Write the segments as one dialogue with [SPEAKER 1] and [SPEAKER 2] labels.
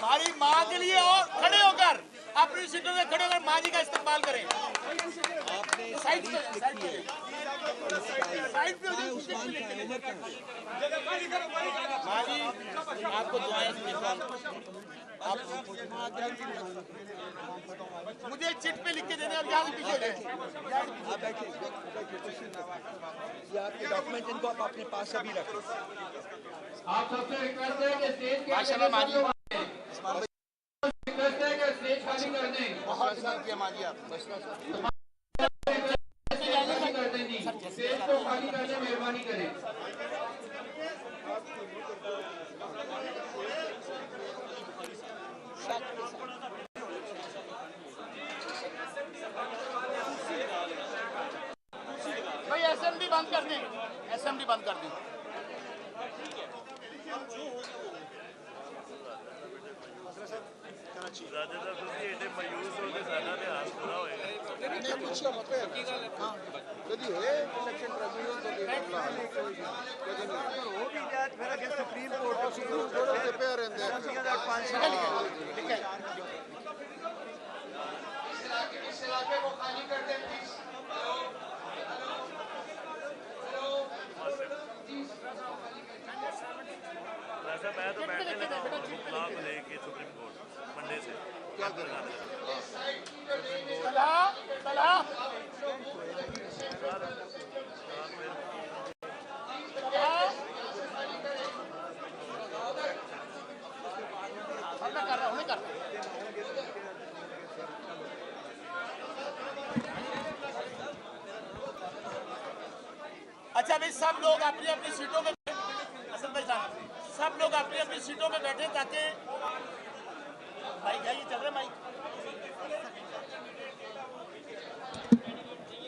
[SPEAKER 1] हमारी माँ के लिए और खड़े होकर अपनी सीटों में खड़े होकर माँ जी का इस्तेमाल करें। साइड पे माँ जी आपको दुआएं आप मुझे चिट पे लिख के देने और यहाँ पीछे
[SPEAKER 2] आप बैठिए, ये आपके डॉक्यूमेंट इनको आप अपने पास अभी रखें।
[SPEAKER 3] आप सबसे रिक्वेस्ट है कि स्टेज के
[SPEAKER 1] माशाल्लाह माँ जी
[SPEAKER 3] रिक्वेस्ट है कि स्टेज खाली कर दें।
[SPEAKER 1] बहुत शुक्रिया माँ जी आप
[SPEAKER 3] स्टेज को खाली करने मेहरबानी करें।
[SPEAKER 1] भाई असेंबली बंद कर दें, असेंबली बंद कर दें।
[SPEAKER 4] मायूस होते सादा ने हाथ पूरा होएगा
[SPEAKER 2] कुछ कभी है इलेक्शन ट्रिब्यूनल तो देखना वो भी जात मेरा के सुप्रीम कोर्ट से पे रहंदे
[SPEAKER 1] इस इलाके को खाली कर दें प्लीज।
[SPEAKER 4] वैसे मैं तो बैठने लगा हूँ मुकला को लेके सुप्रीम कोर्ट मंडे से क्या करना
[SPEAKER 1] अच्छा भाई सब लोग अपनी अपनी सीटों में सब लोग अपनी अपनी सीटों में बैठे ताकि भाई क्या ये चल रहा है माइक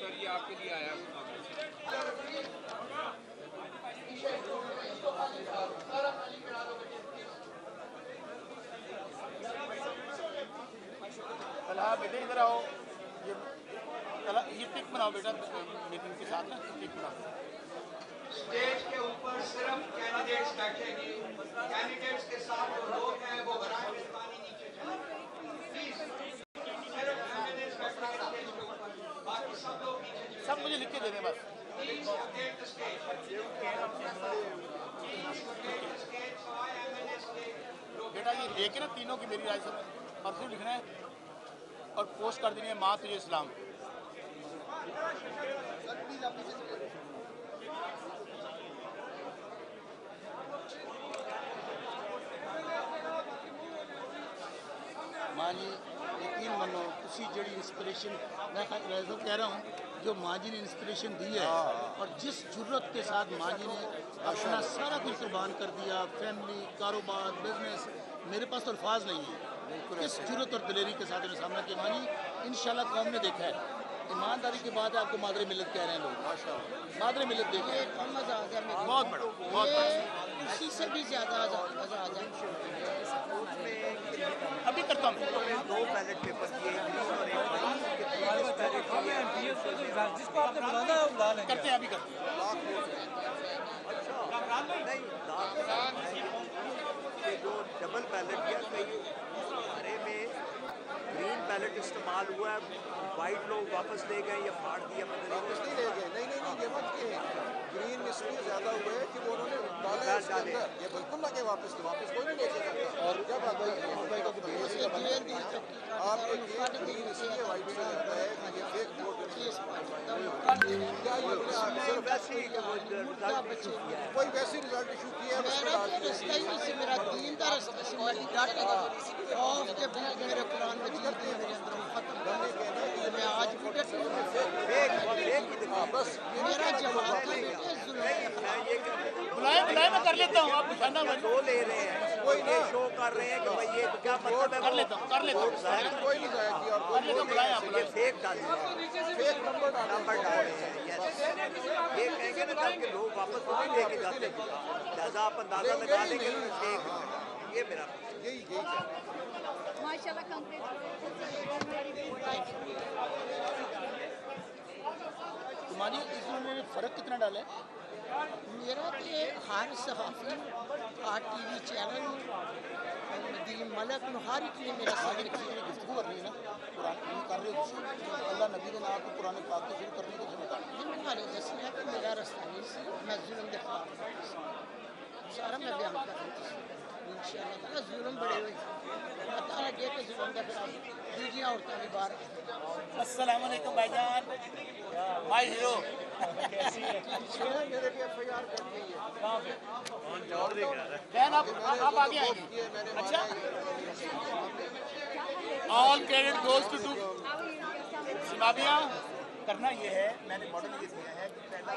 [SPEAKER 5] सर ये आपके लिए आया
[SPEAKER 1] कला बेटे इधर आओ ये पिक बनाओ बेटा मीटिंग के साथ ना पिक बनाओ।
[SPEAKER 6] स्टेज के ऊपर सिर्फ कैंडिडेट्स बैठेंगे। कैंडिडेट्स के साथ जो लोग हैं वो बराए मेहरबानी नीचे जाएं। प्लीज सिर्फ कैंडिडेट्स बैठेंगे स्टेज के ऊपर, बाकी सब लोग नीचे जाएं।
[SPEAKER 1] सब मुझे लिख के देने बस।
[SPEAKER 6] Please update the stage.
[SPEAKER 1] बेटा ये लेके ना तीनों की मेरी राय से परसों लिखना है और पोस्ट कर देनी है माँ तुझे इस्लाम। माँ जी यकीन मनो उसी जड़ी इंस्पिरेशन मैं कह रहा हूँ जो माँ जी ने इंस्पिरेशन दी है और जिस जुर्रत के साथ माँ जी ने अपना सारा कुछ कुर्बान कर दिया, फैमिली, कारोबार, बिजनेस, मेरे पास तो अल्फाज नहीं है किस जुर्रत और दिलेरी के साथ उन्होंने सामना किया। माँ जी इंशाल्लाह कौम ने देखा है, ईमानदारी की बात है। आपको मादरे मिलत कह रहे हैं लोग, मादरे मिलत देखे बहुत बड़ा, बहुत बड़ा,
[SPEAKER 7] उसी से भी ज़्यादा मज़ा आ जाए।
[SPEAKER 1] अभी करता हूँ।
[SPEAKER 2] 2 बैलेट पेपर किए
[SPEAKER 5] जिसको आपने बुलाना है बुला लेंगे।
[SPEAKER 1] करते हैं अभी करते हैं।
[SPEAKER 2] जो डबल बैलेट किया कई हमारे में ग्रीन बैलेट इस्तेमाल हुआ है, वाइट लोग वापस ले गए या फाड़ दिया, वापस नहीं ले गए। नहीं ये मत के ग्रीन इसलिए ज़्यादा हुए हैं कि वो उन्होंने डाले ये बिल्कुल ना के वापस कोई नहीं ले सकता। और क्या बात है आप एक ग्रीन इसलिए वाइट से लगता है कि ये फेक वोट क्या ये कोई वैसी रिजल्ट इशू किया है
[SPEAKER 7] मेरा दीन का रास्ता से मेरी डाटेगा खौफ के बीच मेरे कुरान में जीते हैं मेरे अंदर खत्म करने के लिए मैं आज भी डटा हूं।
[SPEAKER 2] बस
[SPEAKER 7] मेरा जवाब
[SPEAKER 1] बुलाए मैं कर लेता हूँ। आप निशाना
[SPEAKER 2] दो ले रहे हैं, कोई नहीं शो कर रहे हैं कि भाई ये क्या मतलब है।
[SPEAKER 1] कर लेता हूँ
[SPEAKER 2] कोई नहीं जाया किया और
[SPEAKER 1] बुलाए आप
[SPEAKER 2] ये फेक डाल दिया, फेक नंबर डाल रहे हैं। ये कहेंगे ना ताकि लोग वापस तो नहीं लेके जाते, लिहाजा आप अंदाजा लगा देंगे फेक। ये मेरा यही
[SPEAKER 8] माशाल्लाह
[SPEAKER 1] तुम्हारी इसमें फ़र्क कितना डाला है?
[SPEAKER 7] मेरा तो हर सहाफ़ी हर टीवी चैनल नदीम मलक हर एक ने मेरा
[SPEAKER 1] माजी किसी ने गुफ्तगू करनी है ना कुरान कर रहे हो अल्लाह नबी के नाम को कुरान पाक को शुरू करने को जिम्मेदार
[SPEAKER 7] ये मैं हाले दसी है कि मेरा रास्ता नहीं सी मैं जुल्म के खिलाफ सारा मैं बयान कर रही थी इंशाअल्लाह ताला जुल्म बड़े हुए पता लगे कि जुल्म के खिलाफ दूसरी औरतें भी बाहर
[SPEAKER 1] अस्सलाम वालेकुम भाईजान माय हीरो
[SPEAKER 7] कैसी है मेरे भी एफआईआर कर दी है
[SPEAKER 1] कहां पे
[SPEAKER 4] कौन जोड़ दे क्या है
[SPEAKER 1] बहन आप आगे आएंगे अच्छा all credit goes to Simabia करना ये है मैंने मॉडल ये दिया है कि पहला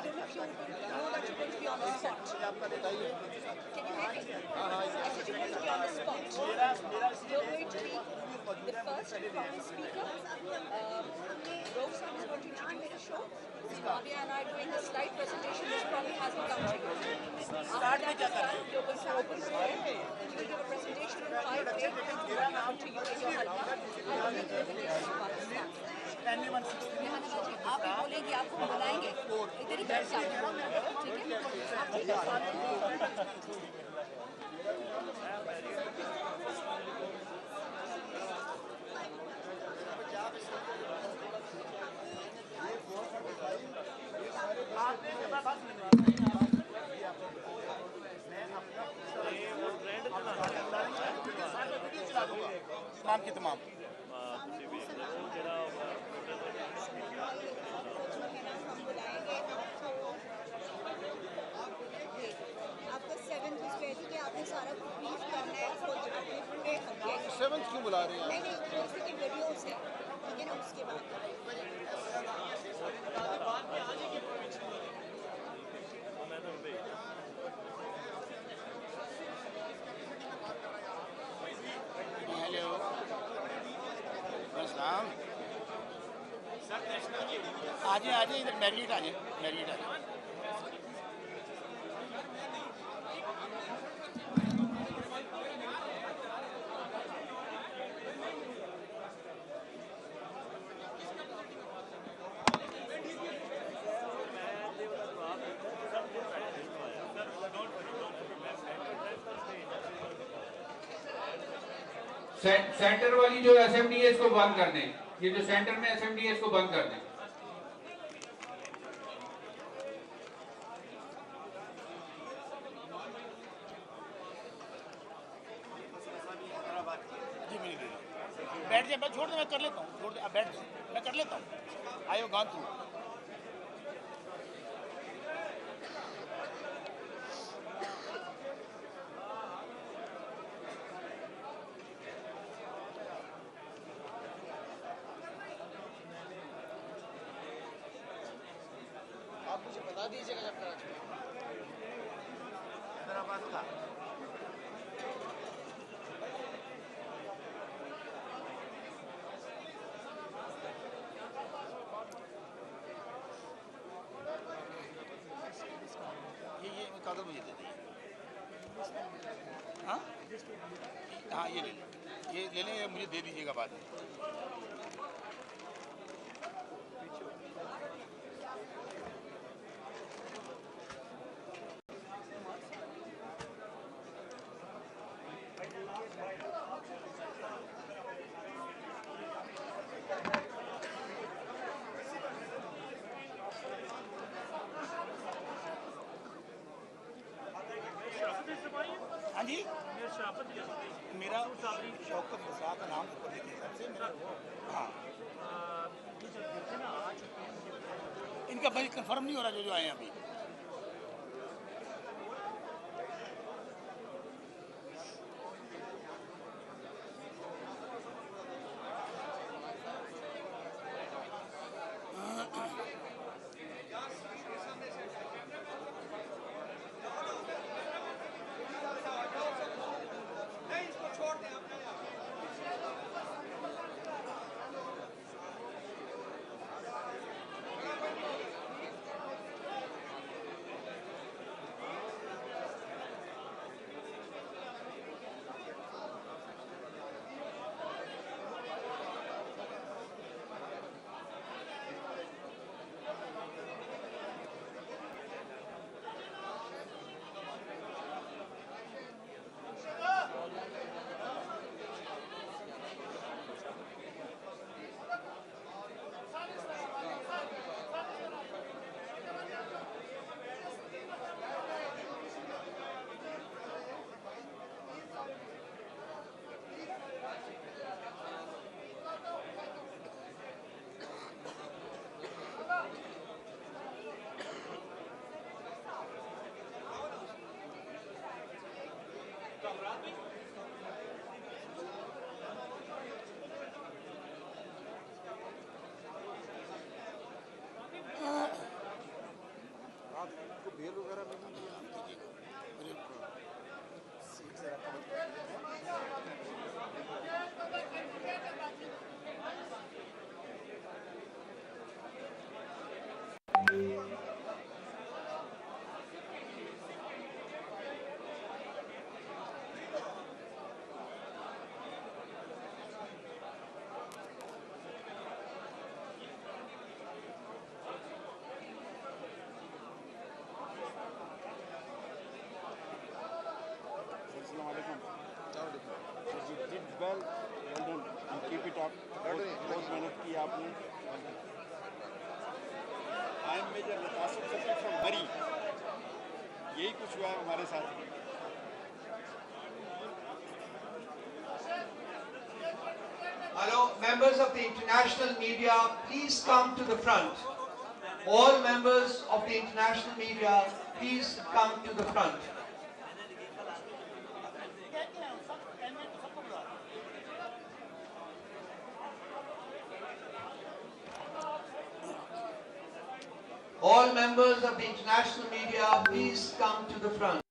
[SPEAKER 1] आपका बताइए
[SPEAKER 8] The first foreign speaker, Raoof Hassan is going to introduce the show. Navia and I are doing a slide presentation which probably hasn't come to you. After that is done, Global South will stay. You will give a presentation in 5 days. It will come to you in your halqa. And we will live in Pakistan. Rehana जी आप ही बोलेंगे आपको बुलाएंगे इधर ही बैठ जाओ ठीक है आप ठीक है
[SPEAKER 1] तमाम की तमाम
[SPEAKER 8] आपका 7th इस पे कि आपने सारा ब्रीफ करना है आपको
[SPEAKER 1] 7th क्यों बुला रहे हैं
[SPEAKER 8] नहीं नहीं उसी की वीडियोस है ठीक है ना उसके बाद
[SPEAKER 1] हेलो सलाम आजे आजे इधर मैरिट आजे मैरिट आजे
[SPEAKER 3] सेंटर वाली जो एसएमडीएस को बंद कर दें, ये जो सेंटर में एसएमडीएस को बंद कर दें।
[SPEAKER 1] जी मिल गई बैठ जाए मैं छोड़ दे मैं कर लेता हूँ छोड़ दे अब बैठ मैं कर लेता हूँ आयो गान तू
[SPEAKER 7] आप मुझे बता दीजिएगा जब कराची
[SPEAKER 1] हैदराबाद का ये कागज मुझे दे दीजिए हाँ हाँ ये ले लें ये ले लें ये मुझे दे दीजिएगा बाद में हाँ जी मेरा शौकत मिसा का नाम ऊपर लिखे सबसे मेरा हाँ इनका भाई कंफर्म नहीं हो रहा जो आए हैं अभी
[SPEAKER 9] आपको बेल वगैरह नहीं दिया well done and keep it up. बहुत मेहनत की आपने। I am major Asif Safeer from बरी। यही कुछ हुआ है हमारे साथ।
[SPEAKER 6] Hello, members of the international media, please come to the front. All members of the international media, please come to the front. All members of the international media, please come to the front.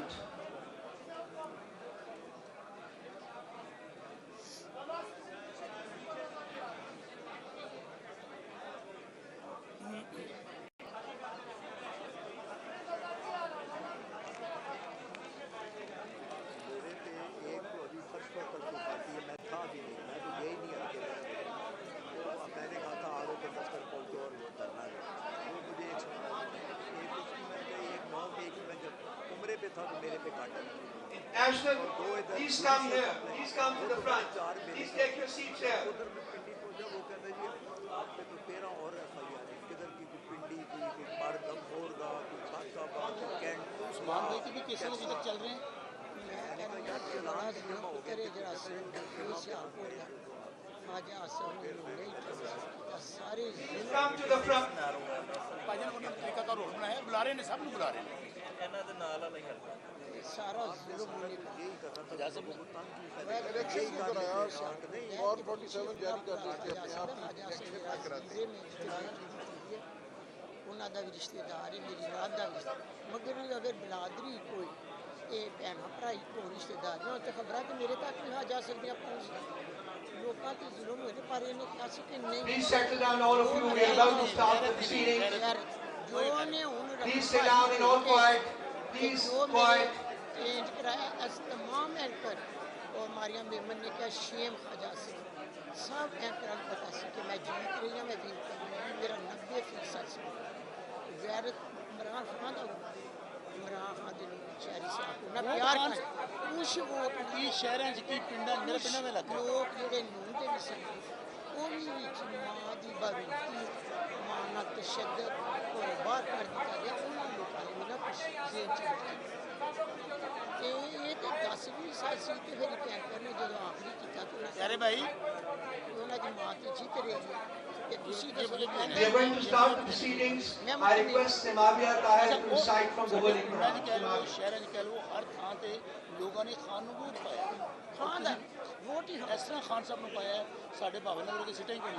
[SPEAKER 6] National, please come here. Please come to the front. Please take your seats here.
[SPEAKER 1] Usman भाई के भी cases अभी तक चल रहे हैं।
[SPEAKER 6] Please come to the front.
[SPEAKER 1] भाईजान उन्होंने तरीका का रोल बनाया, बुला रहे हैं, सब लोग बुला रहे हैं। सारा जुल्म होने का यही करना था।
[SPEAKER 9] इलेक्शन की कराया और 47 जारी कर देते अपने आप कराते
[SPEAKER 7] उन्हों का भी रिश्तेदार है, मेरी रात का भी, मगर अगर बिलादरी कोई ये भैन भरा को रिश्तेदार ने तो खबर है कि मेरे तक नहीं आ जा सकती पहुँच लोगों के जुल्म होने पर इन्हें क्या कि नहीं।
[SPEAKER 6] Please settle down, all of you. We are about to start the proceedings. Please sit down and all quiet. Please quiet.
[SPEAKER 7] Change कराया तमाम एंकर और मारिया मेमन ने क्या शेम खजा से सब एंकर को पता सी कि मैं जीत रही हूँ, मैं जीत रही हूँ। मेरा 90% से गैरत इमरान खान दिल शहरी से आपको ना प्यार कुछ वोट की शहर की पिंडा मेरे पिंडा में लगे लोग जोड़े नून के भी सन वो भी माँ की बविनती माँ ना तशद्दद और बात कर दिया गया उन्होंने लोगों ने ना कुछ जेल चल ये तो 10वीं साल सी तो फिर कैंकर ने जो आखिरी किया तो अरे भाई उन्होंने की माँ की जीत रही है।
[SPEAKER 6] We are going to start the proceedings. I request Semavia Tahir to recite from the Holy Quran.
[SPEAKER 1] शहर निकल वो हर थां ते लोगों ने खान को वोट पाया। खान दा वोट ही इस तरह खान साहब ने पाया साढ़े भावन नगर के सीटें को नहीं।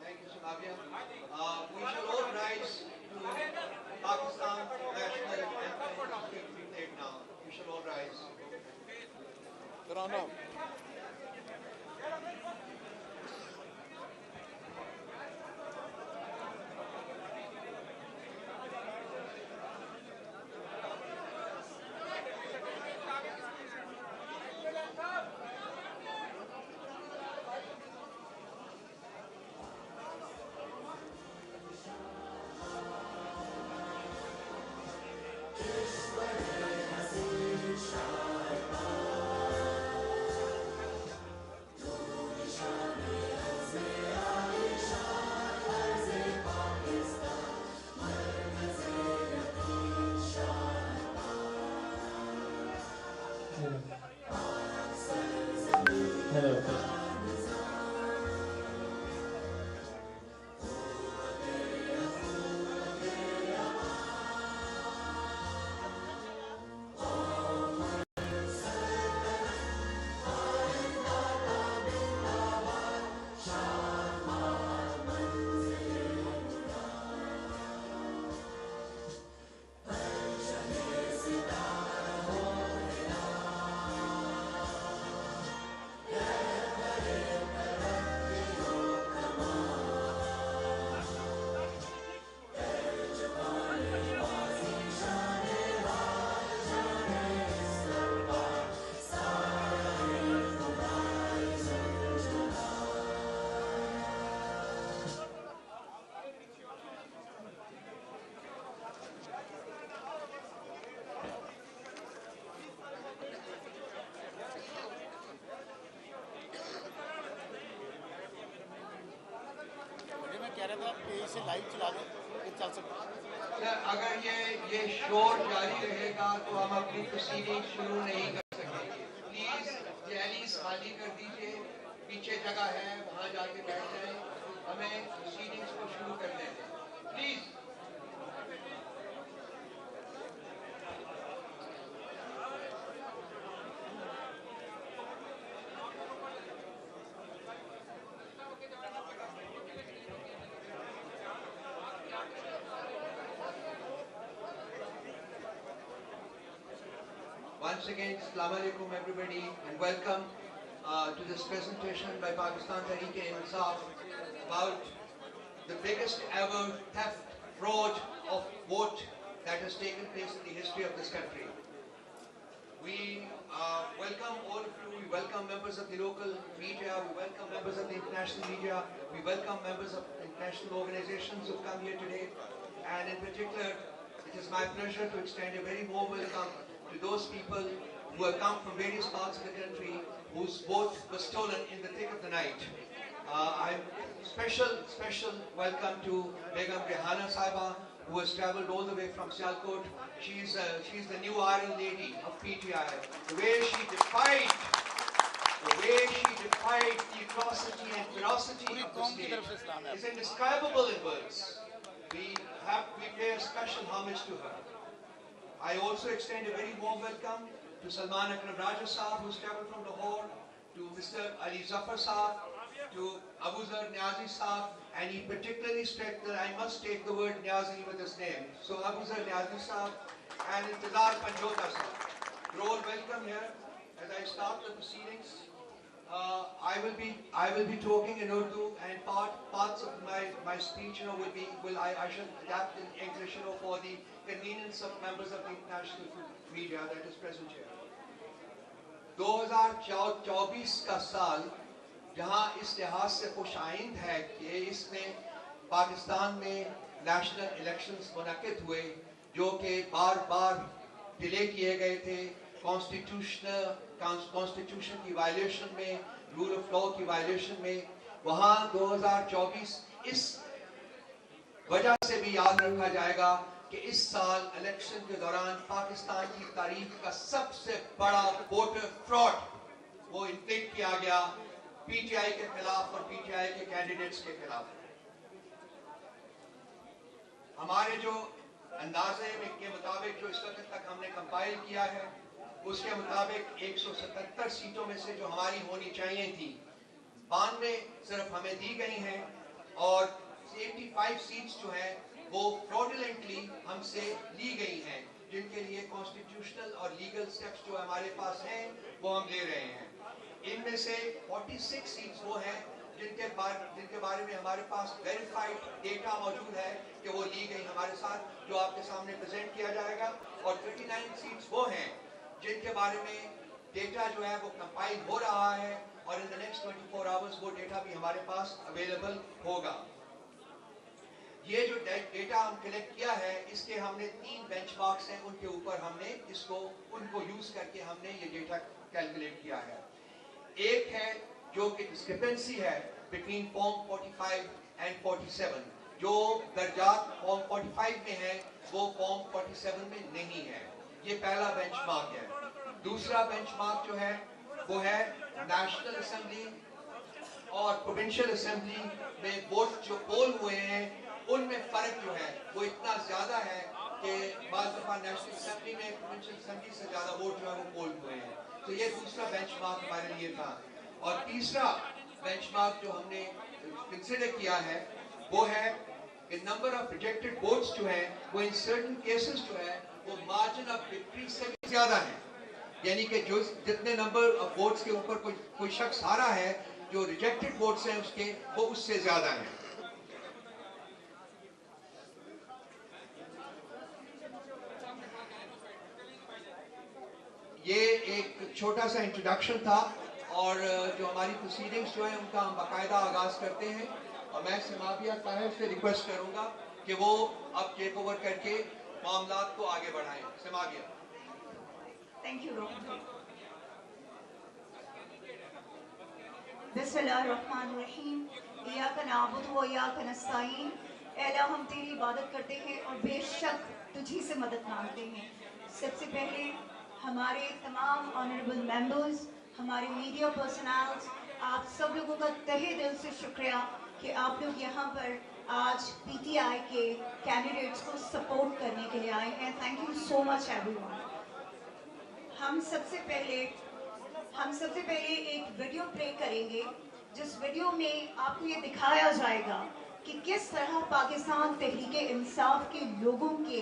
[SPEAKER 6] Thank you, Semavia. We shall all rise to Pakistan national anthem now. We shall all rise.
[SPEAKER 9] कराना
[SPEAKER 1] कह रहा था कि इसे लाइव चला दें, ये चल सकता है।
[SPEAKER 6] अगर ये शोर जारी रहेगा तो हम अपनी प्रोसीडिंग शुरू नहीं कर सकेंगे। प्लीज जैलीस खाली कर दीजिए, पीछे जगह है वहाँ जाके बैठ जाएं, हमें प्रोसीडिंग्स को शुरू कर दें please. Once again, Assalamu alaikum everybody and welcome to this presentation by Pakistan Tehreek-e-Insaf about the biggest ever theft, fraud of vote that has taken place in the history of this country. We welcome all of you, we welcome members of the local media, we welcome members of the international media, we welcome members of international organizations who've come here today, and in particular, it is my pleasure to extend a very warm welcome to those people who have come from various parts of the country whose vote was stolen in the thick of the night. Special welcome to Begum Rehana Saiba, who has travelled all the way from Sialkot. She's the new Iron Lady of PTI. The way she defied the atrocity and ferocity of the state is indescribable in words. We pay a special homage to her. I also extend a very warm welcome to Salman Akram Raja Saab, who's travelled from Lahore, to Mr. Ali Zafar Saab, to Abuzar Niazi Saab, and he particularly stressed that I must take the word Niazi with his name. So Abuzar Niazi Saab and Intizar Panjota Saab. You're all welcome here. As I start the proceedings, I will be talking in Urdu, and parts of my speech, I should adapt in English, for the convenience of members of the international media that is present here. 2024 का साल जहां इस लिहाज से खुशाइंद है कि इसमें पाकिस्तान में नेशनल इलेक्शंस मुनक्किद हुए जो कि बार डिले किए गए थे, कॉन्स्टिट्यूशन की वायलेशन में, रूल ऑफ लॉ की वायलेशन में, वहां 2024 इस वजह से भी याद रखा जाएगा कि इस साल इलेक्शन के दौरान पाकिस्तान की तारीख का सबसे बड़ा वोटर फ्रॉड वो इंफ्लिक्ट किया गया पीटीआई के खिलाफ और पीटीआई के कैंडिडेट्स के खिलाफ। हमारे जो अंदाजे के मुताबिक जो इस वक्त तक हमने कंपाइल किया है उसके मुताबिक 177 सीटों में से जो हमारी होनी चाहिए थी 92 सिर्फ हमें दी गई हैं और 85 सीट्स जो हैं वो फ्रॉडुलेंटली हमसे ली गई हैं, जिनके लिए कॉन्स्टिट्यूशनल और लीगल स्टेप्स जो हमारे पास हैं वो हम ले रहे हैं। इनमें से 46 सीट्स वो हैं जिनके बारे में हमारे पास वेरीफाइड डेटा मौजूद है कि वो ली गई हमारे साथ, जो आपके सामने प्रेजेंट किया जाएगा, और 39 सीट्स वो हैं जिनके बारे में डेटा जो है वो कंपाइल हो रहा है और इन द नेक्स्ट 24 आवर्स वो डेटा भी हमारे पास अवेलेबल होगा। ये जो डेटा हम कलेक्ट किया है इसके हमने 3 बेंचमार्क्स हैं, उनके ऊपर हमने उनको यूज करके हमने ये डेटा कैलकुलेट किया है। एक है जो कि डिस्क्रिपेंसी है बिटवीन फॉर्म 45 एंड 47, जो दर्जात फॉर्म 45 में है वो फॉर्म 47 में नहीं है। ये पहला बेंचमार्क है। दूसरा बेंचमार्क जो है वो है नेशनल असेंबली और प्रोविंशियल असेंबली में वोट जो पोल हुए हैं उनमें फर्क जो है वो इतना ज्यादा है कि बाज़ दफा नेशनल असेंबली में प्रोविंशियल असेंबली से ज्यादा वोट जो है वो पोल हुए हैं। तो ये दूसरा बेंचमार्क हमारे लिए था। और तीसरा बेंचमार्क जो हमने कंसिडर किया है वो है कि नंबर ऑफ रिजेक्टेड वोट्स जो है वो इन सर्टेन केसेस जो है वो मार्जिन ऑफ विक्ट्री से भी ज्यादा है। यानी कि जो जितने नंबर ऑफ वोट्स के ऊपर कोई शख्स हारा है, जो रिजेक्टेड वोट्स हैं उसके वो उससे ज्यादा है। ये एक छोटा सा इंट्रोडक्शन था और जो हमारी प्रोसीडिंग्स जो है उनका हम बाकायदा आगाज करते हैं। और मैं समाबिया साहब से रिक्वेस्ट करूंगा कि वो अब टेक ओवर करके मामलात को आगे बढ़ाएं। समाबिया।
[SPEAKER 8] थैंक यू बिस्मिल्लाहिर्रहमानिर्रहीम। इय्याका नअबुदु व इय्याका नस्तईन। ऐ अल्लाह, हम तेरी इबादत करते हैं और बेशक तुझी से मदद मांगते हैं। सबसे पहले हमारे तमाम ऑनरेबल मेंबर्स, हमारे मीडिया पर्सनल्स, आप सब लोगों का तहे दिल से शुक्रिया कि आप लोग यहाँ पर आज पीटीआई के कैंडिडेट्स को सपोर्ट करने के लिए आए हैं। Thank you so much everyone. हम सबसे पहले एक वीडियो प्ले करेंगे जिस वीडियो में आपको ये दिखाया जाएगा कि किस तरह पाकिस्तान तहरीके इंसाफ के लोगों के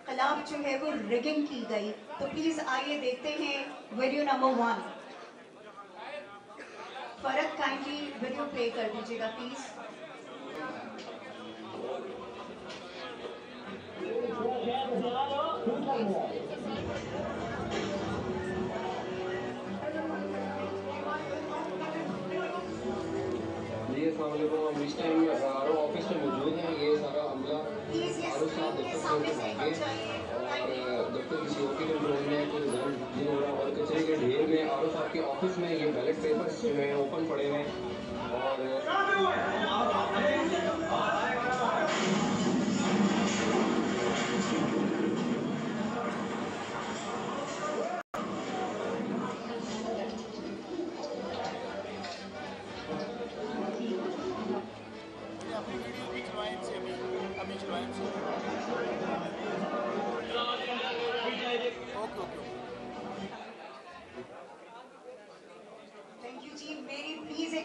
[SPEAKER 8] खिलाफ जो है वो रिगिंग की गई। तो प्लीज आइए देखते हैं video number 1। Farad kindly video play कर दीजिएगा प्लीज।
[SPEAKER 10] हम इस टाइम ऑफिस में मौजूद हैं। ये सारा अमला और दफ्तर किसी और के कंट्रोल में कोई रिजल्ट हो रहा और कचरे के ढेर में आर साहब के ऑफिस में ये बैलेट पेपर्स जो है ओपन पड़े हैं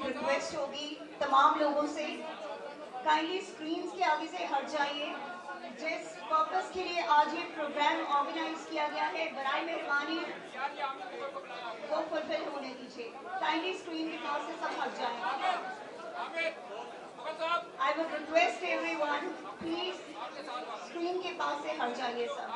[SPEAKER 8] रिक्वेस्ट होगी तमाम लोगों से, काइंडली स्क्रीन्स के आगे से हट जाइए। जिस पर्पस के लिए आज ये प्रोग्राम ऑर्गेनाइज किया गया है, बराए मेहरबानी वो फुलफिल होने दीजिए। काइंडली स्क्रीन के पास से सब हट जाएं। आई would request everyone, please screen के पास से हट जाइए सब।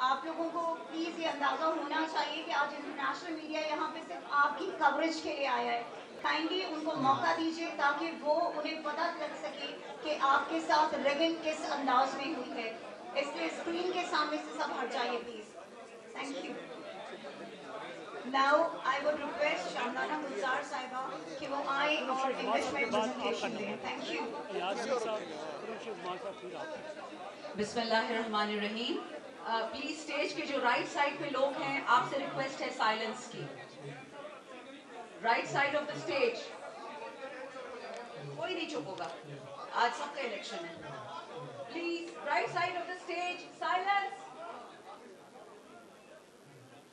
[SPEAKER 8] आप लोगों को प्लीज ये अंदाजा होना चाहिए कि आज इंटरनेशनल मीडिया यहाँ पे सिर्फ आपकी कवरेज के लिए आया है। काइंडली उनको मौका दीजिए ताकि वो उन्हें पता लग सके कि आपके साथ रिगिंग किस अंदाज में हुई है। इसलिए स्क्रीन के सामने से सब हट जाइए please. Thank you. Now I would request Shandana Gulzar Sahiba कि वो आए और इंग्लिश में प्रेजेंटेशन दें। Thank you.
[SPEAKER 11] बिस्मिल्लाहिर्रहमानिर्रहीम। प्लीज स्टेज के जो राइट साइड पे लोग हैं, आपसे रिक्वेस्ट है साइलेंस की। Right side of the stage कोई नहीं चुप होगा, आज सबका इलेक्शन है। Please right side of the stage silence.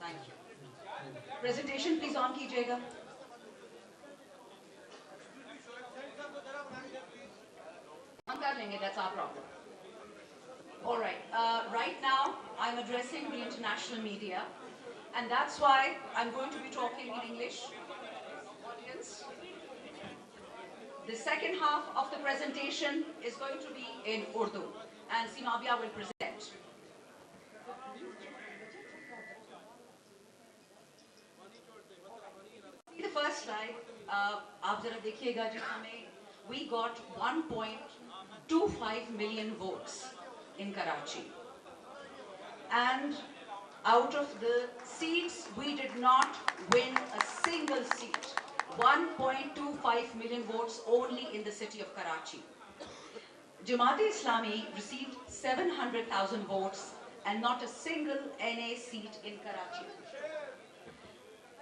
[SPEAKER 11] Thank you. Presentation please on कीजिएगा। हम कर लेंगे, that's our problem. All right, right now I'm addressing the international media and that's why I'm going to be talking in English. Audience. The second half of the presentation is going to be in Urdu and Sinabia will present. See the first slide. आप जरा देखिएगा जिसमें we got 1.25 million votes in Karachi, and out of the seats we did not win a single seat. 1.25 million votes only in the city of Karachi. Jamaat-e-Islami received 700,000 votes and not a single NA seat in Karachi.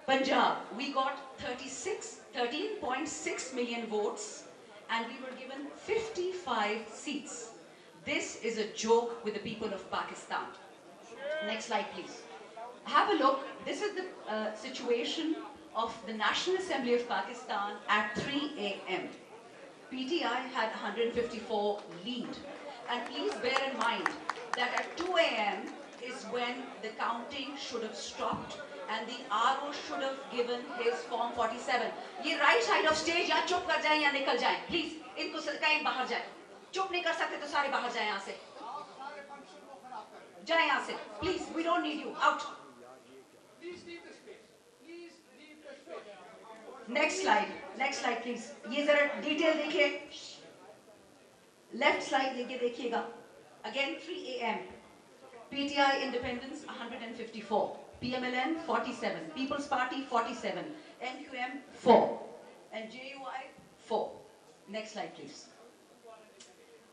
[SPEAKER 11] Punjab, we got 13.6 million votes and we were given 55 seats. This is a joke with the people of Pakistan. Next slide, please. Have a look. This is the situation of the National Assembly of Pakistan at 3 a.m. PTI had 154 lead. And please bear in mind that at 2 a.m. is when the counting should have stopped and the RO should have given his Form 47. ये right side of stage या चुप कर जाएं या निकल जाएं. Please, इनको कहीं बाहर जाएं. चुप नहीं कर सकते तो सारे बाहर जाएं यहाँ से. जाएं यहाँ से. Please, we don't need you. Out. Next slide. Next slide, please. ये जरा detail देखिए. Left slide लेके देखिएगा. Again 3 a.m. PTI Independence 154. PMLN 47. People's Party 47. NQM 4. And JUI 4. Next slide, please.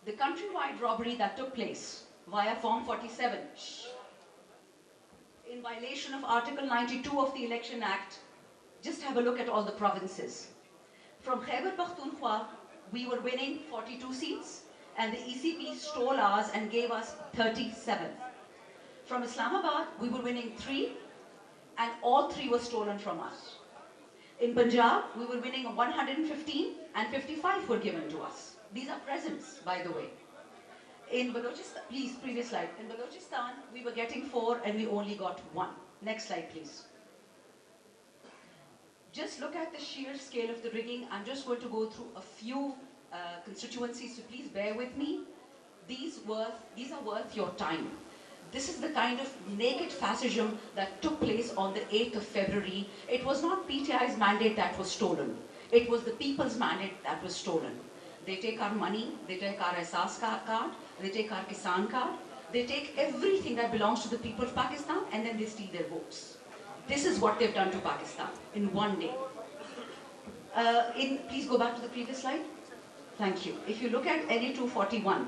[SPEAKER 11] The countrywide robbery that took place via Form 47 in violation of Article 92 of the Election Act. Just have a look at all the provinces. From Khyber Pakhtunkhwa, we were winning 42 seats and the ECP stole ours and gave us 37. From Islamabad, we were winning 3 and all 3 were stolen from us. In Punjab, we were winning 115 and 55 were given to us. These are presents, by the way. In Balochistan, please, previous slide. In Balochistan, we were getting 4 and we only got 1. Next slide, please. Just look at the sheer scale of the rigging. I'm just going to go through a few constituencies, so please bear with me. These are worth your time. This is the kind of naked fascism that took place on the 8th of February. It was not PTI's mandate that was stolen. It was the people's mandate that was stolen. They take our money, they take our Asas card, they take our Kisan card, they take everything that belongs to the people of Pakistan and then they steal their votes. This is what they've done to Pakistan in one day. Please go back to the previous slide. Thank you. If you look at NA 241,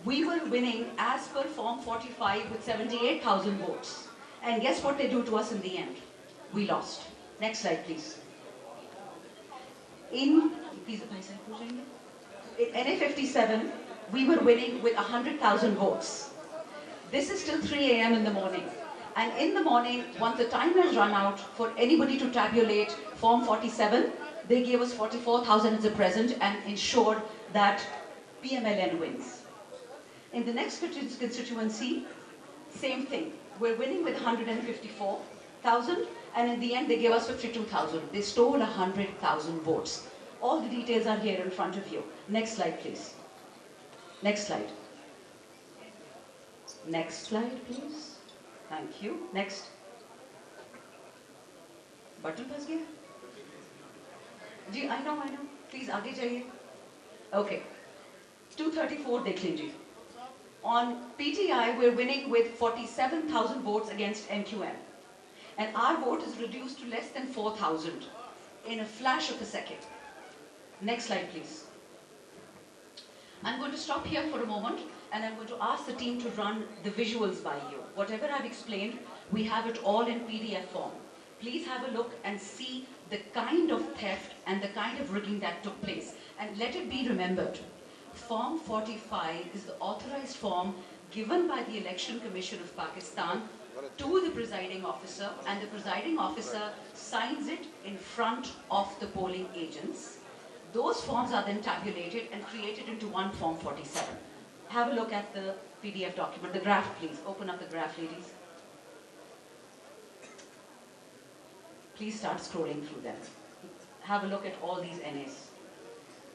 [SPEAKER 11] we were winning as per Form 45 with 78,000 votes. And guess what they do to us in the end? We lost. Next slide, please. In NA 57, we were winning with 100,000 votes. This is till 3 a.m. in the morning. And in the morning, once the time has run out for anybody to tabulate Form 47, they gave us 44,000 as a present and ensured that PMLN wins. In the next constituency, same thing. We're winning with 154,000 and in the end they gave us 52,000. They stole 100,000 votes. All the details are here in front of you. Next slide, please. Next slide. Next slide, please. Thank you. Next. Button फंस गया? जी, I know. Please आगे जाइए. Okay. 234 देख लीजिए. On PTI, we're winning with 47,000 votes against NQM. And our vote is reduced to less than 4,000 in a flash of a second. Next slide, please. I'm going to stop here for a moment and I'm going to ask the team to run the visuals by you. Whatever I've explained, we have it all in PDF form. Please have a look and see the kind of theft and the kind of rigging that took place. And let it be remembered, Form 45 is the authorized form given by the Election Commission of Pakistan to the presiding officer, and the presiding officer signs it in front of the polling agents. Those forms are then tabulated and created into one Form 47. Have a look at the PDF document. The graph, please. Open up the graph, ladies. Please start scrolling through them. Have a look at all these NAs.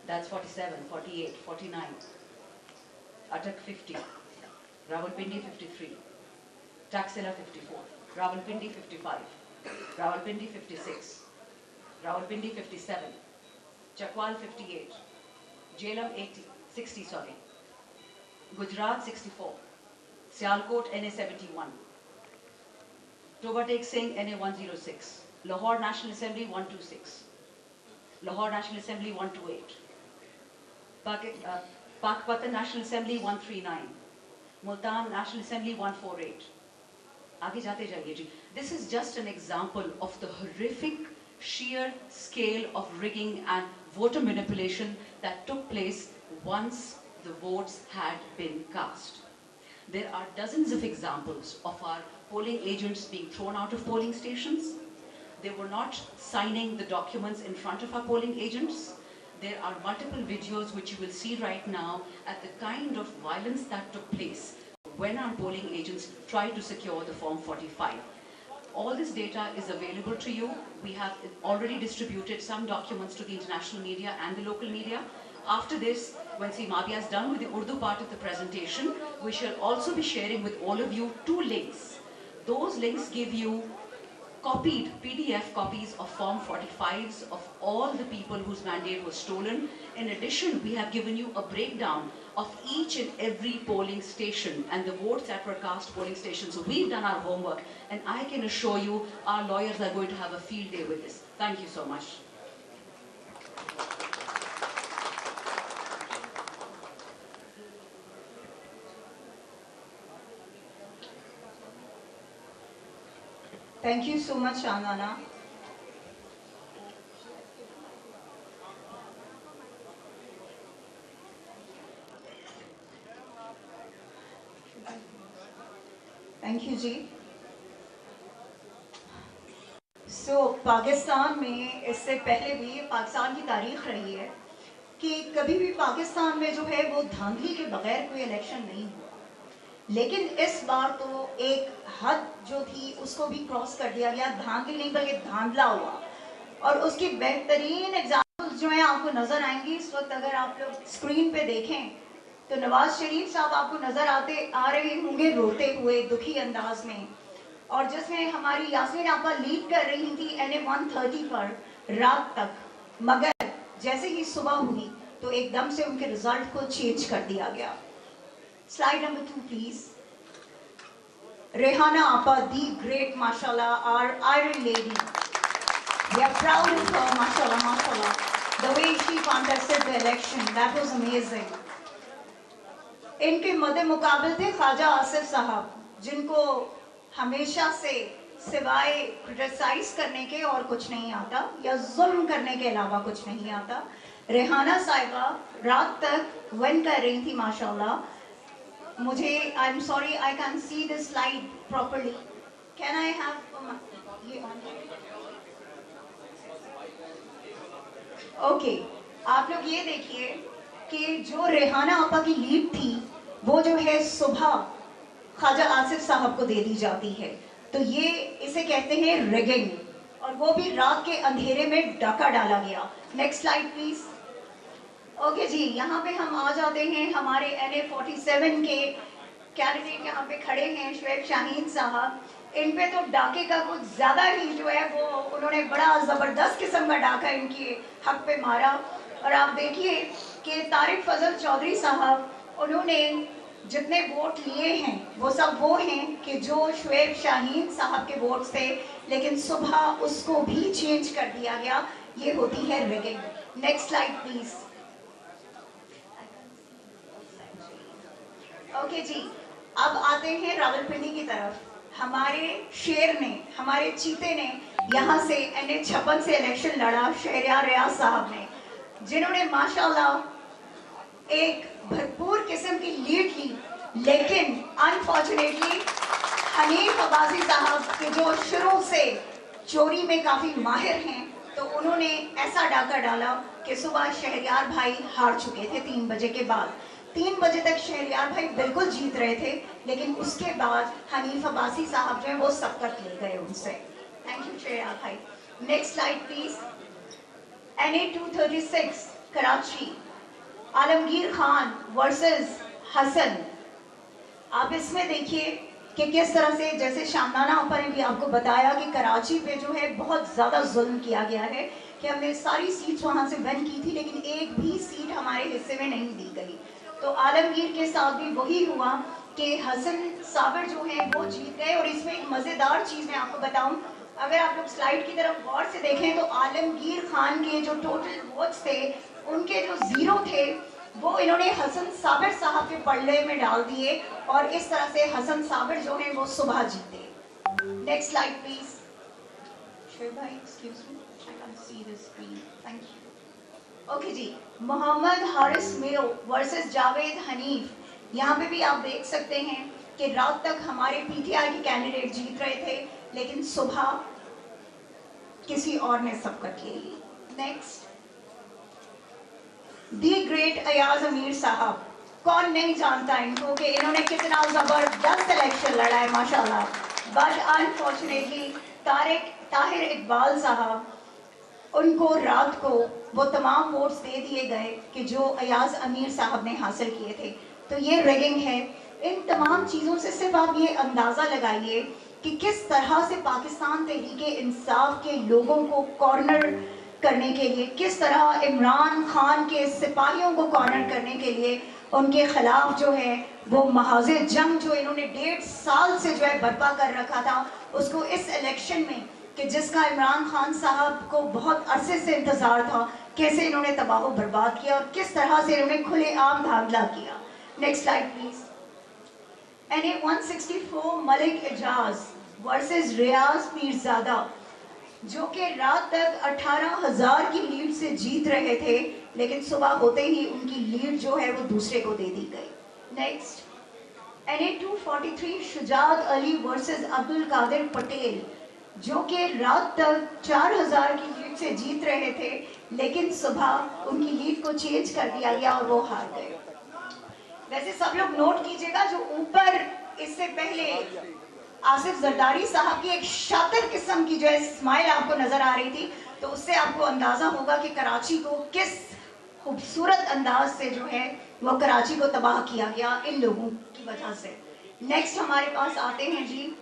[SPEAKER 11] That's 47, 48, 49. Attock 50. Rawalpindi 53. Taxila 54. Rawalpindi 55. Rawalpindi 56. Rawalpindi 57. Chakwal 58. Jhelum 60. Gujarat 64. Sialkot NA 71. Toba Tek Singh NA 106. Lahore National Assembly 126. Lahore National Assembly 128. Pakpatan National Assembly 139, Multan National Assembly 148. आगे जाते जाइए जी. This is just an example of the horrific sheer scale of rigging and voter manipulation that took place once the votes had been cast. There are dozens of examples of our polling agents being thrown out of polling stations. They were not signing the documents in front of our polling agents. There are multiple videos which you will see right now at the kind of violence that took place when our polling agents tried to secure the Form 45. All this data is available to you. We have already distributed some documents to the international media and the local media. After this, when Mabia is done with the Urdu part of the presentation, we shall also be sharing with all of you 2 links. Those links give you copied PDF copies of Form 45s of all the people whose mandate was stolen. In addition, we have given you a breakdown of each and every polling station and the votes that were cast polling stations. So we've done our homework, and I can assure you our lawyers are going to have a field day with this. Thank you so much.
[SPEAKER 12] Thank you so much, Shandana. Thank you, जी. पाकिस्तान में इससे पहले भी पाकिस्तान की तारीख रही है कि कभी भी पाकिस्तान में जो है वो धांधली के बगैर कोई इलेक्शन नहीं हुआ, लेकिन इस बार तो एक हद जो थी उसको भी क्रॉस कर दिया गया. धांधली नहीं बल्कि धांधला हुआ, और उसकी बेहतरीन एग्जाम्पल्स जो है आपको नजर आएंगी. इस वक्त अगर आप लोग स्क्रीन पे देखें तो नवाज शरीफ साहब आपको नजर आ रहे होंगे रोते हुए दुखी अंदाज में, और जिसमें हमारी यास्मीन आपा लीड कर रही थी NA 130 पर रात तक, मगर जैसे ही सुबह हुई तो एकदम से उनके रिजल्ट को चेंज कर दिया गया. Slide number 2 please. रेहाना आपा, दी ग्रेट, माशाल्लाह, our iron lady. We are proud of her, mashallah, mashallah. The way she contested the election, that was amazing. इनके मद्दे मुकाबले थे ख्वाजा आसिफ साहब, जिनको हमेशा से सिवाय क्रिटिसाइज करने के और कुछ नहीं आता, या जुल्म करने के अलावा कुछ नहीं आता. रेहाना साहिबा रात तक वन कर रही थी माशाल्लाह. मुझे I am sorry I can see this slide properly. Can I have ये ऑन? ओके, आप लोग ये देखिए कि जो रेहाना आपा की लीड थी वो जो है सुबह ख्वाजा आसिफ साहब को दे दी जाती है. तो ये इसे कहते हैं रिगिंग, और वो भी रात के अंधेरे में डाका डाला गया. Next slide please. ओके जी, यहाँ पे हम आ जाते हैं हमारे NA 47 के कैंडिडेट यहाँ पे खड़े हैं, शुएब शाहीन साहब. इन पे तो डाके का कुछ ज्यादा ही जो है वो उन्होंने बड़ा जबरदस्त किस्म का डाका इनके हक पे मारा. और आप देखिए कि तारिक फजल चौधरी साहब, उन्होंने जितने वोट लिए हैं वो सब वो हैं कि जो शुएब शाहीन साहब के वोट थे, लेकिन सुबह उसको भी चेंज कर दिया गया. ये होती है rigging. Next slide please. Okay ji, अब आते हैं रावलपिंडी की तरफ. हमारे शेर ने, हमारे चीते ने यहाँ से NA 56 से इलेक्शन लड़ा, शहरियार रियाज साहब ने, जिन्होंने माशाल्लाह एक भरपूर किस्म की लीड ली. लेकिन अनफॉर्चुनेटली हनीफ अब्बासी साहब के जो शुरू से चोरी में काफ़ी माहिर हैं, तो उन्होंने ऐसा डाका डाला कि सुबह शहरियार भाई हार चुके थे 3 बजे के बाद. 3 बजे तक शहरियार भाई बिल्कुल जीत रहे थे, लेकिन उसके बाद हनीफ अब्बासी साहब जो है वो सबकत ले गए उनसे. थैंक यू शहरियार भाई. Next slide please. NA 236 Karachi, Alamgir Khan versus Hasan. आप इसमें देखिए कि किस तरह से, जैसे शानदाना आपा ने भी आपको बताया कि कराची पे जो है बहुत ज़्यादा जुल्म किया गया है, कि हमने सारी सीट्स वहाँ से विन की थी, लेकिन एक भी सीट हमारे हिस्से में नहीं दी गई. तो आलमगीर के साथ भी वही हुआ कि हसन साबिर जो है वो जीत गए. और इसमें एक मज़ेदार चीज़ मैं आपको बताऊं, अगर आप लोग स्लाइड की तरफ गौर से देखें तो आलमगीर खान के जो टोटल वोट्स थे उनके जो 0 थे वो इन्होंने हसन साबिर साहब के पल्ले में डाल दिए और इस तरह से हसन साबिर जो है वो सुबह जीते। Next slide please. शेर भाई excuse me, I can see the screen, thank you. Okay ji, Mohammad Haris मेरो वर्सेस जावेद हनीफ। यहाँ पे भी आप देख सकते हैं कि रात तक हमारे पीटीआई के कैंडिडेट जीत रहे थे, लेकिन सुबह किसी और ने सबकत ले ली। नेक्स्ट, दी ग्रेट अयाज अमीर साहब, कौन नहीं जानता इनको कि इन्होंने कितना जबरदस्त इलेक्शन लड़ा है माशाल्लाह। बट अनफॉर्चुनेटली ताहिर इकबाल साहब, उनको रात को वो तमाम वोट्स दे दिए गए कि जो अयाज अमीर साहब ने हासिल किए थे। तो ये रिगिंग है। इन तमाम चीज़ों से सिर्फ आप ये अंदाज़ा लगाइए कि किस तरह से पाकिस्तान तहरीक इंसाफ के लोगों को कॉर्नर करने के लिए, किस तरह इमरान खान के सिपाहियों को कॉर्नर करने के लिए उनके खिलाफ जो है वो महाज़े जंग जो इन्होंने 1.5 साल से जो है बर्पा कर रखा था, उसको इस इलेक्शन में कि जिसका इमरान खान साहब को बहुत अरसे से इंतज़ार था, कैसे इन्होंने तबाह बर्बाद किया और किस तरह से इन्होंने खुलेआम धांधला किया। Next slide please. NA 164 Malik Ejaz versus Riaz Pirzada, जो कि रात तक 18,000 की लीड से जीत रहे थे, लेकिन सुबह होते ही उनकी लीड जो है वो दूसरे को दे दी गई। Next, NA 243 Shujaat Ali versus Abdul Qadir Patel, जो कि रात तक 4,000 की लीड से जीत रहे थे, लेकिन सुबह उनकी लीड को चेंज कर दिया गया और वो हार गए। वैसे सब लोग नोट कीजिएगा, जो ऊपर इससे पहले आसिफ जरदारी साहब की एक शातिर किस्म की जो है स्माइल आपको नजर आ रही थी, तो उससे आपको अंदाजा होगा कि कराची को किस खूबसूरत अंदाज से जो है वो कराची को तबाह किया गया इन लोगों की वजह से। नेक्स्ट हमारे पास आते हैं जी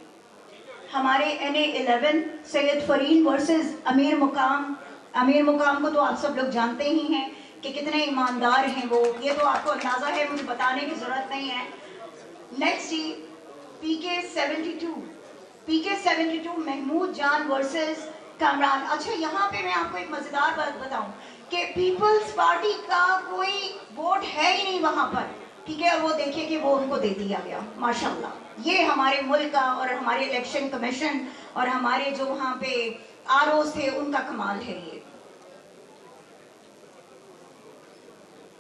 [SPEAKER 12] हमारे NA 11 सैयद फरीन वर्सेस अमीर मुकाम। अमीर मुकाम को तो आप सब लोग जानते ही हैं कि कितने ईमानदार हैं वो, ये तो आपको अंदाजा है, मुझे बताने की जरूरत नहीं है। नेक्स्ट जी PK 72 महमूद जान वर्सेस कामरान। अच्छा, यहाँ पे मैं आपको एक मजेदार बात बताऊं कि पीपल्स पार्टी का कोई वोट है ही नहीं वहां पर, ठीक है, और वो देखिए कि वो उनको दे दिया गया माशाल्लाह। ये हमारे मुल्क का और हमारे इलेक्शन कमीशन और हमारे जो वहाँ पे ROs थे उनका कमाल है ये।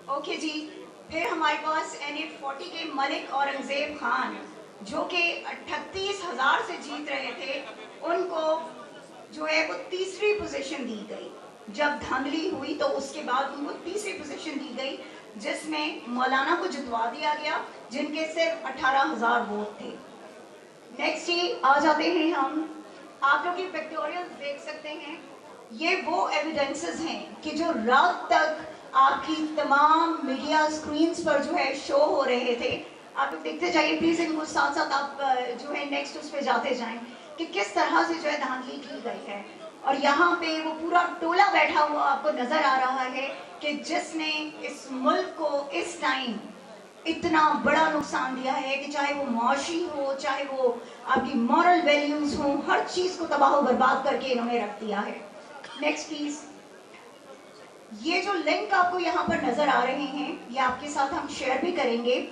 [SPEAKER 12] ओके जी, फिर हमारे पास NA 40 के मलिक औरंगजेब खान, जो कि 38,000 से जीत रहे थे, उनको जो है वो तीसरी पोजीशन दी गई। जब धांधली हुई तो उसके बाद उनको तीसरी पोजीशन दी गई, जिसमें मौलाना को जितवा दिया गया, जिनके सिर्फ 18,000 वोट थे। नेक्स्ट जी आ जाते हैं हम, आप लोग ये पिक्टोरियल्स देख सकते हैं, ये वो एविडेंसेस हैं कि जो रात तक आपकी तमाम मीडिया स्क्रीन्स पर जो है शो हो रहे थे। आप लोग देखते जाइए प्लीज, इनको साथ साथ आप जो है नेक्स्ट उस पर जाते जाएं कि किस तरह से जो है धांधली की गई है। और यहाँ पे वो पूरा टोला बैठा हुआ आपको नजर आ रहा है कि जिसने इस मुल्क को इस टाइम इतना बड़ा नुकसान दिया है कि चाहे वो मुआशी हो, चाहे वो आपकी मॉरल वैल्यूज हो, हर चीज को तबाह बर्बाद करके इन्होंने रख दिया है। Next please. ये जो लिंक आपको यहाँ पर नजर आ रहे हैं, ये आपके साथ हम शेयर भी करेंगे।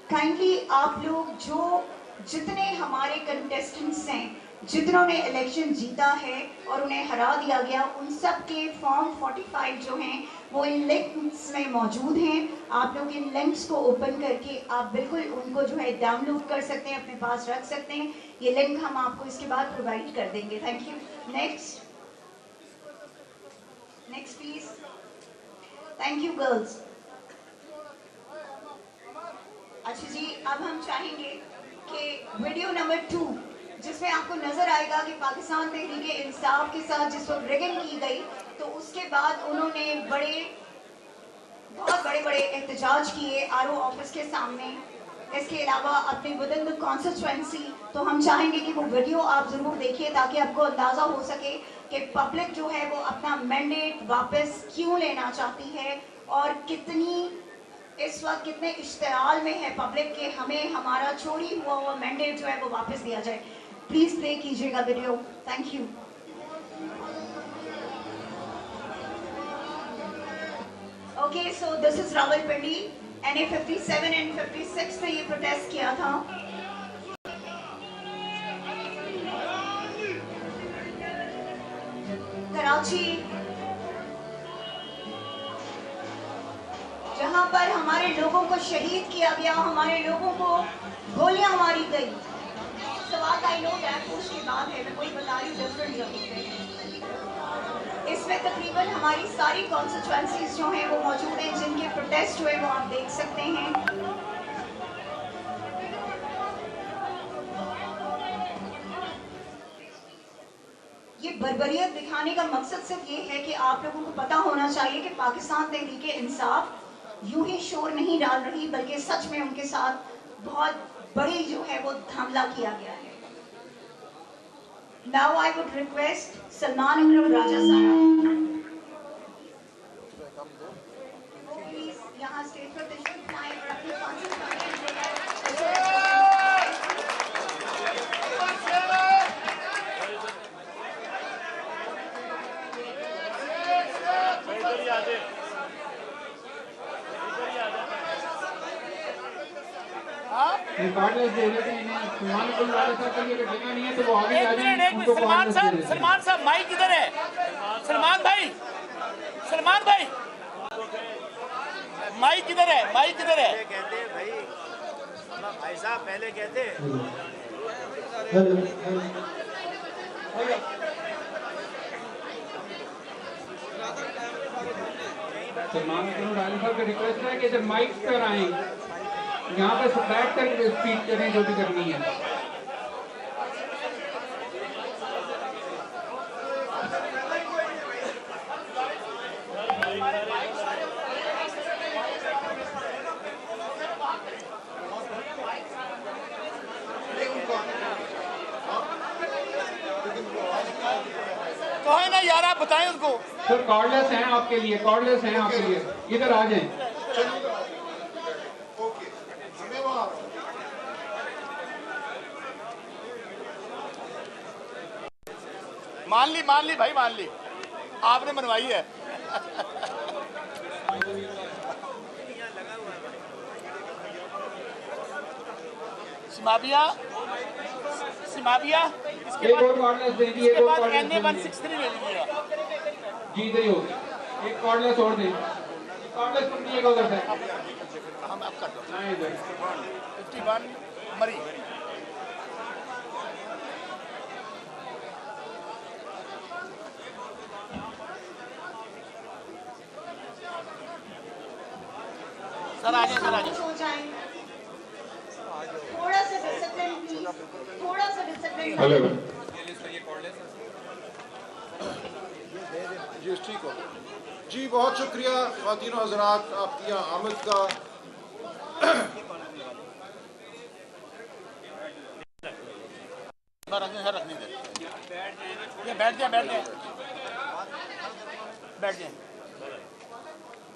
[SPEAKER 12] काइंडली आप लोग जो जितने हमारे कंटेस्टेंट्स हैं, जितनों ने इलेक्शन जीता है और उन्हें हरा दिया गया, उन सब के फॉर्म 45 जो हैं वो इन लिंक्स में मौजूद हैं। आप लोग इन लिंक्स को ओपन करके आप बिल्कुल उनको जो है डाउनलोड कर सकते हैं, अपने पास रख सकते हैं। ये लिंक हम आपको इसके बाद प्रोवाइड कर देंगे। Thank you. Next please. Thank you girls. अच्छा जी, अब हम चाहेंगे कि वीडियो नंबर 2, जिसमें आपको नजर आएगा कि पाकिस्तान तहरीक इंसाफ के साथ जिस वक्त रिगिंग की गई, तो उसके बाद उन्होंने बहुत बड़े एहतजाज किए RO ऑफिस के सामने, इसके अलावा अपने विदिन द कॉन्स्टिट्यूएंसी। तो हम चाहेंगे कि वो वीडियो आप जरूर देखिए ताकि आपको अंदाजा हो सके कि पब्लिक जो है वो अपना मैंडेट वापस क्यों लेना चाहती है और इस वक्त कितने इश्तियाल में है पब्लिक के हमें हमारा चोरी हुआ मैंडेट जो है वो वापस दिया जाए। प्लीज प्ले कीजिएगा video. Thank you. Okay, so this is Rawalpindi. NA 57 and 56 से ये प्रोटेस्ट किया था। कराची, जहां पर हमारे लोगों को शहीद किया गया, हमारे लोगों को गोलियां मारी गई। सवाल आई नो एयरपोर्ट की बात है, मैं कोई बता रही हूँ डिफरेंट जगह पे। इसमें तकरीबन हमारी सारी कॉन्स्टिट्यूएंसीज जो हैं वो मौजूद हैं, जिनके प्रोटेस्ट हुए वो आप देख सकते हैं। ये बर्बरियत दिखाने का मकसद सिर्फ ये है कि आप लोगों को पता होना चाहिए कि पाकिस्तान तहरीक इंसाफ यूं ही शोर नहीं डाल रही, बल्कि सच में उनके साथ बहुत बड़ी जो है वो हमला किया गया है। Now I would request Salman Akram Raja Latest, please यहाँ स्टेज पर तशरीफ लाएं और अपनी
[SPEAKER 3] रिकॉर्डर्स दे रहे थे इन्हें सलमान गुलजार साहब के लिए जगह नहीं है तो वो आगे आ जाएं। उनको
[SPEAKER 5] सलमान साहब माइक किधर है? सलमान भाई माइक किधर है? माइक किधर है?
[SPEAKER 2] कहते हैं भाई साहब पहले कहते
[SPEAKER 3] सलमान गुलजार साहब की रिक्वेस्ट है कि जब माइक पर आए यहाँ पे बैठ कर स्पीच करें जो भी करनी है।
[SPEAKER 5] तो है ना यार, आप बताएं उनको।
[SPEAKER 3] सर कॉर्डलेस हैं आपके लिए, कॉर्डलेस हैं आपके लिए, इधर आ जाएं।
[SPEAKER 5] मान ली भाई, मान ली, आपने बनवाई है। सिमाबिया इसके बाद NA 163 ले लीजिएगा।
[SPEAKER 3] जी इधर ही होगी, एक कॉर्डलेस और दें, कॉर्डलेस पकड़िएगा उधर से।
[SPEAKER 5] हम आप कर दो।
[SPEAKER 3] हाँ इधर
[SPEAKER 5] 51 मरी। सर आगे
[SPEAKER 12] थोड़ा सा डिसिप्लिन प्लीज, थोड़ा सा डिसिप्लिन।
[SPEAKER 3] हेलो
[SPEAKER 9] जी ठीक हो जी, बहुत शुक्रिया ख़वातीन और हज़रात आपकी यहाँ आमद का।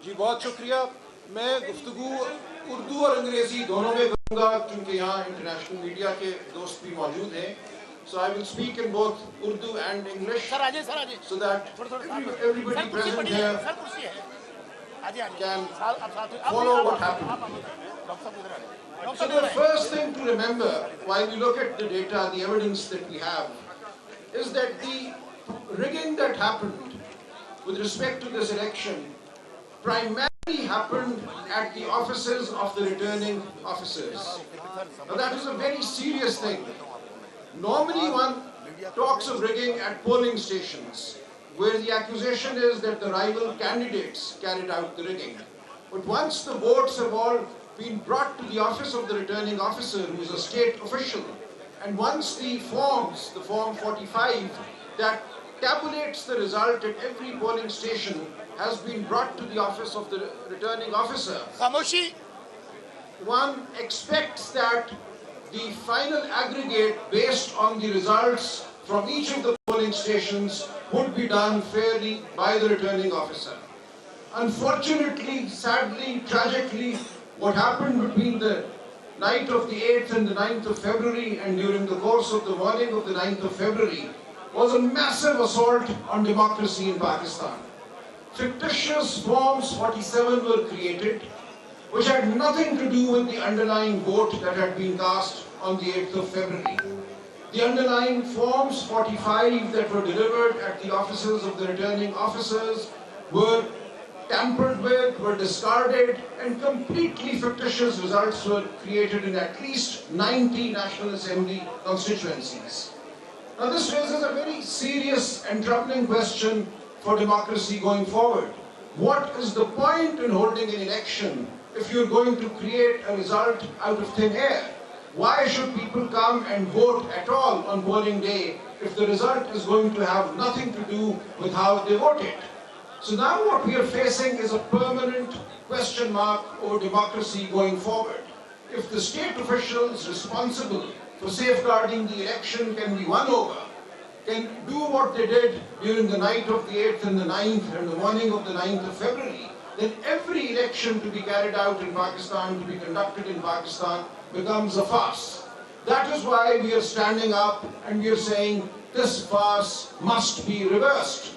[SPEAKER 9] जी बहुत शुक्रिया। मैं गुफ्तगू उर्दू और अंग्रेज़ी दोनों में करूँगा क्योंकि यहाँ इंटरनेशनल मीडिया के दोस्त भी मौजूद हैं। So I will speak in both Urdu and English so that everybody present here can follow what happened. So the first thing to remember while we look at the data, the evidence that we have, is that the rigging that happened with respect to this election primarily happened at the offices of the returning officers. Now that is a very serious thing. Normally one talks of rigging at polling stations, where the accusation is that the rival candidates carried out the rigging. But once the votes have all been brought to the office of the returning officer, who is a state official, and once the forms, the Form 45, that tabulates the result at every polling station has been brought to the office of the returning officer, one expects that the final aggregate based on the results from each of the polling stations would be done fairly by the returning officer. Unfortunately, sadly, tragically, what happened between the night of the 8th and the 9th of February and during the course of the morning of the 9th of February was a massive assault on democracy in Pakistan. fictitious Forms 47 were created, which had nothing to do with the underlying vote that had been cast on the 8th of February. The underlying Forms 45 that were delivered at the offices of the returning officers were tampered with, were discarded, and completely fictitious results were created in at least 90 National Assembly constituencies. Now this raises a very serious and troubling question for democracy going forward. What is the point in holding an election if you're going to create a result out of thin air? Why should people come and vote at all on polling day if the result is going to have nothing to do with how they voted? So now what we are facing is a permanent question mark over democracy going forward. If the state officials responsible for safeguarding the election can be won over, can do what they did during the night of the 8th and the 9th and the morning of the 9th of February, then every election to be carried out in Pakistan, to be conducted in Pakistan, becomes a farce. That is why we are standing up and we are saying this farce must be reversed.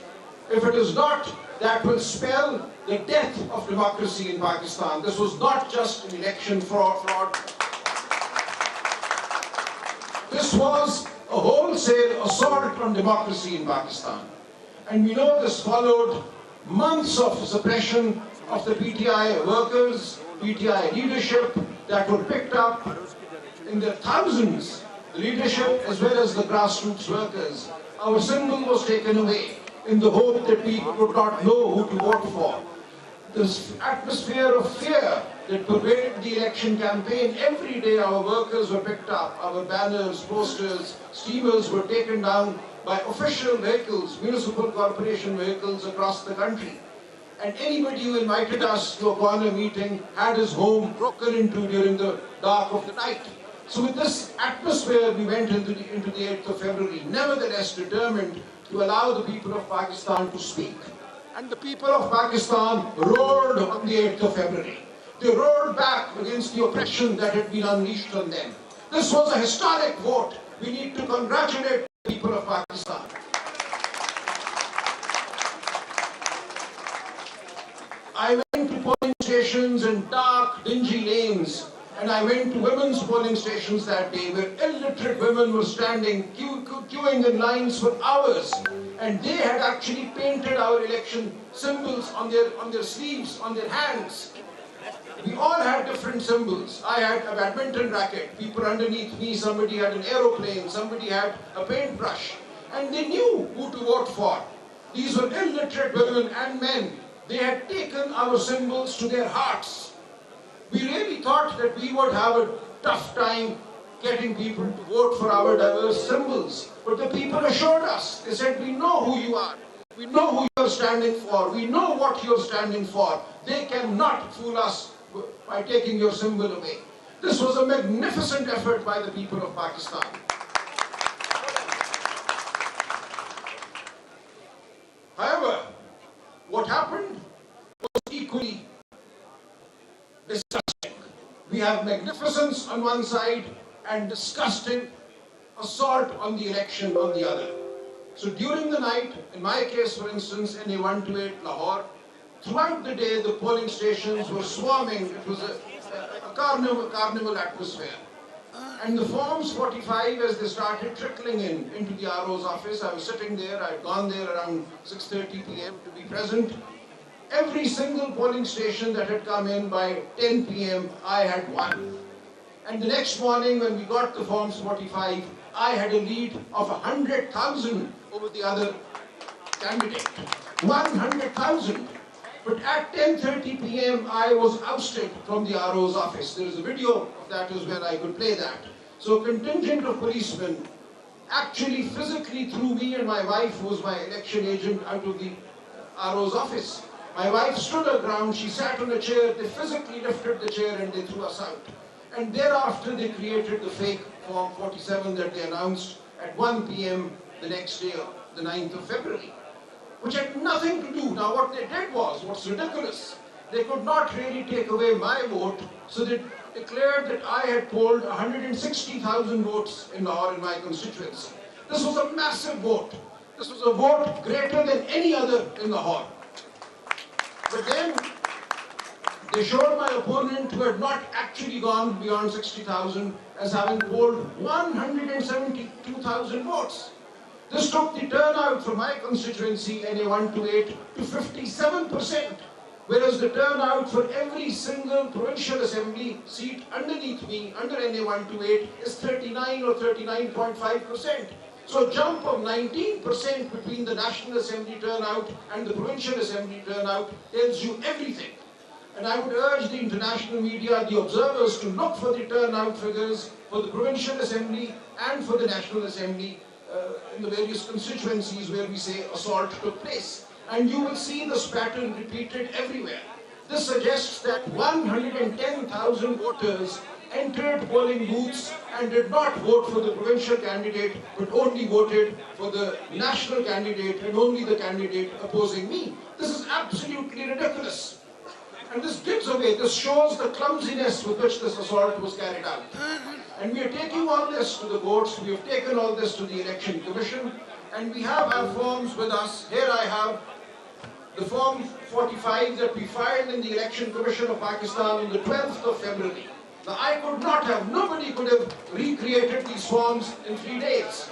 [SPEAKER 9] If it is not, that will spell the death of democracy in Pakistan. This was not just an election fraud. This was a wholesale assault on democracy in Pakistan. And we know this followed months of suppression of the PTI workers, PTI leadership that were picked up in their thousands, the leadership as well as the grassroots workers. Our symbol was taken away in the hope that we would not know who to vote for. This atmosphere of fear that pervaded the election campaign, every day our workers were picked up, our banners, posters, steamers were taken down by official vehicles, municipal corporation vehicles across the country. And anybody who invited us to a corner meeting had his home broken into during the dark of the night. So with this atmosphere, we went into the 8th of February, nevertheless determined to allow the people of Pakistan to speak. And the people of Pakistan roared on the 8th of February. They roared back against the oppression that had been unleashed on them. This was a historic vote. We need to congratulate the people of Pakistan. I went to polling stations in dark, dingy lanes, and I went to women's polling stations that day where illiterate women were standing, queuing in lines for hours, and they had actually painted our election symbols on their sleeves, on their hands. We all had different symbols. I had a badminton racket, people underneath me, somebody had an aeroplane, somebody had a paintbrush, and they knew who to vote for. These were illiterate women and men. They had taken our symbols to their hearts. We really thought that we would have a tough time getting people to vote for our diverse symbols. But the people assured us, they said, we know who you are. We know who you're standing for. We know what you're standing for. They cannot fool us by taking your symbol away. This was a magnificent effort by the people of Pakistan. However, what happened was equally disgusting. We have magnificence on one side and disgusting assault on the election on the other. So during the night, in my case for instance, in A128 Lahore, throughout the day the polling stations were swarming. It was a carnival atmosphere. And the Forms 45, as they started trickling into the RO's office, I was sitting there, I'd gone there around 6:30 p.m. to be present. Every single polling station that had come in by 10 p.m., I had won. And the next morning when we got the Forms 45, I had a lead of 100,000 over the other candidate. 100,000. But at 10:30 p.m., I was ousted from the RO's office. There is a video of that as well, I could play that. So a contingent of policemen actually physically threw me and my wife, who was my election agent, out of the RO's office. My wife stood her ground, she sat on a chair, they physically lifted the chair and they threw us out. And thereafter they created the fake Form 47 that they announced at 1 p.m. the next day, the 9th of February, which had nothing to do. Now what they did was, what's ridiculous, they could not really take away my vote, so they declared that I had polled 160,000 votes in Lahore in my constituency. This was a massive vote. This was a vote greater than any other in Lahore. But then they showed my opponent, who had not actually gone beyond 60,000, as having polled 172,000 votes. This took the turnout for my constituency, NA 128, to 57%, whereas the turnout for every single provincial assembly seat underneath me, under NA 128, is 39 or 39.5%. So a jump of 19% between the National Assembly turnout and the Provincial Assembly turnout tells you everything. And I would urge the international media, the observers, to look for the turnout figures for the Provincial Assembly and for the National Assembly in the various constituencies where we say assault took place. And you will see this pattern repeated everywhere. This suggests that 110,000 voters entered polling booths and did not vote for the provincial candidate, but only voted for the national candidate and only the candidate opposing me. This is absolutely ridiculous. And this gives away, this shows the clumsiness with which this assault was carried out. And we are taking all this to the courts, we have taken all this to the Election Commission, and we have our forms with us. Here I have the Form 45 that we filed in the Election Commission of Pakistan on the 12th of February. Now I could not have, nobody could have recreated these forms in 3 days.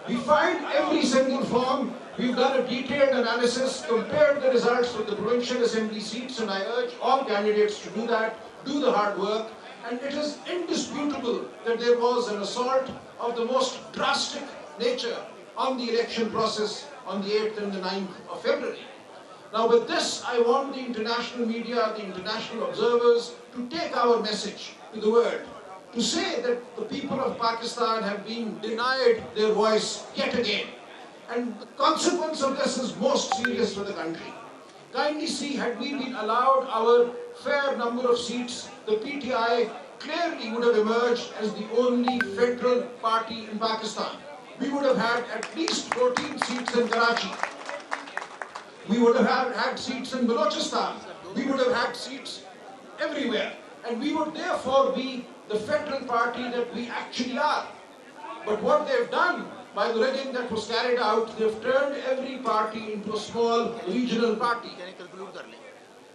[SPEAKER 9] We filed every single form, we've done a detailed analysis, compared the results with the Provincial Assembly seats, and I urge all candidates to do that, do the hard work. And it is indisputable that there was an assault of the most drastic nature on the election process on the 8th and the 9th of February. Now with this, I want the international media, the international observers to take our message to the world, to say that the people of Pakistan have been denied their voice yet again. And the consequence of this is most serious for the country. Kindly see, had we been allowed our fair number of seats, the PTI clearly would have emerged as the only federal party in Pakistan. We would have had at least 14 seats in Karachi. We would have had seats in Balochistan. We would have had seats everywhere. And we would therefore be the federal party that we actually are. But what they've done, by the rigging that was carried out, they've turned every party into a small regional party.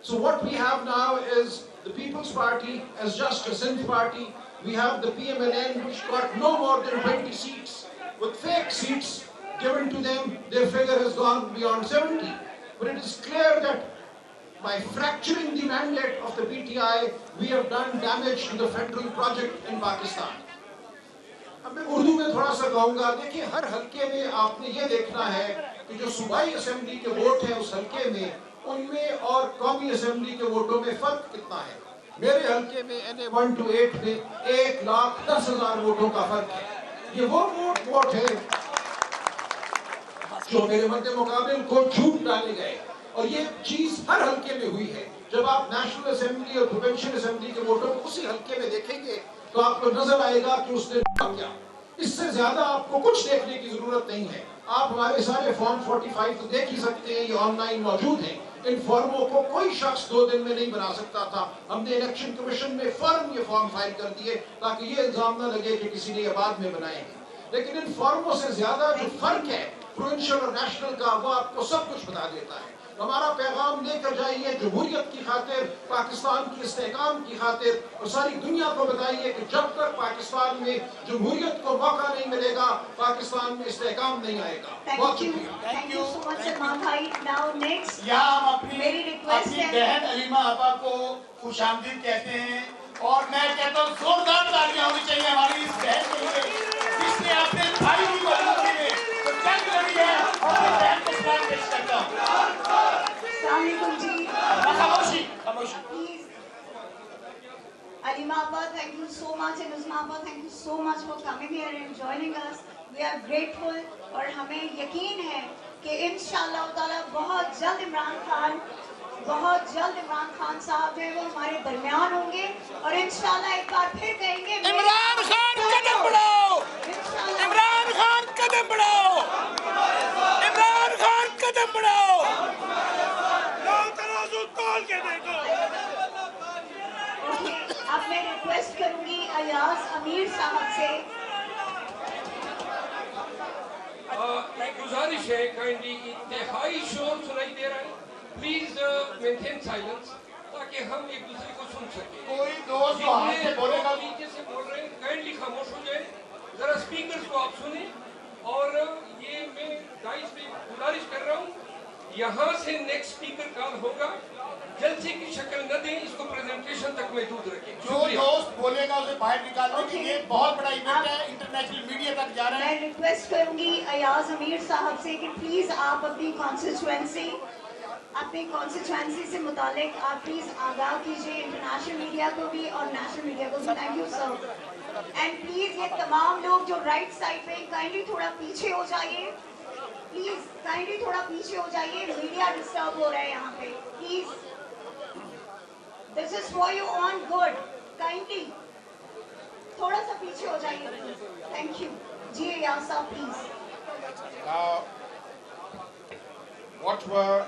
[SPEAKER 9] So what we have now is the People's Party as just a Sindh party. We have the PMLN, which got no more than 20 seats. With fake seats given to them, their figure has gone beyond 70. But it is clear that by fracturing the mandate of the PTI, we have done damage to the federal project in Pakistan. अब मैं उर्दू में थोड़ा सा कहूँगा, देखिए हर हल्के में आपने ये देखना है कि जो सूबाई असेंबली के वोट हैं उस हल्के में, उनमें और कौमी असेंबली के वोटों में फर्क कितना है। मेरे हल्के में NA 128 में 1,10,000 वोटों का फर्क है। ये वो वोट है जो मेरे मध्य मुकाबले को छूट डाले गए, और ये चीज हर हल्के में हुई है। जब आप नेशनल असेंबली और प्रोविंशियल असेंबली के वोटों को उसी हल्के में देखेंगे तो आपको नजर आएगा कि उसने क्या। इससे ज्यादा आपको कुछ देखने की जरूरत नहीं है। आप हमारे सारे फॉर्म 45 तो देख ही सकते हैं, ये ऑनलाइन मौजूद हैं। इन फॉर्मों को कोई शख्स 2 दिन में नहीं बना सकता था। हमने इलेक्शन कमीशन में फौरन ये फॉर्म फाइल कर दिए ताकि ये इल्जाम न लगे कि किसी ने ये बाद में बनाए हैं। लेकिन इन फॉर्मों से ज्यादा जो फर्क है प्रोविंशियल और नेशनल का, वो आपको सब कुछ बता देता है। हमारा पैगाम लेकर जाइए जमहूरियत की खातिर, पाकिस्तान की इस्तेहकाम की खातिर, और सारी दुनिया को बताइए कि जब तक पाकिस्तान में जमहूरियत को मौका नहीं मिलेगा, पाकिस्तान में इस्तेहकाम नहीं आएगा। बहुत शुक्रिया।
[SPEAKER 12] Thank you so much Salman भाई। नाउ नेक्स्ट
[SPEAKER 1] यहाँ हम अपनी
[SPEAKER 12] रिक्वेस्ट है,
[SPEAKER 1] बहन अलीमा आपा को खुशामदीद कहते हैं, और मैं कहता हूँ जोरदार तालियां होनी चाहिए हमारी इस बहन के लिए, जिसने अपने भाई की मजबूरी में तो जंग लड़ी है, और मैं बहन को सलाम पेश करता हूँ।
[SPEAKER 12] Alima Abba, thank you so much, and Uzma Abba, thank you so much for coming here and joining us. We are grateful, और हमें यकीन है कि इंशाअल्लाह ताला बहुत जल्द इमरान खान साहब जो है वो हमारे दरमियान होंगे, और इंशाअल्लाह एक बार फिर कहेंगे
[SPEAKER 5] इमरान खान कदम बढ़ाओ, इमरान खान कदम बढ़ाओ, इमरान खान कदम बढ़ाओ, तराजू तौल के देखो।
[SPEAKER 12] अब मैं रिक्वेस्ट करूंगी अयाज अमीर साहब से,
[SPEAKER 3] एक गुजारिश है, काइंडली इंतहाई शोर सुनाई दे रहा है। प्लीज मेंटेन साइलेंस ताकि हम एक दूसरे को सुन सकें।
[SPEAKER 5] कोई दोस्त बाहर से बोलेगा,
[SPEAKER 3] नीचे से बोल रहे हैं, काइंडली खामोश हो जाए, जरा स्पीकर्स को आप सुने। और ये मैं गाइस में गुजारिश कर रहा हूँ, यहाँ से नेक्स्ट स्पीकर कॉल होगा, जलसे की शक्ल न दें, इसको प्रेजेंटेशन तक महदूद रखें।
[SPEAKER 5] जो दोस्त बोलेगा उसे बाहर निकालने के लिए बहुत बड़ा इवेंट है, इंटरनेशनल मीडिया तक जा रहा है।
[SPEAKER 12] मैं रिक्वेस्ट करूंगी अयाज अमीर साहब से कि प्लीज आप अपनी कॉन्स्टिट्यूएंसी से मुतालिक आप प्लीज आगाह कीजिए इंटरनेशनल मीडिया को भी और नेशनल मीडिया को भी। Thank you sir. And please ये तमाम लोग जो राइट साइड पे काइंडली थोड़ा पीछे हो जाइए, प्लीज काइंडली थोड़ा पीछे हो जाइए, मीडिया डिस्टर्ब हो रहा है यहाँ पे। Please, this is for you on good, kindly थोड़ा सा पीछे हो जाइए। थैंक यू जी अयाज साहब, please.
[SPEAKER 9] Now, what were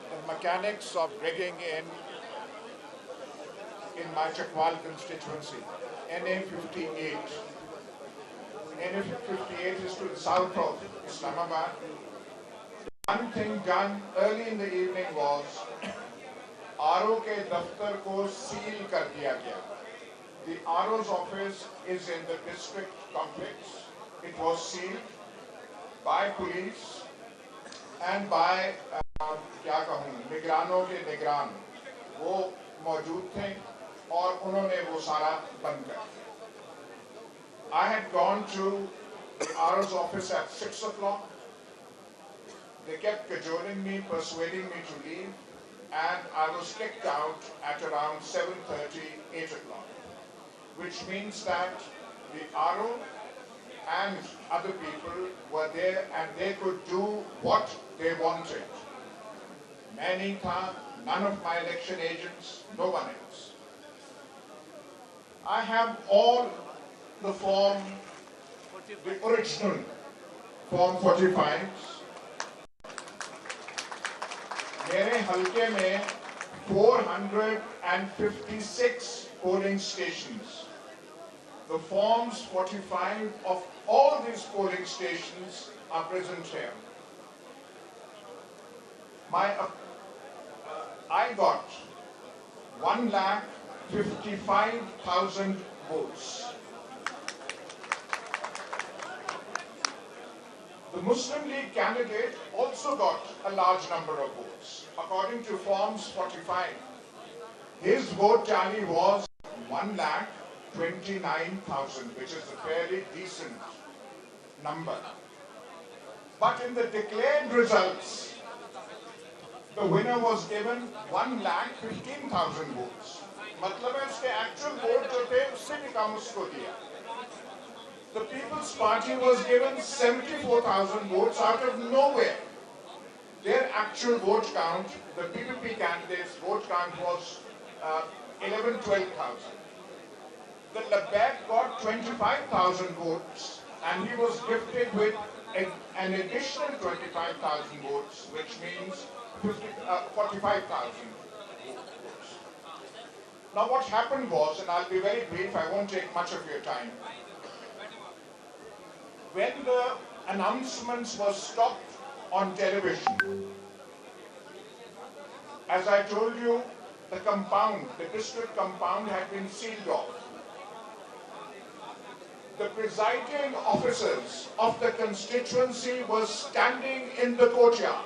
[SPEAKER 9] the mechanics of bringing in my Chakwal constituency, NA58? NA58 is to the south of Islamabad. One thing done early in the evening was RO के दफ्तर को seal कर दिया गया. The RO's office is in the district complex. It was sealed by police and by क्या कहूँ, निगरानों के निगरान वो मौजूद थे और उन्होंने वो सारा बंद कर दिया. I had gone to the RO's office at 6 o'clock. They kept cajoling me, persuading me to leave, and I was kicked out at around 7:30, 8 o'clock, which means that the RO and other people were there and they could do what they wanted. Many times, none of my election agents, no one else. I have all the form, the original Form 45s. मेरे हल्के में 456 polling stations. The Forms 45 of all these polling stations are present here. I got 1,55,000 votes. The Muslim League candidate also got a large number of votes. According to Forms 45, his vote tally was 1,29,000, which is a fairly decent number. But in the declared results, the winner was given 1,15,000 votes. मतलब है उसके actual vote जो थे उससे भी कम उसको दिया. The People's Party was given 74,000 votes out of nowhere. Their actual vote count, the PPP candidates' vote count was 11,000-12,000. The Labak got 25,000 votes and he was gifted with an additional 25,000 votes, which means 45,000 votes. Now what happened was, and I'll be very brief, I won't take much of your time. When the announcements were stopped on television, as I told you, the compound, the district compound had been sealed off. The presiding officers of the constituency were standing in the courtyard.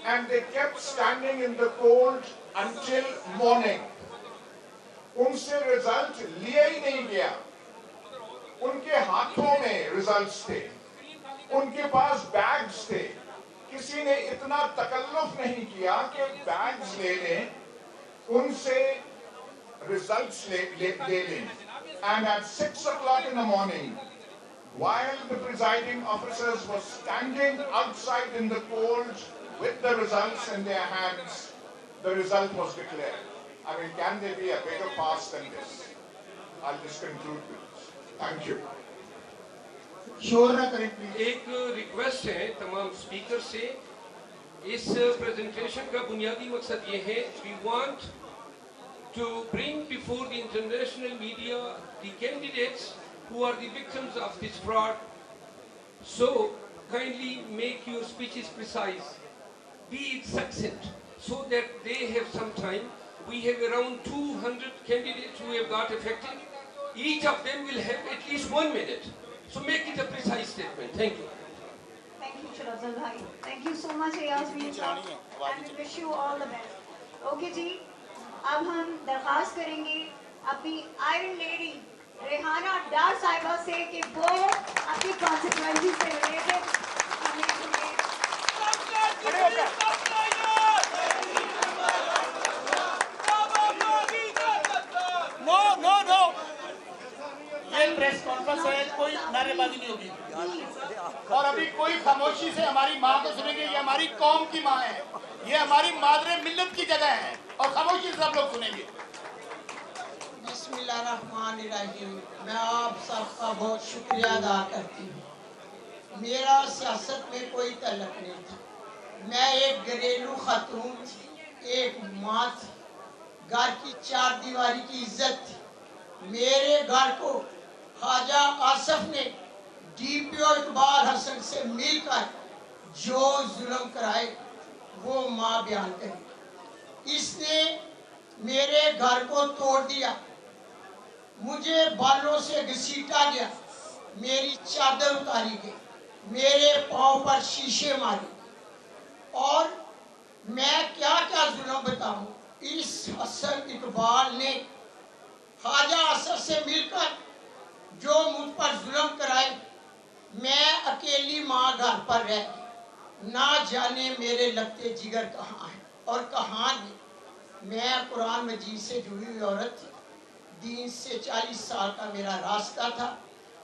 [SPEAKER 9] And they kept standing in the cold until morning. उनसे result लिया ही नहीं गया. उनके हाथों में results थे, उनके पास bags थे. किसी ने इतना तकल्लुफ नहीं किया कि बैग्स ले लें, उनसे रिजल्ट्स ले लें. And at 6 o'clock in the morning, while the presiding officers were standing outside in the cold with the results in their hands, the result was declared. I mean, can there be a bigger farce than this? I'll just conclude with this. Thank you.
[SPEAKER 3] एक request है तमाम speaker से. इस presentation का बुनियादी मकसद ये है, we want to bring before the international media the candidates who are the victims of this fraud. So kindly make your speeches precise. be it succinct, so that they have some time. We have around 200 candidates who have got affected. Each of them will have at least 1 minute. So make it a precise statement. Thank you.
[SPEAKER 12] Thank you, Shrazal bhai. Thank you so much, Ayaz Veer sahab, and we wish you all the best. Okay जी, अब हम दरख्वास्त करेंगे अपनी iron lady Rehana डार साहिबा से कि वो अपनी कॉन्सिक्वेंसेस से रिलेटेड हमें
[SPEAKER 1] नो ये प्रेस कॉन्फ्रेंस है, कोई नारेबाजी नहीं होगी और अभी कोई खामोशी से हमारी माँ को सुनेंगे। ये हमारी कौम की माँ है, ये हमारी मादरे मिल्लत की जगह है और खामोशी से सब लोग सुनेंगे।
[SPEAKER 7] बिस्मिल्लाहिर्रहमानिर्रहीम। मैं आप सबका बहुत शुक्रिया अदा करती हूँ। मेरा सियासत में कोई तल्लुक नहीं था। मैं एक घरेलू खातून थी, एक माँ थी, घर की चार दीवारी की इज्जत थी। मेरे घर को ख्वाजा आसफ ने डीपीओ इकबाल हसन से मिलकर जो जुल्म कराए वो माँ बयान करी। इसने मेरे घर को तोड़ दिया, मुझे बालों से घसीटा गया, मेरी चादर उतारी गई, मेरे पाँव पर शीशे मारे और मैं क्या क्या जुल्म बताऊं। इस हसन इकबाल ने ख्वाजा असद से मिलकर जो मुझ पर जुल्म कराए, मैं अकेली माँ घर पर रह गई। ना जाने मेरे लगते जिगर कहाँ हैं और कहाँ नहीं। मैं कुरान मजीद से जुड़ी हुई औरत थी, दीन से 40 साल का मेरा रास्ता था,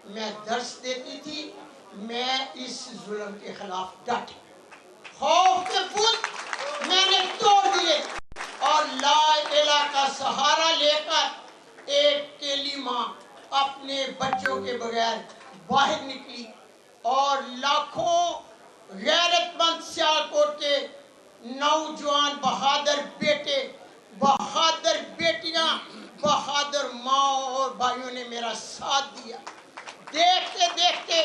[SPEAKER 7] मैं दर्स देती थी। मैं इस जुल्म के खिलाफ डट खौफ के पुल मैंने तोड़ दिए और ला इलाहा का सहारा लेकर एक केली माँ अपने बच्चों के बगैर बाहर निकली और लाखों गैरतमंद सियालकोट के नौजवान बहादुर बेटे, बहादुर बेटियां, बहादुर माँ और भाइयों ने मेरा साथ दिया। देखते देखते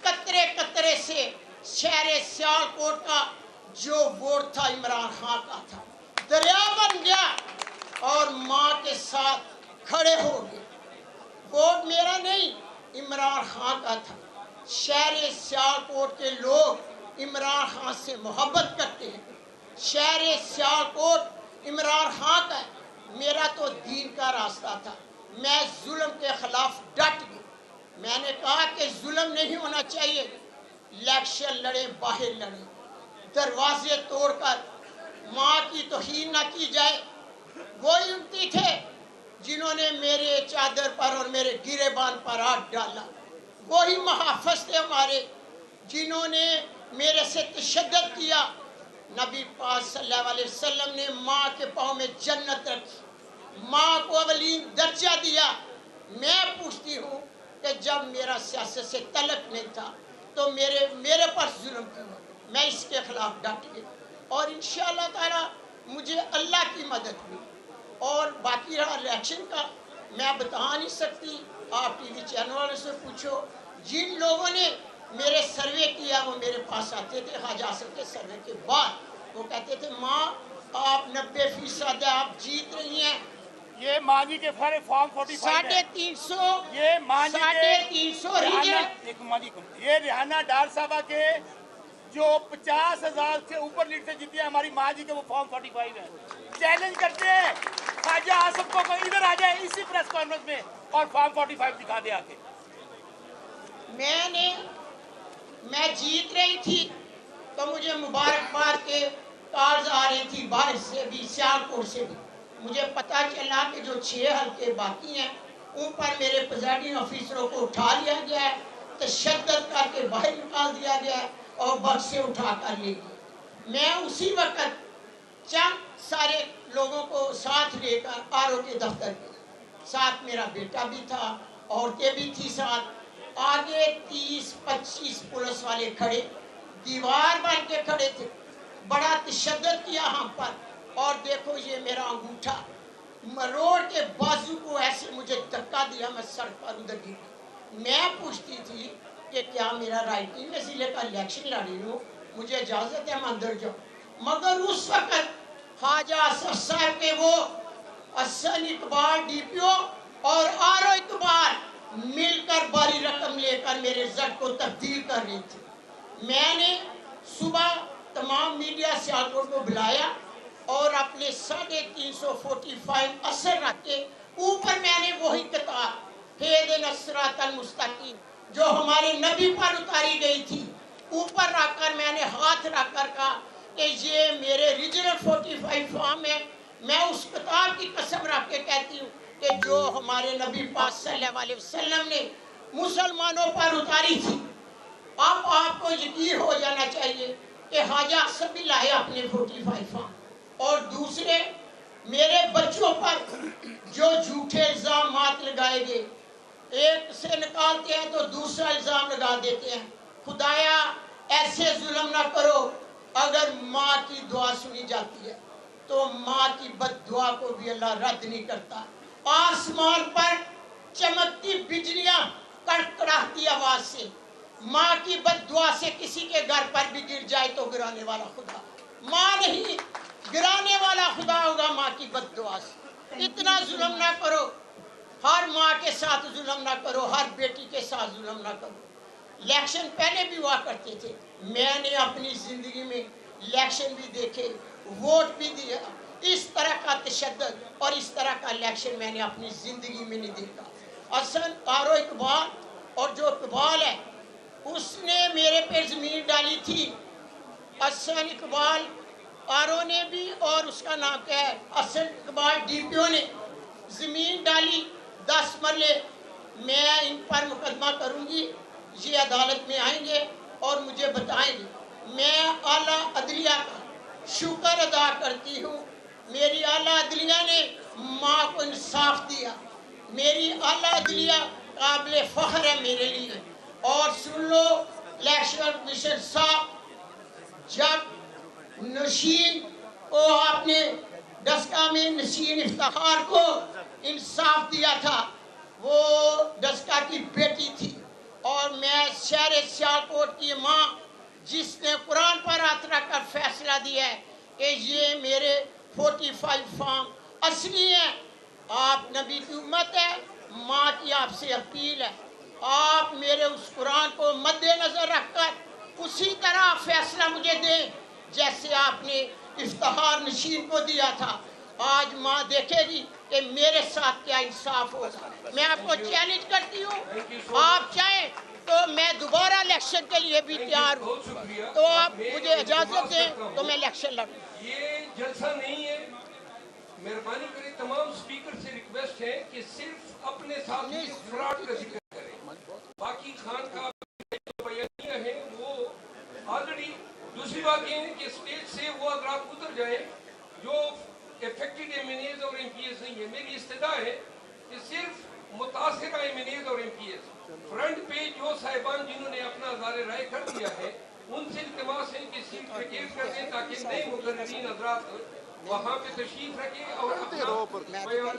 [SPEAKER 7] कतरे कतरे से शहर सियालकोट का जो वोट था इमरान खान का था, दरिया बन गया और माँ के साथ खड़े हो गए। वोट मेरा नहीं, इमरान खान का था। शहर सियालकोट के लोग इमरान खान से मोहब्बत करते हैं। शहर सियालकोट इमरान खान का है। मेरा तो दीन का रास्ता था। मैं जुल्म के खिलाफ डट गई। मैंने कहा कि जुल्म नहीं होना चाहिए। इलेक्शन लड़े, बाहर लड़े, दरवाजे तोड़कर माँ की तौहीन न की जाए। वही उम्मीद थे जिन्होंने मेरे चादर पर और मेरे गिरेबान पर हाथ डाला। वही महाफिज थे हमारे जिन्होंने मेरे से तशद्दुद किया। नबी पाक सल्लल्लाहु अलैहि वसल्लम ने माँ के पाँव में जन्नत रखी, माँ को अवलीन दर्जा दिया। मैं पूछती हूँ कि जब मेरा सियासत से तल्लुक नहीं था तो मेरे पर जुल्म क्यों? मैं इसके खिलाफ डट गई और इंशाअल्लाह ताला मुझे अल्लाह की मदद हुई। और बाकी रहा इलेक्शन का, मैं बता नहीं सकती। आप टीवी चैनल वालों से पूछो। जिन लोगों ने मेरे सर्वे किया वो मेरे पास आते थे ख्वाजा आसफ के सर्वे के बाद। वो कहते थे माँ आप 90% आप जीत रही हैं।
[SPEAKER 1] ये माँ जी के फॉर्म 45
[SPEAKER 7] 350
[SPEAKER 1] ये माँ जी के
[SPEAKER 7] 350
[SPEAKER 1] ये रेहाना डार साहबा के जो 50,000 से ऊपर लीड से जीती है हमारी माँ जी के, वो फॉर्म 45 है। चैलेंज करते हैं ख्वाजा आसफ को इधर आ जाए इसी प्रेस कॉन्फ्रेंस में और फॉर्म 45 दिखा दे आके।
[SPEAKER 7] मैं जीत रही थी तो मुझे मुबारकबाद के कॉल्स आ रही थी बाहर से भी, सियालकोट से भी। मुझे पता चला कि जो 6 हल्के बाकी हैं उन पर मेरे प्रिजाइडिंग ऑफिसरों को उठा लिया गया है, तशद्दुद करके बाहर निकाल दिया गया है और बस से उठा कर ले गई। मैं उसी वक्त चंद सारे लोगों को साथ लेकर आरओ के दफ्तर गई। साथ मेरा बेटा भी था, औरतें भी थी साथ। आगे 30-25 पुलिस वाले खड़े, दीवार बन के खड़े थे। बड़ा तशद्दुद किया हम पर। और देखो ये मेरा अंगूठा, रोड के बाजू को ऐसे मुझे धक्का दिया, मैं सड़क पर उधर गिरी। मैं पूछती थी कि क्या मेरा राइटिंग में जिले का इलेक्शन लड़ी हूँ, मुझे इजाज़त है मैं अंदर जाऊँ। मगर उस वक्त ख्वाजा असद साहब के वो असन इकबाल डीपीओ और आरो इकबाल मिलकर बड़ी रकम लेकर मेरे रिजल्ट को तब्दील कर रही थी। मैंने सुबह तमाम मीडिया सियालकोट को बुलाया और अपने 345 असर रख के ऊपर मैंने वही किताब हेदन सिरातल मुस्तकीम जो हमारे नबी पर उतारी गई थी ऊपर रखकर मैंने हाथ रखकर कहा कि ये मेरे रीजनल 45 फॉर्म है। मैं उस किताब की कसम रख के कहती हूँ कि जो हमारे नबी पाक सल्लल्लाहु अलैहि वसल्लम ने मुसलमानों पर उतारी थी। अब आपको यकीन हो जाना चाहिए कि हाजा सभी लाए अपने 45 फॉर्म और दूसरे मेरे बच्चों पर जो झूठे इल्जाम लगाए गए, एक से निकालते हैं तो दूसरा इल्जाम लगा देते हैं। खुदाया ऐसे जुल्म ना करो, अगर माँ की दुआ सुनी जाती है तो माँ की बद्दुआ को भी अल्लाह रद्द नहीं करता। आसमान पर चमकती बिजलियां कड़कड़ाती आवाज से माँ की बद्दुआ से किसी के घर पर भी गिर जाए तो गिराने वाला खुदा माँ नहीं, गिराने वाला खुदा होगा माँ की बद्दुआ से। इतना जुल्म ना करो, हर माँ के साथ जुल्म ना करो, हर बेटी के साथ जुल्म ना करो। इलेक्शन पहले भी हुआ करते थे, मैंने अपनी जिंदगी में इलेक्शन भी देखे, वोट भी दिया। इस तरह का तशद्दुद और इस तरह का इलेक्शन मैंने अपनी जिंदगी में नहीं देखा। असन आरो इकबाल और जो इकबाल है उसने मेरे पे जमीन डाली थी। असन इकबाल आरो ने भी और उसका नाम क्या है असन इकबाल डीपीओ ने जमीन डाली 10 मरले। मैं इन पर मुकदमा करूंगी, ये अदालत में आएंगे और मुझे बताएंगे। मैं आला अदलिया का शुक्र अदा करती हूँ, मेरी आला अदलिया ने माँ को इंसाफ दिया। मेरी आला अदलिया काबिल फख्र है मेरे लिए। और सुन लो इलेक्शन कमीशन साहब, जब नशीन को आपने डस्का में नशीन इफ्तिखार को इंसाफ दिया था, वो डस्का की बेटी थी और मैं शहर सियालकोट की माँ जिसने कुरान पर हाथ रखकर फैसला दिया है कि ये मेरे 45 फॉर्म असली हैं। आप नबी की उम्मत है, माँ की आपसे अपील है, आप मेरे उस कुरान को मद्देनजर रखकर उसी तरह फैसला मुझे दें जैसे आपने इफ्तिखार नशीन को दिया था। आज माँ देखेगी कि मेरे साथ क्या इंसाफ होगा। मैं आपको चैलेंज करती हूँ, आप चाहें तो मैं दोबारा इलेक्शन के लिए भी तैयार हूँ, तो आप मुझे इजाजत दें तो मैं इलेक्शन लड़ूँ।
[SPEAKER 3] ये जलसा नहीं है, मेहरबानी करें तमाम स्पीकर से रिक्वेस्ट है कि सिर्फ अपने साथ ही फ्रॉड का जिक्र करें। बाकी खान का बयानिया है वो ऑलरेडी। दूसरी बात ये है कि स्टेज से वो अगर उतर जाए जो इफेक्टेड एमएनएज और एमपीएस नहीं है। मेरी इस्तदा है कि सिर्फ मुतासिरा एमएनएज और एमपीएस फ्रंट पे जो साहिबान जिन्होंने अपना ज़ाहिर राय कर दिया है उनसे इल्तिमास है कि सीट वैकेट कर दें ताकि नए मुकर्रीन हज़रात वहाँ पे तशरीफ रखें और अपना बयान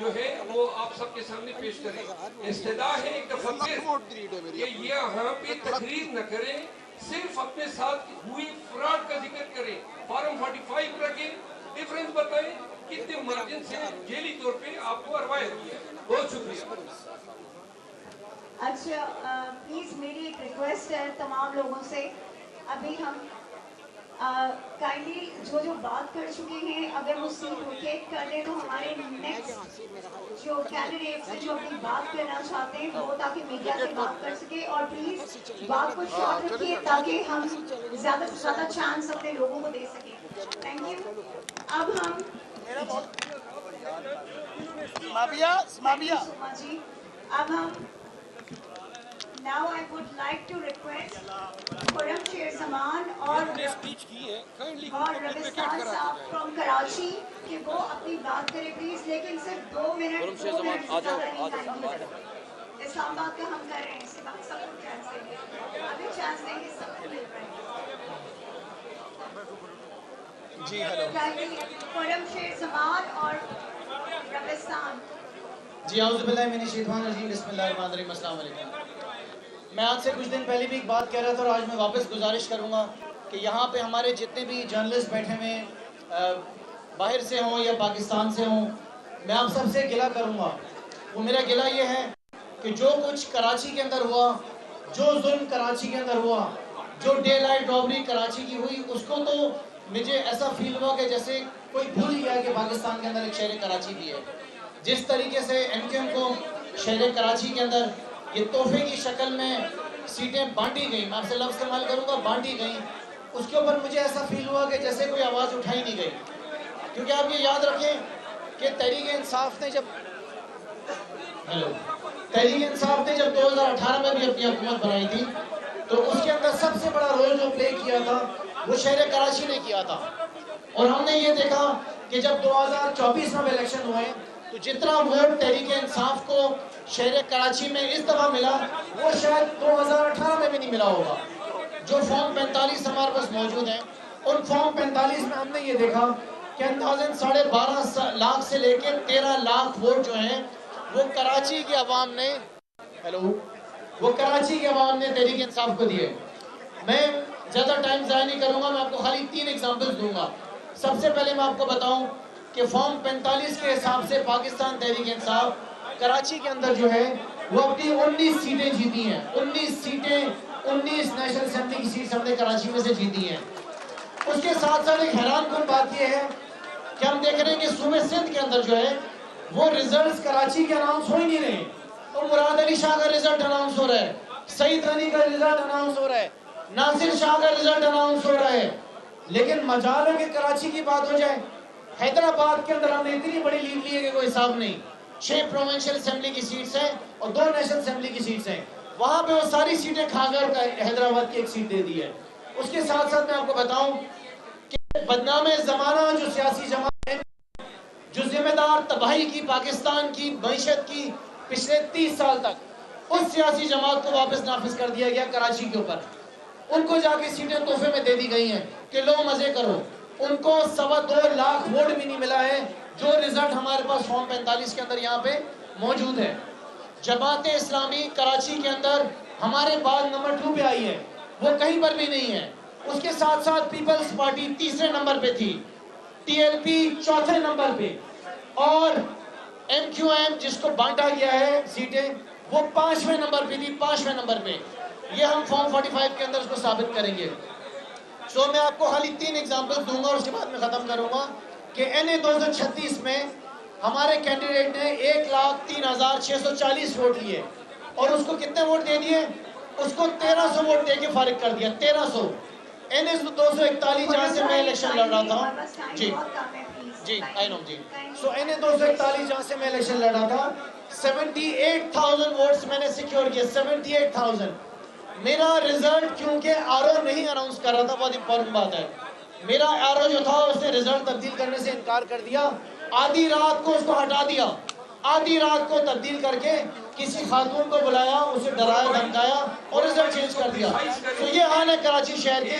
[SPEAKER 3] जो है वो आप सबके सामने पेश करें। इस्तदा है एक दफा फिर कि ये यहाँ पे तकरीर न करें, सिर्फ अपने साथ हुई फ्रॉड का जिक्र करें, फॉर्म 45 रखें, डिफरेंस बताएं कितने मार्जिन से जेली तौर पे आपको अरवाया किया। बहुत शुक्रिया।
[SPEAKER 12] अच्छा, प्लीज मेरी एक रिक्वेस्ट है तमाम लोगों से, अभी हम काइंडली जो बात कर चुके हैं अगर वो सीट विकेट कर दे तो हमारे नेक्स्ट जो कैंडिडेट्स हैं जो अपनी बात करना चाहते हैं वो ताकि मीडिया से बात कर सके। और प्लीज बात को शॉर्ट रखिए ताकि हम ज़्यादा से ज़्यादा चांस अपने लोगों को दे सकें। Thank you. अब हम जी अब हम Now I would like to request Khurram Sherzaman और Barrister साहब from कराची कि वो अपनी बात करें प्लीज, लेकिन सिर्फ 2 मिनट से ज़्यादा नहीं टाइम। इस्लामाबाद का हम कर रहे हैं, इसके बाद सबको चांस देंगे, अभी चांस देंगे सबको मिल रहा है जी। हेलो खुर्रम शेरज़मान और रबिस्तान
[SPEAKER 13] जी। आउज़ुबिल्लाहि मिनश शैतानिर रजीम, बिस्मिल्लाहिर्रहमानिर्रहीम। अस्सलाम वालेकुम। मैं आज से कुछ दिन पहले भी एक बात कह रहा था और आज मैं वापस गुजारिश करूंगा कि यहाँ पे हमारे जितने भी जर्नलिस्ट बैठे हुए बाहर से हों या पाकिस्तान से हों, मैं आप सबसे गिला करूँगा। वो मेरा गिला ये है कि जो कुछ कराची के अंदर हुआ, जो जुल्म कराची के अंदर हुआ, जो डे लाइट रॉबरी कराची की हुई, उसको तो मुझे ऐसा फील हुआ कि जैसे कोई भूल ही गया कि पाकिस्तान के अंदर एक शहर कराची भी है। जिस तरीके से MQM को शहर कराची के अंदर ये तोहफे की शक्ल में सीटें बांटी गई, मैं आपसे लफ्ज़ इस्तेमाल करूँगा, बांटी गई, उसके ऊपर मुझे ऐसा फील हुआ कि जैसे कोई आवाज़ उठाई नहीं गई। क्योंकि आप ये याद रखें कि तहरीक इंसाफ ने जब 2018 में भी अपनी हुकूमत बनाई थी, तो उसके अंदर सबसे बड़ा रोल जो प्ले किया था वो शहर कराची ने किया था। और हमने ये देखा कि जब 2024 में इलेक्शन हुए तो जितना वोट तहरीक इंसाफ को शहर कराची में इस दफ़ा मिला वो शायद 2018 में भी नहीं मिला होगा। जो फॉर्म 45 हमारे पास मौजूद हैं, उन फॉर्म 45 में हमने ये देखा कि अंदाज़न 12.5 लाख से लेकर 13 लाख वोट जो हैं वो कराची की आवाम ने तहरीक इंसाफ को दिए। मैं ज़्यादा टाइम ज़ाया नहीं करूँगा, मैं आपको खाली 3 एग्जाम्पल्स दूंगा। सबसे पहले मैं आपको बताऊं कि फॉर्म 45 के हिसाब से पाकिस्तान तहरीक इंसाफ कराची के अंदर जो है वो अपनी 19 सीटें जीती हैं। 19 सीटें, 19 नेशनल असेंबली की सीट हमने कराची में से जीती हैं। उसके साथ साथ एक हैरानकुन बात यह है कि हम देख रहे हैं कि सूबे सिंध के अंदर जो है वो रिजल्ट कराची के अनाउंस हो ही नहीं रहे। तो मुराद अली शाह का रिजल्ट अनाउंस हो रहा है, सईद अली का रिजल्ट अनाउंस हो रहा है, नासिर शाह का रिजल्ट अनाउंस हो रहा है, लेकिन मजालों के कराची की बात हो जाए, हैदराबाद के अंदर हमने इतनी बड़ी लीड ली है कि कोई हिसाब नहीं। 6 प्रोविंशियल असेंबली की सीट्स हैं और 2 नेशनल असेंबली की सीट्स हैं। वहां पे वो सारी सीटें खाकर हैदराबाद की एक सीट दे दी है। उसके साथ साथ मैं आपको बताऊं कि बदनामे जमाना जो सियासी जमात है, जो जिम्मेदार तबाही की पाकिस्तान की मईशत की पिछले 30 साल तक, उस सियासी जमात को वापस नाफिज कर दिया गया कराची के ऊपर। उनको जाके सीटें तोहफे में दे दी गई हैं कि लो मजे करो। उनको 2.25 लाख वोट भी नहीं मिला है, जो रिजल्ट हमारे पास फॉर्म 45 के अंदर यहाँ पे मौजूद है। जमात इस्लामी कराची के अंदर हमारे बाद नंबर 2 पे आई है, वो कहीं पर भी नहीं है। उसके साथ साथ पीपल्स पार्टी तीसरे नंबर पे थी, TLP चौथे नंबर पे, और MQM जिसको बांटा गया है सीटें वो 5वें नंबर पे थी, 5वें नंबर पे। ये हम फॉर्म 45 के अंदर उसको साबित करेंगे। सो मैं आपको खाली 3 एग्जाम्पल्स दूंगा और उसके बाद मैं खत्म करूंगा कि NA 236 में हमारे कैंडिडेट ने 1,03,640 वोट लिए और उसको कितने वोट दे दिए? उसको 1300 वोट दे के फारिग कर दिया। 1300। NA 241 जहाँ से मैं इलेक्शन लड़ रहा था, जी I know ji. So NA 241 जहाँ से मैं इलेक्शन लड़ रहा था, 78,000 वोट्स मैंने सिक्योर किए। 78,000। मेरा रिजल्ट क्योंकि RO नहीं अनाउंस कर रहा था, बहुत इंपॉर्टेंट बात है, मेरा RO जो था उसने रिजल्ट तब्दील करने से इनकार कर दिया। आधी रात को उसको हटा दिया, आधी रात को तब्दील करके किसी खातून को बुलाया, उसे डराया धमकाया और रिजल्ट चेंज कर दिया। तो ये हाल है कराची शहर के।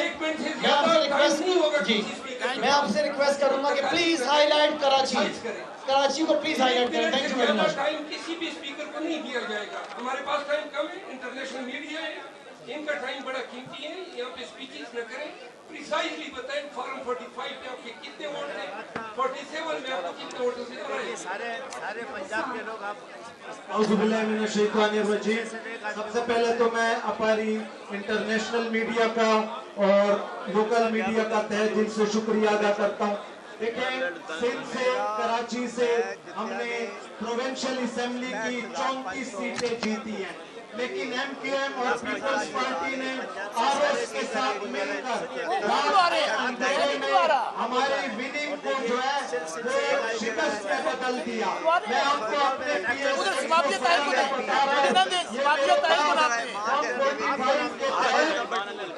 [SPEAKER 13] मैं आपसे रिक्वेस्ट करूंगा कि प्लीज हाईलाइट कराची को प्लीज हाईलाइट करें। Thank you very much.
[SPEAKER 3] Time किसी भी स्पीकर को नहीं दिया जाएगा, हमारे पास टाइम कम है, इंटरनेशनल मीडिया है, इनका टाइम बड़ा कीमती है। यहाँ पे स्पीचेस न करें, प्रिसाइजली बताएं फॉर्म 45 पे आपके कितने वोट थे, 47 में आपको कितने वोट थे।
[SPEAKER 14] सारे पंजाब के लोग आप
[SPEAKER 9] सबसे पहले तो मैं हमारी इंटरनेशनल मीडिया का और लोकल मीडिया का तहे दिल से शुक्रिया अदा करता हूँ। देखिए, सिंध से, कराची से हमने प्रोविंशियल असेंबली की 34 सीटें जीती हैं, लेकिन MQM और पीपल्स पार्टी ने RS के साथ मिलकर हमारी विनिंग को जो है वो शिकस्त में बदल दिया। मैं आपको अपने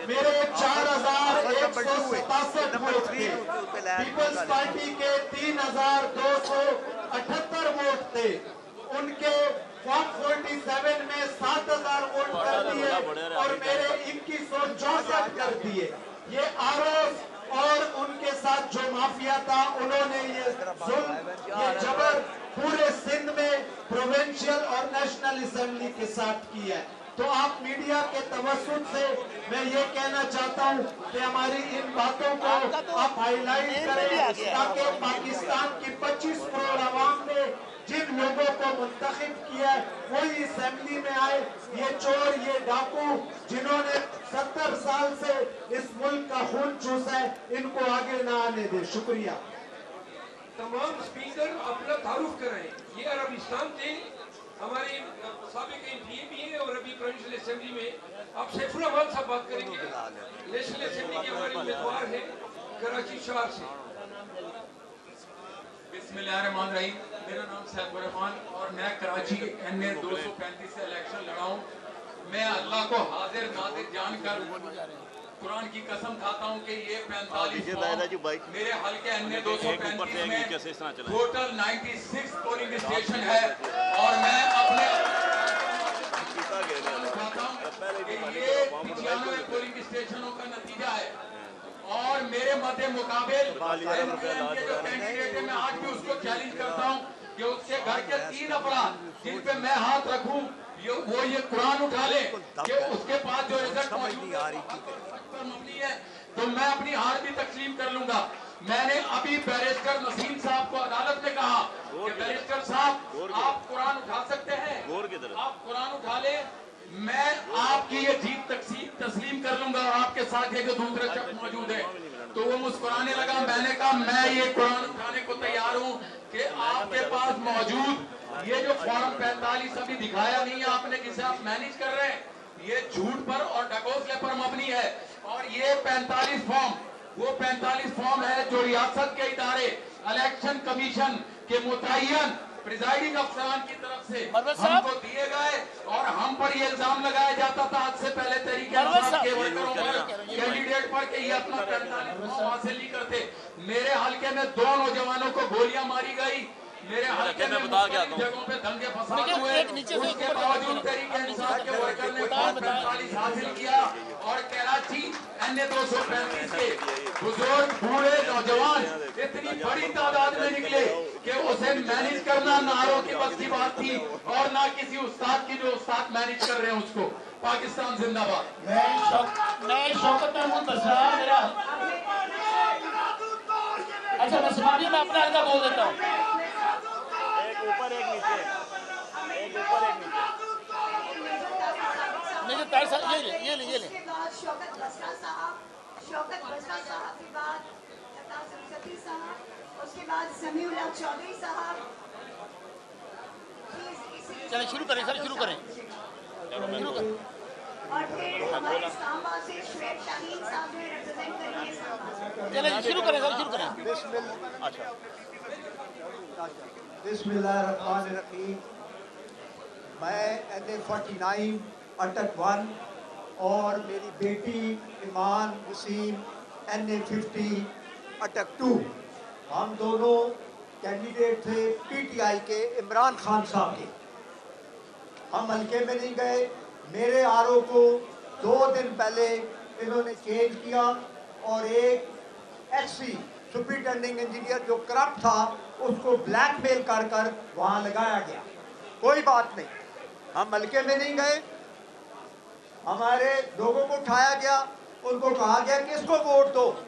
[SPEAKER 9] मेरे 4,167 वोट थे, पीपल्स पार्टी के 3,278 वोट थे, उनके फॉर्म 47 में 7,000 वोट कर दिए और मेरे 2164 कर दिए। ये आरोप और उनके साथ जो माफिया था, उन्होंने ये जुल्म, ये जबर पूरे सिंध में प्रोविंशियल और नेशनल
[SPEAKER 15] जनरल असेंबली के साथ की है। तो आप मीडिया के तवज्जुह से मैं ये कहना चाहता हूँ कि हमारी इन बातों को आप हाईलाइट करें ताकि पाकिस्तान की 25 करोड़ आवाम ने जिन लोगों को मुंतखब किया वही असेंबली में आए। ये चोर, ये डाकू जिन्होंने 70 साल से इस मुल्क का खून चूसा है, इनको आगे ना आने दे। शुक्रिया।
[SPEAKER 3] तमाम स्पीकर अपना तारुफ कराएं। ये अरबिस्तान थे, हमारे साबिक एमपी भी हैं और अभी प्रोविंशियल असेंबली में आप सैफुल रहमान साहब बात करेंगे। नेशनल असेंबली के हमारे उम्मीदवार हैं कराची शहर से।
[SPEAKER 16] बिस्मिल्लाहिर्रहमानिर्रहीम। मेरा नाम सैफुल रहमान और मैं कराची NA 235 से इलेक्शन लड़ा हूँ। मैं अल्लाह को हाजिर नाजिर जानकर कुरान की कसम खाता हूँ कि ये 45 मेरे हल्के NA 235 में टोटल 96 पोलिंग स्टेशन है और मैं अपने खाता हूँ कि ये 95 पोलिंग स्टेशनों का नतीजा है और मेरे मध्य मुकाबले के जो कैंडिडेट है मैं आज भी उसको चैलेंज करता हूँ कि उसके घर के 3 अफराद जिन पे मैं हाथ रखूं वो ये कुरान उठा ले कि उसके पास जो रिजल्ट मौजूद है तो मैं अपनी हार भी तस्लीम कर लूंगा। मैंने अभी बैरिस्टर नसीम साहब को अदालत में कहा कि बैरिस्टर साहब आप कुरान उठा सकते हैं, आप कुरान उठा ले, मैं आपकी ये जीत तस्लीम कर लूंगा और आपके साथ ये जो दूसरे शख्स मौजूद है। तो वो मुस्कुराने लगा। मैंने कहा मैं ये कुरान उठाने को तैयार हूँ कि आपके पास मौजूद ये जो फॉर्म 45 अभी दिखाया नहीं है आपने, जिसे आप मैनेज कर रहे हैं, ये झूठ पर और ढकोसले पर मबनी है। और ये 45 फॉर्म वो 45 फॉर्म है जो रियासत के इदारे इलेक्शन कमीशन के मुतय्यन प्रिजाइडिंग अफसरान की तरफ से हमको दिए गए और हम पर ये इल्जाम लगाया जाता था आज से पहले तरीके के वर्करों पर, कैंडिडेट पर कि ये अपना 45 फॉर्म हासिल नहीं करते। मेरे हल्के में 2 नौजवानों को गोलियां मारी गई। मेरे हल्के में जगहों पे दंगे फसाद हुए, उसके बावजूद तरीके इंसाफ के वर्कर ने 45 हासिल किया और कराची NA 235 के बुजुर्ग बूढ़े नौजवान इतनी बड़ी तादाद में निकले कि उसे मैनेज करना नारों की बस की बात थी और ना किसी उस्ताद की जो उस्ताद मैनेज कर रहे हैं उसको। पाकिस्तान जिंदाबाद।
[SPEAKER 13] मैं शौकत महमूद बसरा मेरा अच्छा मैं समानी में अपना हल्का बोल देता हूँ।
[SPEAKER 4] ऊपर एक नीचे, एक ऊपर एक नीचे।
[SPEAKER 1] मुझे तार साहब ये ले
[SPEAKER 12] उसके बाद शौकत बसरा साहब के बाद सती साहब, उसके बाद समीउल्लाह चौधरी साहब।
[SPEAKER 1] चलिए शुरू करें सर, शुरू करें।
[SPEAKER 12] और फिर हमारे इस्लामाबाद से श्वेत शाहीन साहब जो रिप्रेजेंट करेंगे इस्लामाबाद।
[SPEAKER 1] चलिए शुरू करें सर, शुरू करें।
[SPEAKER 4] अच्छा
[SPEAKER 15] बिस्मिल्लाहिर्रहमानिर्रहीम। मैं NA 49 अटक 1 और मेरी बेटी ईमान वसीम NA 50 अटक 2, हम दोनों कैंडिडेट थे PTI के इमरान खान साहब के। हम हल्के में नहीं गए। मेरे आरओ को 2 दिन पहले इन्होंने चेंज किया और एक XC सुपरिटेंडिंग इंजीनियर जो करप्ट था उसको ब्लैकमेल कर कर वहाँ लगाया गया। कोई बात नहीं, हम हल्के में नहीं गए। हमारे लोगों को उठाया गया, उनको कहा गया कि इसको वोट दो।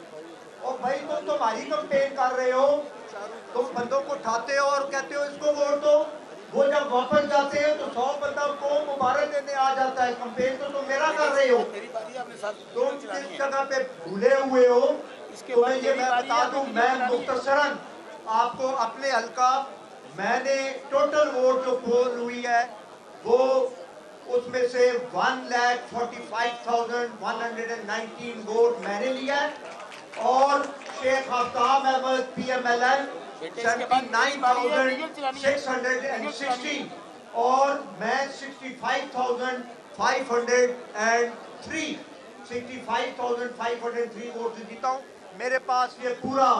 [SPEAKER 15] और भाई तुम तुम्हारी कैंपेन कर रहे हो, तुम बंदों को उठाते हो और कहते हो इसको वोट दो। वो जब वापस जाते हैं तो 100 बंदा को मुबारक देने आ जाता है। कैंपेन तो तुम मेरा कर रहे हो, तुम किस जगह पे भूले हुए हो। तो ये मैं बता दूं, मैं मुख्तसरन आपको अपने हल्का मैंने टोटल वोट जो पोल हुई है वो उसमें से 1,45,119 वोट मैंने लिया और शेख आफ्ताब अहमद PMLN 79,616 और मैं 65,503 वोट से जीता हूँ। मेरे पास ये पूरा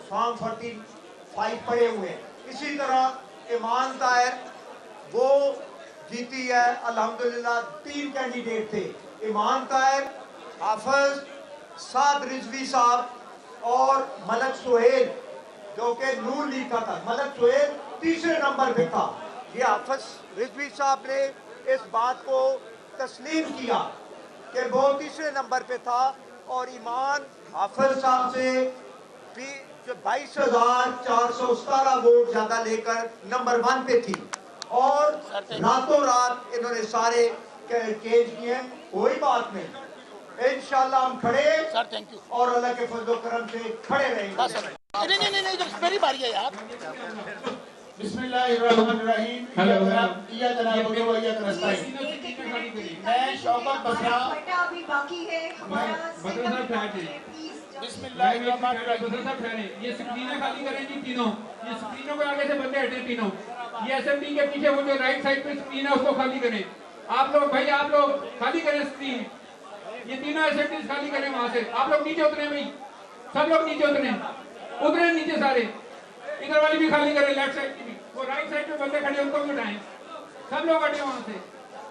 [SPEAKER 15] फॉर्म 45 पड़े हुए हैं। इसी तरह ईमान ताहिर वो जीती है अल्हम्दुलिल्लाह। 3 कैंडिडेट थे, ईमान ताहिर, हाफिज साद रिजवी साहब और मलक सुहेल जो कि नून लीग का था। मलक सुहेल तीसरे नंबर पे था। ये हाफिज रिजवी साहब ने इस बात को तस्लीम किया कि वो तीसरे नंबर पे था और ईमान हाफिज साहब से 22,417 वोट ज्यादा लेकर नंबर 1 पे थी और रातों रात इन्होंने सारे केस किए। कोई बात नहीं, इंशाल्लाह हम खड़े
[SPEAKER 1] सर, थैंक यू,
[SPEAKER 15] और अल्लाह के फजल करम से खड़े रहेंगे।
[SPEAKER 1] नहीं, मेरी बारी है यार।
[SPEAKER 13] बिस्मिल्लाहिर्रहमानिर्रहीम। या जनाब मैं शौकत बसरा
[SPEAKER 12] अभी बाकी है हमारा।
[SPEAKER 16] बिस्मिल्लाहिर्रहमानिर्रहीम। ये स्क्रीनें खाली करें जी तीनों, ये स्क्रीनों के आगे से बंदे हटे तीनों। ये असेंबली के पीछे वो जो राइट साइड पे स्क्रीन है उसको खाली करें। आप लोग भाई, आप लोग खाली करें स्क्रीन। ये तीनों असेंबलीज खाली करें वहां से। आप लोग नीचे उतरे भाई, सब लोग नीचे उतरे नीचे सारे। इधर वाली भी खाली करें, लेफ्ट साइड की भी। वो राइट साइड पे बंदे खड़े उनको भी उठाएं। सब लोग हटे वहां से,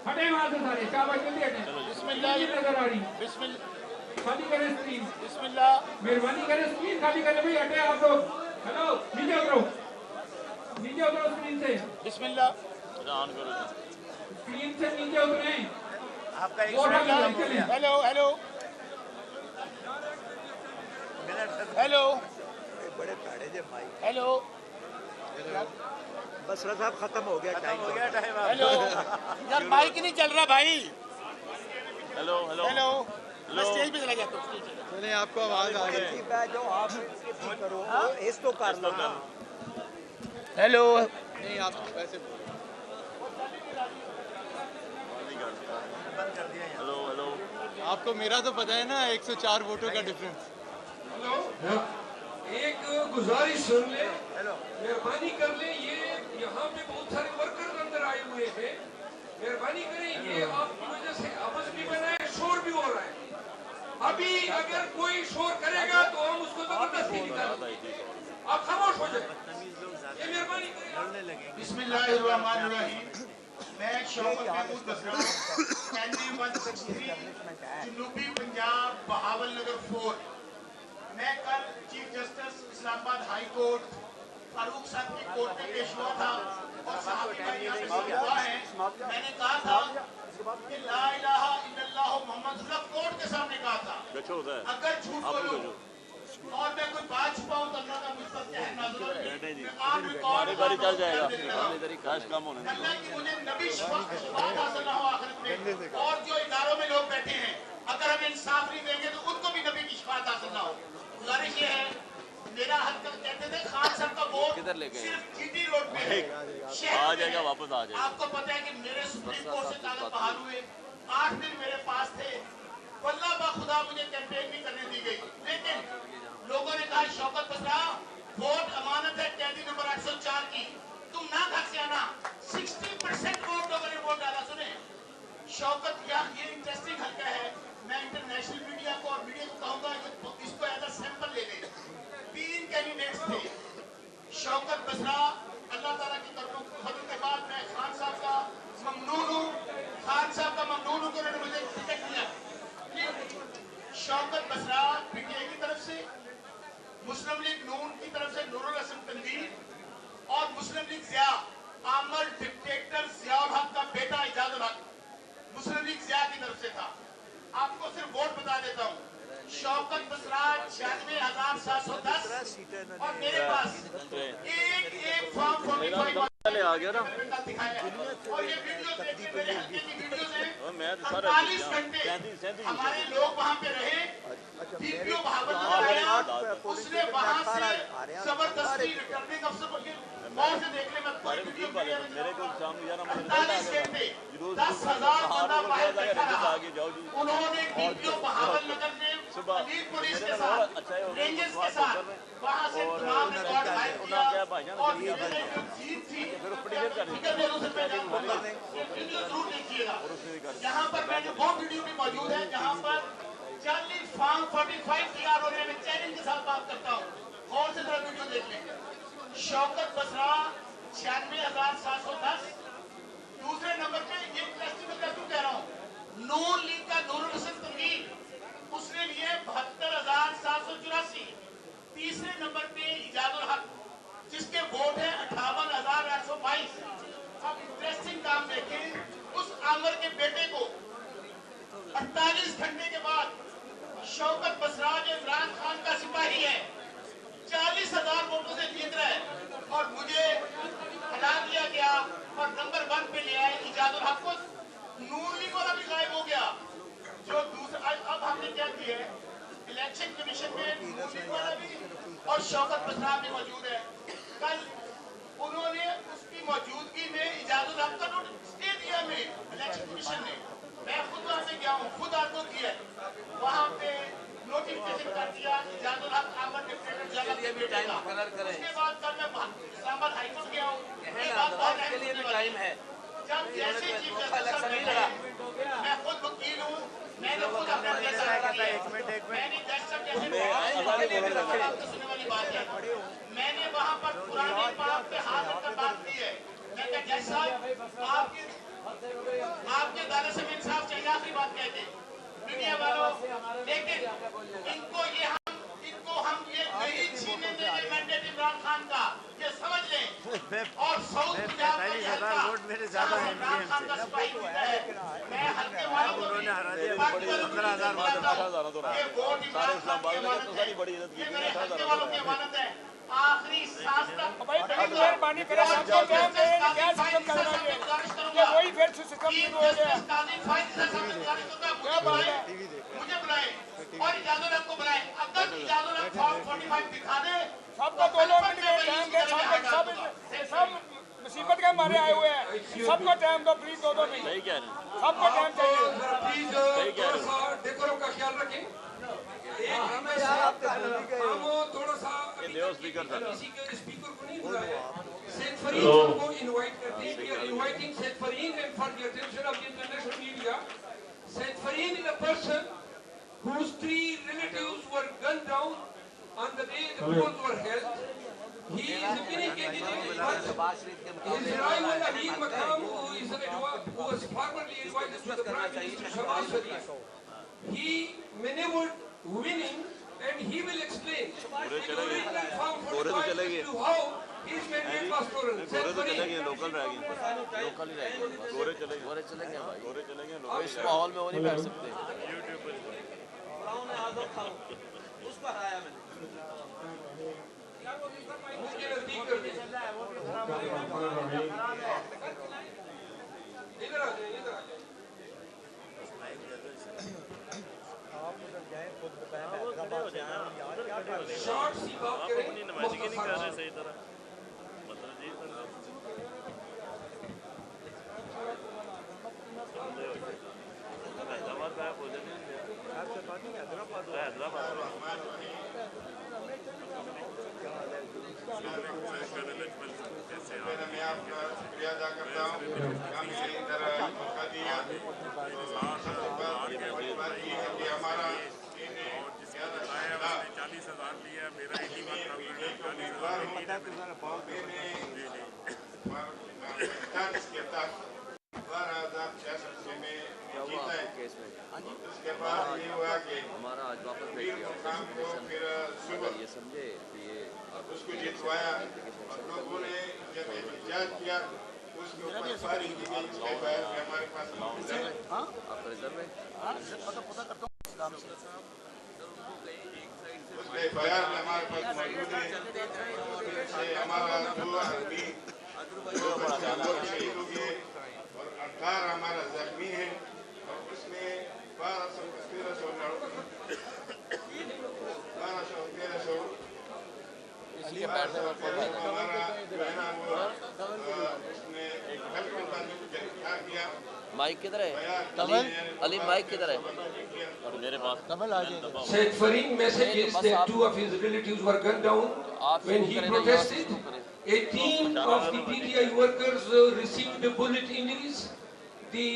[SPEAKER 16] हटे वहां से सारे। शाबाश, जल्दी हटे। बिस्मिल्लाह नजर आ रही, बिस्मिल्लाह खाली करें स्क्रीन। बिस्मिल्लाह, मेहरबानी करें स्क्रीन खाली करें भाई। हटे आप लोग। हेलो, नीचे उतरो, नीचे उतरो स्क्रीन से। बिस्मिल्लाह, स्क्रीन से नीचे उतरे।
[SPEAKER 14] आपका एक
[SPEAKER 1] हेलो हेलो हेलो,
[SPEAKER 14] बड़े पैड़े जे भाई।
[SPEAKER 1] हेलो,
[SPEAKER 14] बस साहब खत्म हो गया टाइम।
[SPEAKER 1] हेलो यार, माइक नहीं चल रहा भाई।
[SPEAKER 4] हेलो हेलो
[SPEAKER 1] हेलो, मैं स्टेज पे चला जाता हूँ।
[SPEAKER 2] चलिए, आपको आवाज आ रही है जो आप करो इस तो कर लो।
[SPEAKER 1] हेलो,
[SPEAKER 2] नहीं आप वैसे बंद कर दिया।
[SPEAKER 4] हेलो हेलो,
[SPEAKER 2] आपको मेरा तो पता है ना, 104 वोटों का डिफरेंस।
[SPEAKER 3] हेलो, एक गुजारिश सुन ले, मेहरबानी कर ले। ये यहाँ पे बहुत सारे वर्कर अंदर आए हुए हैं, मेहरबानी करें। ये आपकी वजह से आपस में बना है, शोर भी हो रहा है। अभी अगर कोई शोर करेगा तो हम उसको जबरदस्ती निकालेंगे। आप खामोश हो जाए, ये मेहरबानी करें।
[SPEAKER 13] बिस्मिल्लाहिर्रहमानिर्रहीम। मैं शौकत महमूद बसरा, NA 163, जनूबी पंजाब, बहावल नगर 4। मैं कल chief justice Islamabad high court Farooq साहब की कोर्ट में पेश हुआ था और साहबी भाई यहाँ पे हुआ है। मैंने कहा था कि ला इलाहा इल्लल्लाह मोहम्मद रसूलुल्लाह, कोर्ट के सामने कहा था। अगर झूठ बोलूं और मैं कोई बात छुपाऊं तो अल्लाह का मुझ पर कहर नाज़िल होगा। ऑन रिकॉर्ड
[SPEAKER 4] चल जाएगा, इधर ही काश काम होने दो।
[SPEAKER 13] अल्लाह की मुझे नबी शफाअत हासिल ना हो आखिरत में। और जो इदारों में लोग बैठे हैं, अगर हम इंसाफ नहीं देंगे तो उनको भी नबी की शफाअत हासिल ना हो। गुजारिश ये है, मेरा हक कहते थे खान साहब का वोट सिर्फ जीटी रोड पे है,
[SPEAKER 4] आ जाएगा, वापस आ जाएगा।
[SPEAKER 13] आपको पता है कि मेरे सुप्रीम कोर्ट से कागज बहाल हुए, 8 दिन मेरे पास थे। वल्लाह बा खुदा मुझे कैंपेन भी करने दी गई, लेकिन लोगों ने कहा शौकत बसरा वोट अमानत है कैदी नंबर 804 की, तुम ना घर से आना। 60% वोट लोगों ने वोट डाला। सुने शौकत, क्या ये इंटरेस्टिंग हल्का है। मैं इंटरनेशनल मीडिया को और मीडिया को कहूंगा इसको एज अ सैंपल ले लें। 3 कैंडिडेट्स थे। शौकत बसरा, अल्लाह ताला की फजल के बाद मैं खान साहब का ममनून हूँ, खान साहब का ममनून हूँ कि उन्होंने मुझे टिकट दिया। शौकत बसरा PTI की तरफ से, मुस्लिम लीग नून की तरफ से नूरुल हसन तनवीर और मुस्लिम लीग जिया आमल डिक्टेटर जियाउल हक का बेटा इजाजुल हक मुस्लिम लीग जिया की तरफ से था। आपको सिर्फ वोट बता देता हूँ। शौकत बसरा 96,710 और मेरे पास एक फॉर्म 45
[SPEAKER 4] आ गया ना।
[SPEAKER 13] दिखाया है। और ये वीडियो देखिए, मेरे हल्के की वीडियोस हैं।
[SPEAKER 4] मैं
[SPEAKER 13] 48 घंटे हमारे लोग वहाँ पे रहे। DPO बहावल आया, उसने वहाँ से जबरदस्ती रिटर्निंग अफसर को गौर से देख ले, मैं पूरी वीडियो
[SPEAKER 4] मेरे को शाम
[SPEAKER 13] 48 घंटे 10,000 बंदा बाहर बैठा रहा। उन्होंने DPO बहावल नगर में अलीर पुलिस के साथ, रेंजर्स के साथ वहाँ से तमाम रिकॉर्ड फाइल किया और ये जो जीत थी वीडियो जरूर देखिएगा। यहाँ पर मैंने वो वीडियो भी मौजूद है जहाँ पर चार्ली फॉर्म 45 तैयार होने में चैलेंज के साथ बात करता हूँ। और से जरा वीडियो देख लें। शौकत बसरा 96,710। दूसरे नंबर पे ये इंटरेस्टिंग मैं क्यों कह रहा हूँ, नून लीग का नूरुल हसन तनवीर, उसने लिए 72,784। तीसरे नंबर पे इजाजुल हक जिसके वोट है 58,822। अब इंटरेस्टिंग काम
[SPEAKER 5] नून लीग वाला भी गायब हो गया। जो दूसरा अब हमने क्या किया है, इलेक्शन कमीशन में नून लीग वाला भी और शौकत बसराब भी मौजूद है। कल उन्होंने उसकी मौजूदगी में इजाजत हक का नोटिस दे दिया में इलेक्शन कमीशन ने। मैं खुद वहाँ पे गया हूँ, खुद आपको किया वहाँ पे नोटिफिकेशन कर दिया इजाजत हक आमद डिक्टेटर जला के बेटे का। उसके बाद कल मैं इस्लामाबाद हाईकोर्ट गया हूँ। टाइम है जब जैसे चीफ जस्टिस मैं खुद वकील हूँ, मैंने खुद अपना जैसा मैंने जज साहब जैसे सुनने वाली बात है, मैंने वहाँ पर पुराने पाप पे हाथ रखकर बात की है। मैं कहा जज साहब आपके दाने से इंसाफ चाहिए, आखिरी बात कहते मीडिया वालों, लेकिन इनको हम ये नहीं छीनने देंगे मैंडेट इमरान खान का, ये समझ लें। और साउथ पंजाब का वोट मेरे ज्यादा है इमरान खान का सिपाही होता है। मैं हल्के वालों को उन्होंने हरा दिया 15,000 वोट ये वोट इमरान खान की अमानत है, ये मेरे हल्के वालों की अमानत है। आखिरी सांस तक भाई बड़ी मेहरबानी करें, सबको टाइम दें, क्या सिस्टम कर रहा है ये वही फिर सिस्टम शुरू हो गया। क्या बात है, मुझे बुलाए और इजाजत आपको बुलाए, अगर इजाजत आप फॉर्म 45 दिखा दे सबको 2 मिनट के टाइम दे, सब मुसीबत के मारे आए हुए हैं, सबको टाइम दो प्लीज, 2 मिनट सही कह रहे हैं, सबको टाइम चाहिए प्लीज, डेकोरम का ख्याल रखें। थोड़ा सा स्पीकर को नहीं बुलाया, Said Fareed को इनवाइट करते हैं, we are inviting Said Fareed and for the attention of the international media. Said Fareed is a person whose 3 relatives were gunned down on the day the polls were held. He is a winning candidate. His rival Imran Khan, who was formerly advisor to the Prime Minister Sharif, he maneuvered winning, and he will explain in original form 45 as to how his mandate was stolen.
[SPEAKER 17] Local रह गए, local ही रह गए, गोरे चलेंगे भाई, गोरे चलेंगे लोग इस माहौल में वो नहीं बैठ सकते। यूट्यूब पर उसको हराया मैंने,
[SPEAKER 3] मुझे नजदीक कर दिया, इधर आ जाइए, इधर आ जाइए। शॉर्ट सी बात करें,
[SPEAKER 4] नमाजी नहीं कर रहे सही तरह, मतलब जी हैदराबाद का बोले नहीं, हैदराबाद
[SPEAKER 18] मैं आपका शुक्रिया अदा करता हूँ, हमें इधर मौका दिया। हमारा
[SPEAKER 4] 40,000 लिया, मेरा
[SPEAKER 18] 41 में जीता है। उसके बाद ये हुआ कि
[SPEAKER 17] हमारा आज वापस
[SPEAKER 18] फिर
[SPEAKER 17] ये समझे ये
[SPEAKER 18] उसको जितवाया और लोगों ने जब एहतजाज किया उसके ऊपर फायरिंग की गई। उसके बाद हमारे पास
[SPEAKER 17] आपका रिजर्व है, पता करता हूँ
[SPEAKER 18] उसके बयान हमारे पास मौजूद है। उससे हमारा 2 आदमी शहीद हो गए और 18 हमारा जख्मी है और उसमें 1200
[SPEAKER 17] माइक किधर है? अली माइक किधर है?
[SPEAKER 4] मेरे पास
[SPEAKER 3] Said Fareed messages that 2 of his relatives were gunned down when he protested. A team of the PTI workers received bullet injuries. The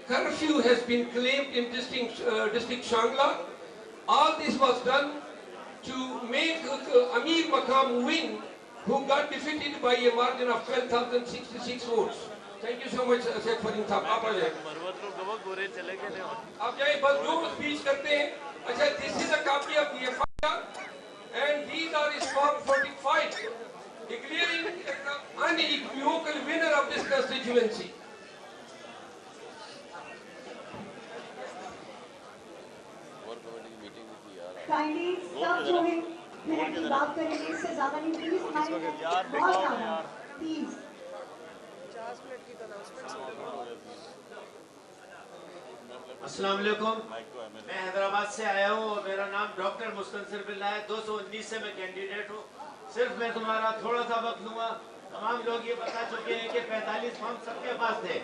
[SPEAKER 3] curfew has been claimed in district Shangla. All this was done to make Imran Khan win, who got defeated by a margin of 12,066 votes. Thank you so much, Said Fareed साहब, आप आ जाए। आप जाए, बस जो speech करते हैं। अच्छा, this is a copy of the FIR, and these are his form 45, declaring the unequivocal winner of this constituency.
[SPEAKER 12] Kindly सब जो है मिनट की बात करेंगे, इससे ज्यादा नहीं प्लीज, हमारे बहुत ज्यादा प्लीज। 50 मिनट की अनाउंसमेंट
[SPEAKER 19] अस्सलाम वालेकुम। मैं हैदराबाद से आया हूँ और मेरा नाम डॉक्टर मुस्तनसिर बिल्ला है। 219 से मैं कैंडिडेट हूँ। सिर्फ मैं तुम्हारा थोड़ा सा वक्त लूँगा। तमाम लोग ये बता चुके हैं कि 45 फॉर्म सबके पास थे,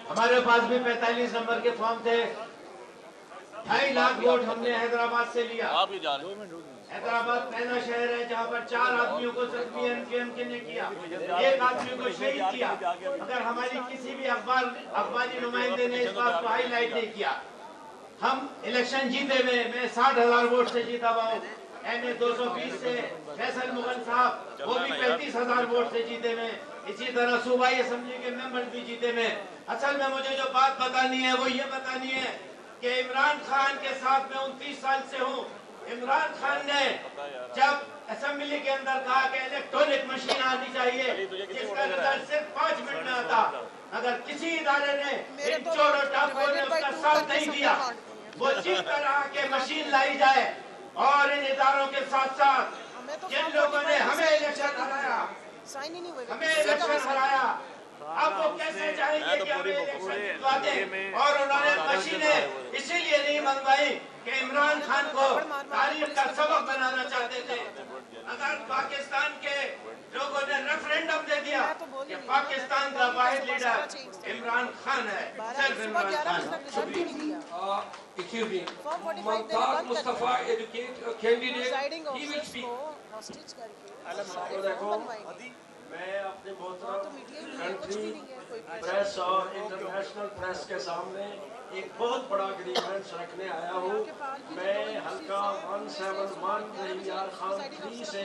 [SPEAKER 19] हमारे पास भी 45 नंबर के फॉर्म थे। 2.5 लाख वोट हमने हैदराबाद से लिया। हैदराबाद पहला शहर है जहाँ पर 4 आदमियों को जख्मी एमके ने किया, 1 आदमी को शहीद किया। अगर हमारी किसी भी अखबारी नुमाइंदे ने इस बात को हाईलाइट नहीं किया। हम इलेक्शन जीते हुए, मैं 60,000 वोट से जीता हुआ हूँ। MA 220 से फैसल मुगल साहब वो भी 35,000 वोट से जीते हुए। इसी तरह सूबाई असेंबली के मेंबर भी जीते हुए। असल में मुझे जो बात बतानी है वो ये बतानी है कि इमरान खान के साथ मैं 29 साल से हूँ। इमरान खान ने जब असेंबली के अंदर कहा कि इलेक्ट्रॉनिक मशीन आनी चाहिए जिसका रिजल्ट सिर्फ 5 मिनट में आता, अगर किसी इदारे ने इन चोर और डाकुओं ने उसका साथ नहीं दिया, वो जिस तरह के मशीन लाई जाए और इन इदारों के साथ साथ जिन लोगों ने हमें इलेक्शन हराया, अब वो कैसे चाहेंगे कि हमें इलेक्शन जितवा दें। और उन्होंने मशीनें इसीलिए नहीं मंगवाई कि इमरान खान को तारीख का सबक बनाना चाहते थे। अगर पाकिस्तान के लोगों ने रेफरेंडम दे दिया कि पाकिस्तान का वाहिद लीडर इमरान खान है, सिर्फ Imran Khan.
[SPEAKER 3] Excuse me, Mumtaz Mustafa, candidate, he will speak.
[SPEAKER 19] मैं अपने मोहतरम कंट्री प्रेस और इंटरनेशनल प्रेस के सामने एक बहुत बड़ा ग्रीवेंस रखने आया हूँ। मैं हल्का 171 रहीयार खान 3 से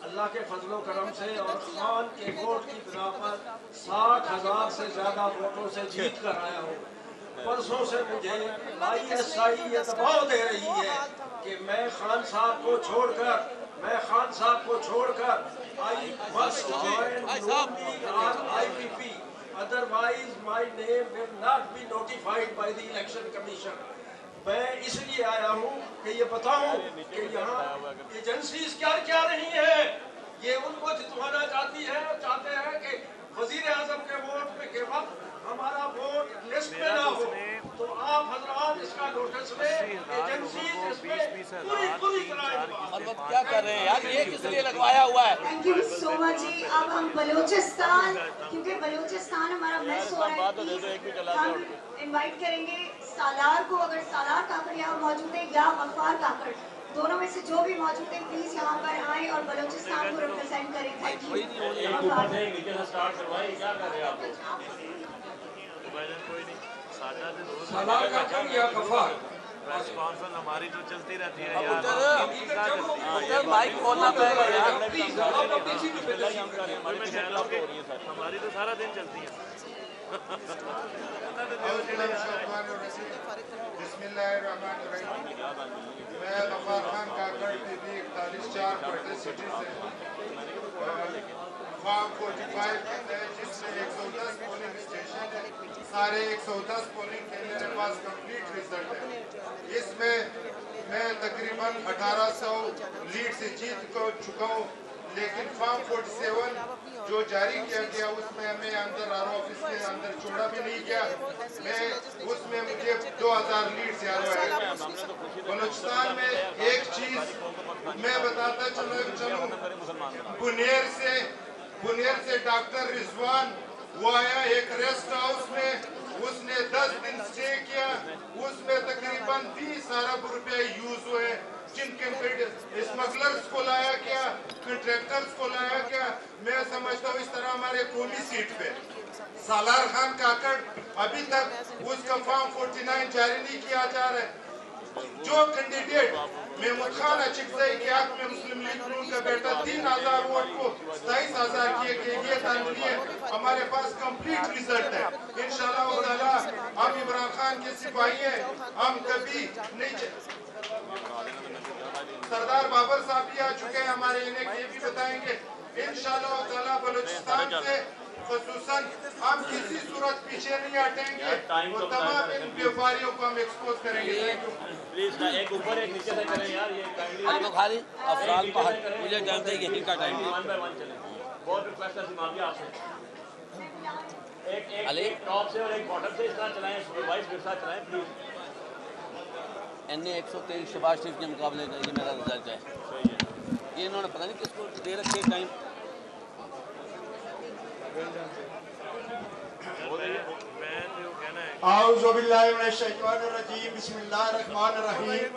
[SPEAKER 19] अल्लाह के फजलो करम से और खान के वोट की बिना पर 60,000 से ज़्यादा वोटों से जीत कर आया हूँ। परसों से मुझे ISI ये दबाव दे रही है कि मैं खान साहब को छोड़कर I must join IPP, otherwise my name will not be notified by the election commission. मैं इसलिए आया हूँ कि ये बताऊँ कि यहाँ एजेंसीज क्या रही है। ये उनको जितवाना चाहते हैं कि वजीर आजम के वोट में के वक्त हमारा वोट लिस्ट में ना हो, तो आप हजरात इसका नोटिस लें। एजेंसीज इसमें पूरी तरह
[SPEAKER 17] क्या कर रहे हैं यार, ये किस लिए लगवाया हुआ है?
[SPEAKER 12] थैंक यू सो मच जी। अब हम बलूचिस्तान, क्योंकि बलूचिस्तान हमारा मिस हो रहा है, हम इनवाइट करेंगे सालार को। अगर सालार काकड़ यहाँ मौजूद है या गफ्फार काकड़, दोनों में से जो भी मौजूद है प्लीज यहाँ पर आए और बलूचिस्तान को रिप्रेजेंट करें। Thank you.
[SPEAKER 3] सालार काकड़ या गफ्फार
[SPEAKER 4] प्रेस कॉन्फ्रेंस हमारी तो चलती रहती है यार।
[SPEAKER 17] माइक खोलना पड़ेगा यार।
[SPEAKER 4] हमारी तो सारा दिन चलती है।
[SPEAKER 18] मैं गफ्फार खान काकड़ PTI 41 क्वार्टर सिटी से फॉर्म 45 जिसमें 110 पोलिंग स्टेशन है, सारे 110 पोलिंग के मेरे पास कंप्लीट रिजल्ट है। इसमें मैं तकरीबन 1800 लीड से जीत को चुका हूँ, लेकिन फॉर्म 47 जो जारी किया गया उसमें हमें अंदर ऑफिस के अंदर छोड़ा भी नहीं गया। मैं उसमें मुझे 2000 लीड से है। बलूचिस्तान में एक चीज मैं बताता चलूं, बुनेर से डॉक्टर रिजवान वो आया एक रेस्ट हाउस में, उसने 10 दिन स्टे किया, उसमें तकरीबन 20 अरब रुपए यूज हुए, जिनके स्मगलर्स को लाया गया, कंट्रैक्टर्स को लाया गया। मैं समझता हूँ इस तरह हमारे कौमी सीट पे सालार खान काकड़ अभी तक उसका फॉर्म 49 जारी नहीं किया जा रहा है। जो कैंडिडेट महमूद खान अचिकज़ई के हक में मुस्लिम लीग नून का बेटा 3000 वोट को 27,000 के लिए तालिए, हमारे पास कंप्लीट रिजल्ट है। इंशाल्लाह ताला हम इमरान खान के सिपाही हैं, हम कभी नहीं। सरदार बाबर साहब भी आ चुके हैं हमारे, इन्हें ये भी बताएंगे इंशाल्लाह ताला। बलूचिस्तान से खुसूसन हम किसी सूरत पीछे नहीं हटेंगे, वो तमाम इन व्यापारियों को हम एक्सपोज करेंगे।
[SPEAKER 17] प्लीज एक ऊपर एक नीचे से करें यार, ये आप तो खाली अफराद पहाड़ मुझे जानते हैं यही का टाइम है। 1 बाय 1 चलें। बहुत रिक्वेस्ट है सिमाम आपसे, एक टॉप से और एक बॉटम से इस तरह चलाएं, वाइस के साथ चलाएं प्लीज। NA 123 शबाज शरीफ के मुकाबले का ये मेरा रिजल्ट है। ये इन्होंने पता नहीं किसको दे रखे टाइम।
[SPEAKER 15] आऊज़ु बिल्लाहि मिनश शैतानिर रजीम बिस्मिल्लाहिर्रहमानिर रहीम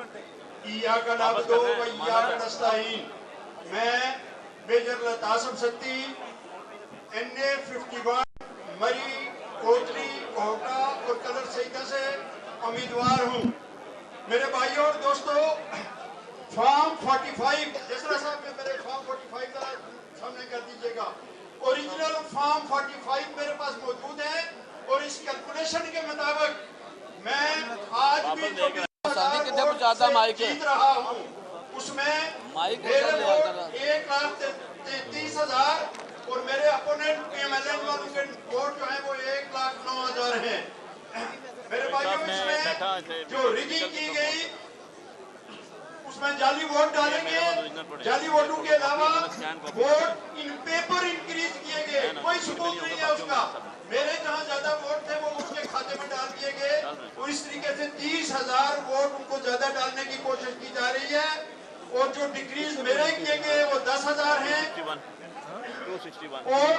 [SPEAKER 15] इय्याका नअबुदु व इय्याका नस्तईन। मैं मेजर लतासम सत्ती NA 51 मरी कोतली कोहटा और कलर सईदा से उम्मीदवार हूँ। मेरे भाइयों और दोस्तों, फॉर्म 45 जसरा साहब में मेरे फॉर्म 45 का सामने कर दीजिएगा। ओरिजिनल फॉर्म 45 मेरे पास मौजूद है और इस कैलकुलेशन के मुताबिक मैं आज भी जो जीत रहा हूँ उसमें मेरे वोट 1,33,000 और मेरे अपोनेंट PMLN वालों के वोट जो है वो 1,09,000 हैं। मेरे भाइयों, इसमें जो रिगिंग की गई उसमें जाली वोट डालेंगे। जाली वोटों के अलावा वोट इन पेपर इंक्रीज किए गए, कोई सबूत नहीं है उसका। मेरे जहाँ ज्यादा वोट थे वो उसके खाते में डाल दिए गए और इस तरीके से 30,000 वोट उनको ज्यादा डालने की कोशिश की जा रही है। और जो डिक्रीज मेरे किए गए वो 10,000 हैं और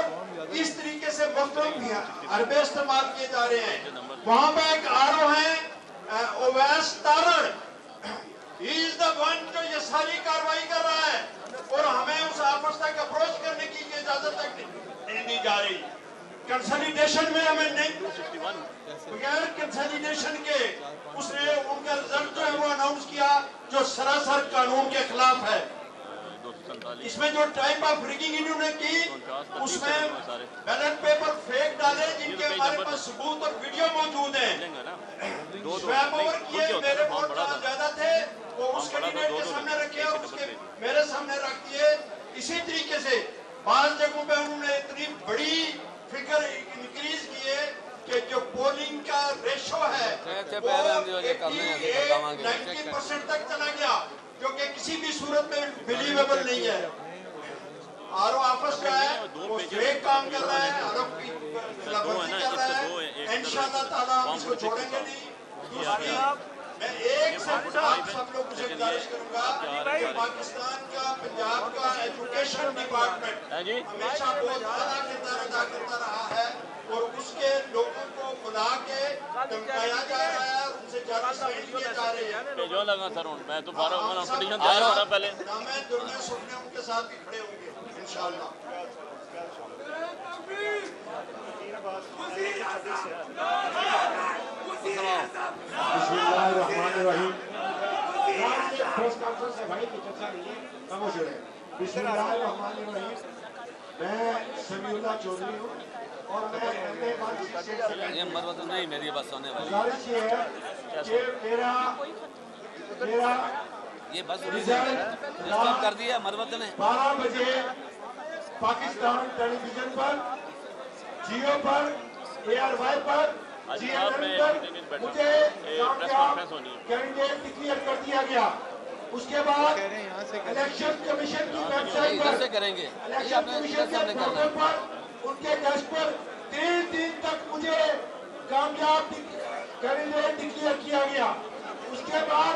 [SPEAKER 15] इस तरीके से मुख्तलिफ अरबे इस्तेमाल किए जा रहे हैं। वहाँ पे एक आरओ है Owais Taran, he is the one जो ये सारी कार्रवाई कर रहा है और हमें उस आपस तक अप्रोच करने की इजाजत तक नहीं दी जा रही। कंसोलिडेशन में हमें नहीं, बगैर कंसोलिडेशन के उसने उनका रिजल्ट जो है वो अनाउंस किया जो सरासर कानून के खिलाफ है। इसमें जो टाइप ऑफ रिगिंग इन्होंने की उसमें बैलेट पेपर फेक डाले जिनके हमारे पास सबूत और वीडियो मौजूद है। स्वैप ओवर किए, मेरे वोट ज्यादा थे वो उस कैंडिडेट के सामने रखे और उसके मेरे सामने रख दिए। इसी तरीके से बाज जगहों पे उन्होंने इतनी बड़ी फिगर इंक्रीज किए कि जो पोलिंग का रेशो है वो 90% तक चला गया, जो कि किसी भी सूरत में बिलीवेबल नहीं है। आरओ ऑफिस का है वो फेक काम कर रहा है, आरोप की खिलाफवर्जी कर रहा है। इंशाअल्लाह ताला हम इसको छोड़ेंगे नहीं। दूसरी, मैं एक से आप सब लोग मुझे गुजारिश करूंगा कि पाकिस्तान का, पंजाब का एजुकेशन डिपार्टमेंट हमेशा बहुत बड़ा किरदार अदा करता रहा है और उसके लोगों को बुला के धमकाया जा रहा है, उनसे जारी साइन किए जा रहे हैं।
[SPEAKER 17] जो लगा सर मैं तो 12 नोटिफिकेशन तैयार हो रहा पहले
[SPEAKER 15] नामे दुनिया सुनने उनके साथ भी खड़े होंगे इंशाअल्लाह। बिस्मिल्लाहिर्रहमानिर्रहीम। प्रेस कॉन्फ्रेंस है भाई की चर्चा नहीं है, खामोश रहे। बिस्मिल्लाहिर्रहमानिर्रहीम। मैं समीउल्लाह चौधरी हूँ और मैं
[SPEAKER 17] ये मरवत नहीं मेरी बस होने वाली
[SPEAKER 15] गुजारिश ये है कि मेरा
[SPEAKER 17] ये बस रिजल्ट कर दिया मरवत ने
[SPEAKER 15] 12 बजे पाकिस्तान टेलीविजन पर, जियो पर, ARY पर, GNN पर मुझे कैंडिडेट डिक्लेयर कर दिया गया। उसके बाद इलेक्शन कमीशन की वेबसाइट पर
[SPEAKER 17] करेंगे,
[SPEAKER 15] इलेक्शन कमीशन के पोर्टल पर उनके डेस्क पर 3 दिन तक मुझे कामयाब कैंडिडेट डिक्लेयर किया गया। उसके बाद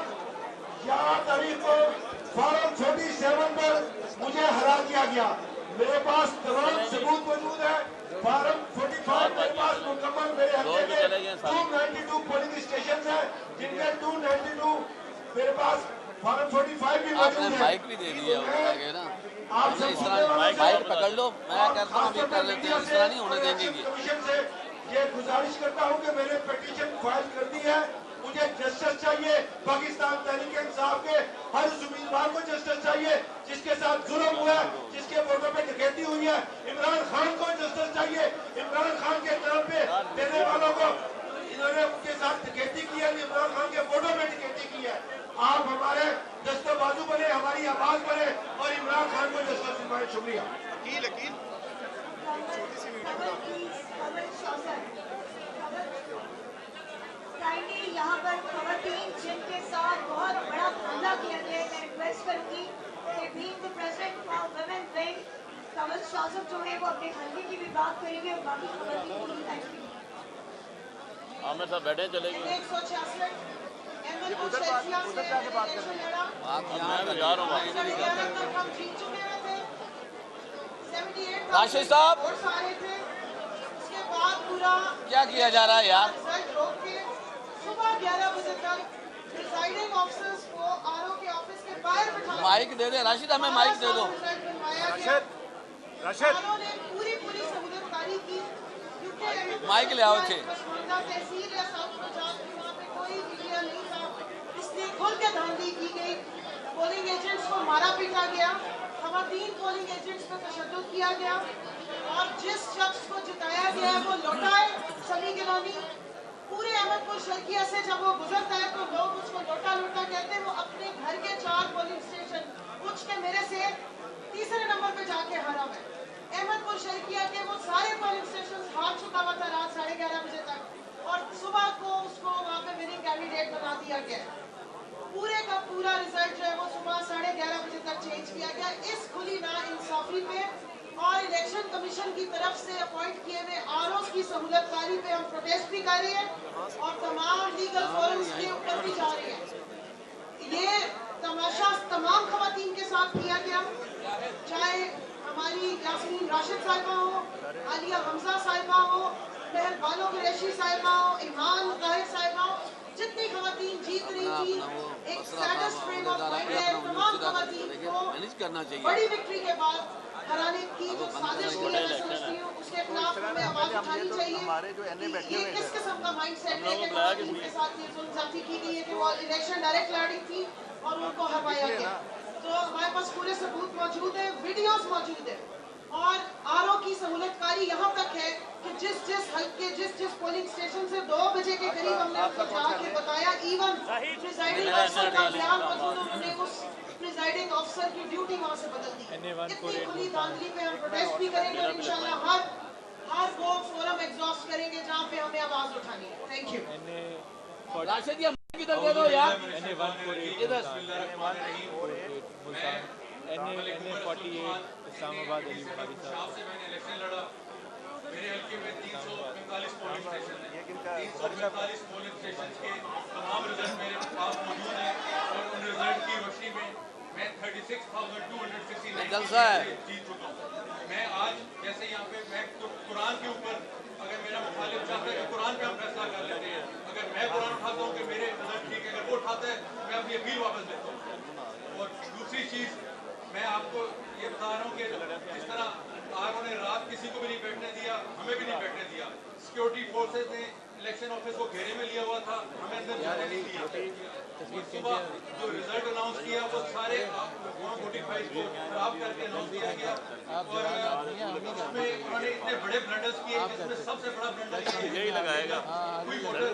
[SPEAKER 15] 11 तारीख को फॉर्म 47 पर मुझे हरा दिया गया। मेरे पास तमाम सबूत मौजूद है। फॉर्म 45 मेरे पास मुकम्मल मेरे हल्के में 292 पोलिंग स्टेशन है जिनमें 292 मेरे पास फॉर्म 45 भी मौजूद है।
[SPEAKER 17] माइक भी दे दिया ना आप सब इस तरह माइक पकड़ लो, मैं कहता हूँ अभी कर लेते हैं, इस तरह नहीं होने देंगे।
[SPEAKER 15] कमीशन से ये गुजारिश करता हूँ कि मैंने पिटीशन फाइल कर दी है। मुझे जस्टिस चाहिए, पाकिस्तान तहरीक इंसाफ के हर उस उम्मीदवार को जस्टिस चाहिए जिसके साथ जुल्म हुआ है, जिसके वोटों पे डकैती हुई है। इमरान खान को जस्टिस चाहिए। इमरान खान के तरफ पे देने वालों को इन्होंने उनके साथ डकैती की है, इमरान खान के वोटों में डकैती की है। आप हमारे दस्ते बाजू बने, हमारी आवाज बने और इमरान खान को जस्टिस दिलवाएं। शुक्रिया।
[SPEAKER 12] यहाँ पर खवातीन जिनके साथ बहुत बड़ा हमला किया गया है, मैं रिक्वेस्ट करूंगी कि being the president for women wing कमल शासक जो है वो अपने हल्के की भी बात करेंगे और बाकी खवातीन की। Thank you.
[SPEAKER 17] आमिर साहब बैठे चलेंगे।
[SPEAKER 12] 166
[SPEAKER 14] उधर जाके बात कर रहे हैं। मैं तो जा रहा हूँ।
[SPEAKER 17] राशिद साहब क्या किया जा रहा है यार?
[SPEAKER 20] सुबह 11 बजे तक प्रिजाइडिंग ऑफिसर्स को आरओ के ऑफिस के बाहर बिठा
[SPEAKER 17] माइक दे दे राशिद, हमें माइक दे दो।
[SPEAKER 14] राशिद
[SPEAKER 20] ने पूरी सहूलतकारी की क्योंकि
[SPEAKER 17] माइक ले आओ थे।
[SPEAKER 20] तहसील या साउथ पंजाब में वहाँ पे कोई मीडिया नहीं था, इसलिए खुल के धांधली की गई। पोलिंग एजेंट्स को मारा पीटा गया, खवातीन पोलिंग एजेंट्स पर तशद्दुद किया गया और जिस शख्स को जिताया गया है वो लौटा है समी गिलानी। पूरे अहमदपुर शर्किया से जब वो गुजरता है तो लोग उसको लोटा लोटा कहते हैं। वो अपने घर के 4 पोलिंग स्टेशन पूछ के मेरे से तीसरे नंबर पे जाके हारा है। अहमदपुर शर्किया के वो सारे पोलिंग स्टेशन हार चुका हुआ था रात 11:30 बजे तक और सुबह को उसको वहाँ पे विनिंग कैंडिडेट बना दिया गया। पूरे का पूरा रिजल्ट जो है वो सुबह 11:30 बजे तक चेंज किया गया। इस खुली ना इंसाफी पे और इलेक्शन कमीशन की तरफ से अपॉइंट किए हुए आरओज़ की सहूलतकारी पे हम प्रोटेस्ट भी कर रहे हैं और तमाम लीगल फोरम्स के ऊपर भी जा रहे हैं। ये तमाशा तमाम खवातीन के साथ किया गया, चाहे हमारी यास्मीन राशिद साहिबा हो, आलिया हमजा साहिबा हो, महल बालो कुरैशी साहिबा हो, ईमान ताहिर साहिबा हो, जितनी खवातीन जीत रही थी एक स्टेटस फ्रेम ऑफ माइंड है। तमाम खवातीन को बड़ी विक्ट्री के बाद हराने की जो साजिश की है मैं समझती हूँ उसके खिलाफ हमें आवाज उठानी चाहिए। ये किस किस्म का माइंडसेट है कि उनके साथ ये जुल्म-ज़्यादती की गई है कि वो इलेक्शन डायरेक्ट लड़ी थी और उनको हरवाया गया। तो हमारे पास पूरे सबूत मौजूद है, वीडियोस मौजूद है और आरओ की सहूलतकारी यहाँ तक है कि जिस जिस पोलिंग स्टेशन से 2 बजे के करीब हमने उनको जाके बताया, इवन प्रिजाइडिंग ऑफिसर का ख्याल मौजूद, उन्होंने उस प्रिजाइडिंग ऑफिसर की ड्यूटी वहाँ से बदल दी। इतनी खुली धांधली पे हम प्रोटेस्ट भी करेंगे और इंशाल्लाह हर वो फोरम एग्जॉस्ट करेंगे जहाँ पे हमें आवाज उठानी है। Thank you.
[SPEAKER 17] राशिद ये माइक इधर दे दो यार।
[SPEAKER 21] इधर NA48 इस्लामाबाद अली बुखारी साहब
[SPEAKER 16] से मैंने इलेक्शन लड़ा। मेरे हल्के में 345 पोलिंग स्टेशन है। 345 पोलिंग स्टेशन के तमाम रिजल्ट मेरे पास मौजूद हैं और उन रिजल्ट की रोशनी में मैं 36,269
[SPEAKER 17] जलसा है।
[SPEAKER 16] जीत चुका हूँ। मैं आज जैसे यहाँ पे मैं तो कुरान के ऊपर अगर मेरा मुखालिफ चाहता है कि कुरान पे हम फैसला कर लेते हैं, अगर मैं कुरान उठाता हूँ कि मेरे रिजल्ट ठीक है, अगर वो उठाता है मैं अपनी अपील वापस लेता हूँ। और दूसरी चीज़ मैं आपको ये बता रहा हूँ कि जिस तरह आरओ ने रात किसी को भी नहीं बैठने दिया, हमें भी नहीं बैठने दिया। सिक्योरिटी फोर्सेस ने इलेक्शन ऑफिस को घेरे में लिया हुआ था, हमें अंदर जाने नहीं दिया। सुबह जो रिजल्ट अनाउंस किया वो सारे वोटिंग फाइल्स को खराब करके अनाउंस किया गया और उसमें उन्होंने इतने बड़े ब्लंडर्स किए जिसमें सबसे बड़ा ब्लंडर यही लगाएगा कोई वोटर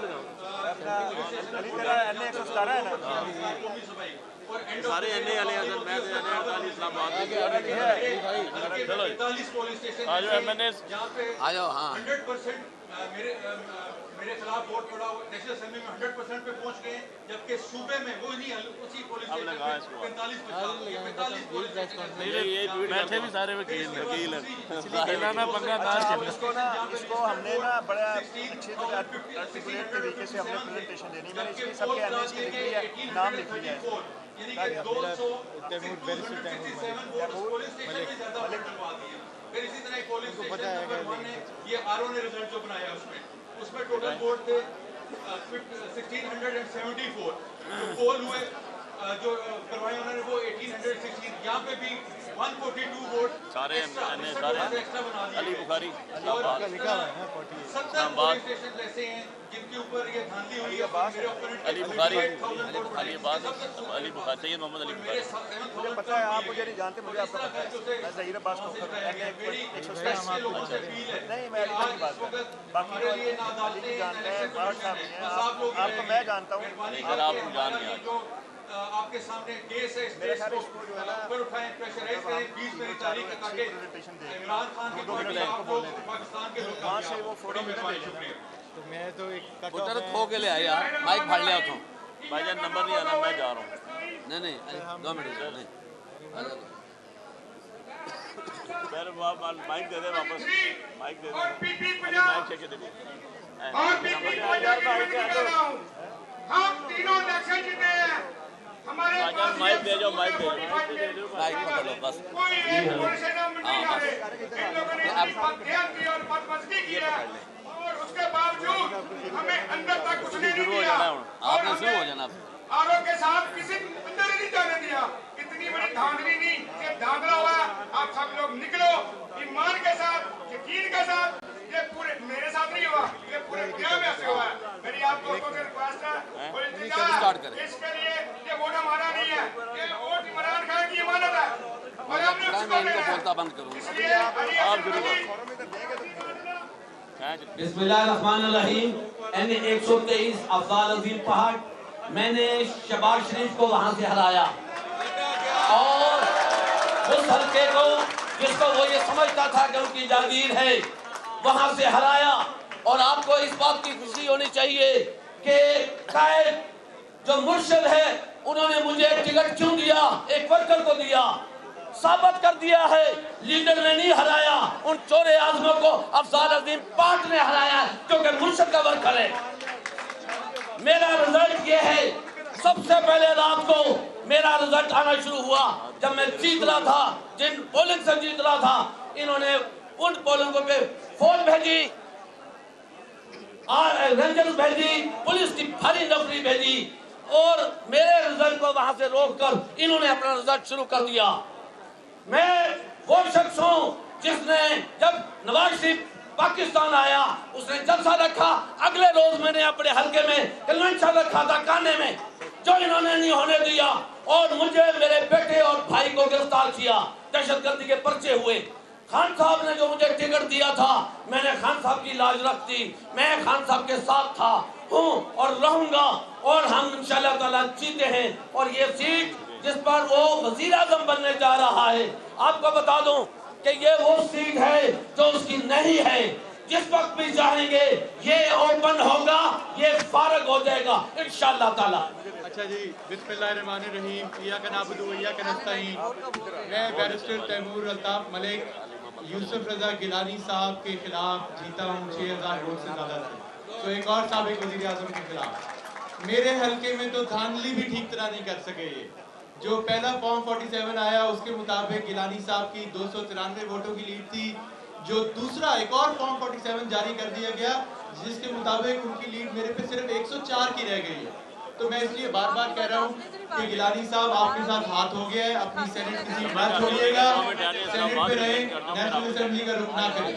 [SPEAKER 17] सारे एनए वाले अगर मैं तो एनए 48 इस्लामाबाद
[SPEAKER 16] चलो 45 पोलिंग स्टेशन
[SPEAKER 17] आ जाओ एमएनएस आ जाओ। हाँ
[SPEAKER 16] 100% मेरे खिलाफ वोट पड़ा नेशनल असेंबली में 100% पे पहुंच गए, जबकि सूबे में वो नहीं उसी पोलिंग स्टेशन 45
[SPEAKER 17] बैठे भी सारे वकील
[SPEAKER 14] ना पंगा ना इसको हमने ना बड़ा अच्छे आर्टिकुलेट तरीके से हमने प्रेजेंटेशन देनी। मैंने इसकी सबके एनएस की लिख लिया, नाम लिख लिया है।
[SPEAKER 16] फिर इसी तरह पोलिंग स्टेशन नंबर 1 ने ये आरओ ने रिजल्ट जो बनाया उसमें टोटल वोट थे 1674 जो पोल हुए जो करवाए उन्होंने वो 1816। यहाँ पे भी 142 वोट
[SPEAKER 17] सारे
[SPEAKER 16] एक्स्ट्रा बना दिए
[SPEAKER 17] अली बुखारी
[SPEAKER 16] और 70 पोलिंग स्टेशन ऐसे हैं जिनके ऊपर ये धांधली हुई है।
[SPEAKER 17] अली बुखारी अली बुखारी सैयद मोहम्मद अली बुखारी।
[SPEAKER 14] मुझे पता है, आप मुझे नहीं जानते, मुझे आपका पता है। मैं ज़हीर अब्बास को नहीं, मैं अली की बात कर, बाकी अली की जानते हैं, बाहर साहब हैं, आपको मैं जानता हूँ,
[SPEAKER 17] आपको जान गया।
[SPEAKER 16] आपके सामने केस है, इस केस को ऊपर उठाएं, प्रेशराइज करें, 20 मिनट तारीख ताकि इमरान खान के पाकिस्तान के लोग
[SPEAKER 14] वहाँ से वो फोटो में
[SPEAKER 16] शुक्रिया।
[SPEAKER 21] तो मैं तो एक
[SPEAKER 17] पुत्र खो के ले आया माइक फाड़ लिया उठो भाईजान नंबर नहीं आना मैं जा रहा हूँ। नहीं 2 मिनट नहीं मेरे माइक दे दे वापस माइक दे दे माइक चेक दे दे
[SPEAKER 5] हम तीनों इलेक्शन
[SPEAKER 17] माइक दे जाओ, माइक दे जाओ, माइक पकड़ लो बस।
[SPEAKER 5] और उसके बावजूद हमें अंदर तक कुछ नहीं दिया।
[SPEAKER 17] आपने शुरू हो जाना।
[SPEAKER 5] आरोप के साथ किसी अंदर ही नहीं जाने दिया। इतनी बड़ी धांधली नहीं कि धांधला हुआ। आप सब लोग निकलो ईमान के साथ, यकीन के साथ। ये पूरे मेरे साथ नहीं हुआ, ये पूरे दुनिया में ऐसे हुआ है। मेरी आप दोस्तों से रिक्वेस्ट है और इंतजार इसके लिए ये वोट हमारा नहीं है, ये वोट इमरान खान की इमानत है और हमने उसको देना है।
[SPEAKER 17] बंद करूंगा
[SPEAKER 5] इसलिए
[SPEAKER 6] बिस्मिल्लाहिर्रहमानिर्रहीम। NA 123 अफजाल अजीम पहाड़, मैंने शहबाज शरीफ को वहां से हराया और उस हल्के को जिसको वो ये समझता था कि उनकी जागीर है, वहां से हराया। और आपको इस बात की खुशी होनी चाहिए कि कायद जो मुर्शिद है उन्होंने मुझे टिकट क्यों दिया, एक वर्कर को दिया, साबित कर दिया है लीडर ने नहीं हराया, उन चोरे आजमों को अफजाल अजीम पार्ट ने हराया क्योंकि मुर्शिद का वर्कर है। मेरा रिजल्ट ये है, सबसे पहले रात को मेरा रिजल्ट आना शुरू हुआ जब मैं जीत रहा था, जिन पोलिंग से जीत रहा था, इन्होंने उन पोलिंगों पे फौज भेजी, रेंजर्स भेजी, पुलिस की भारी नौकरी भेजी और मेरे रिजल्ट को वहां से रोककर इन्होंने अपना रिजल्ट शुरू कर दिया। मैं वो शख्स हूँ जिसने जब नवाज शरीफ पाकिस्तान आया उसने जलसा रखा, अगले रोज मैंने अपने हल्के में कन्वेंशन रखा था काने में, जो इन्होंने नहीं होने दिया और मुझे मेरे बेटे और भाई को गिरफ्तार किया, दहशतगर्दी के पर्चे हुए। खान साहब ने जो मुझे टिकट दिया था, मैंने खान साहब की लाज रख दी, मैं खान साहब के साथ था, हूँ और रहूंगा और हम इंशाअल्लाह ताला जीते हैं। और ये सीट जिस पर वो वजीर आजम बनने जा रहा है, आपको बता दूं कि ये वो सीट है जो उसकी नहीं है। जिस वक्त भी चाहेंगे ये ओपन होगा, ये फारग हो जाएगा इंशाअल्लाह ताला।
[SPEAKER 22] अच्छा जी, बिस्मिल्लाहिर्रहमानिर्रहीम। इय्याका नअबुदु व इय्याका नस्तईन। मैं बैरिस्टर तैमूर अल्ताफ मलिक यूसुफ रजा गिलानी साहब के खिलाफ जीता हूँ 6000 वोट से ज़्यादा से। तो एक और साबिक वज़ीर आज़म के खिलाफ मेरे हल्के में तो धांधली भी ठीक तरह नहीं कर सके। ये जो पहला फॉर्म 47 आया उसके मुताबिक गिलानी साहब की 293 वोटों की लीड थी। जो दूसरा एक और फॉर्म 47 जारी कर दिया गया जिसके मुताबिक उनकी लीड मेरे पे सिर्फ 104 की रह गई है। तो मैं इसलिए बार बार कह रहा हूँ कि गिलानी साहब आपके साथ हाथ हो गया है, अपनी सेनेट की सीट मत छोड़िएगा, सेनेट पे रहें, नेशनल असेंबली का रुख ना करें।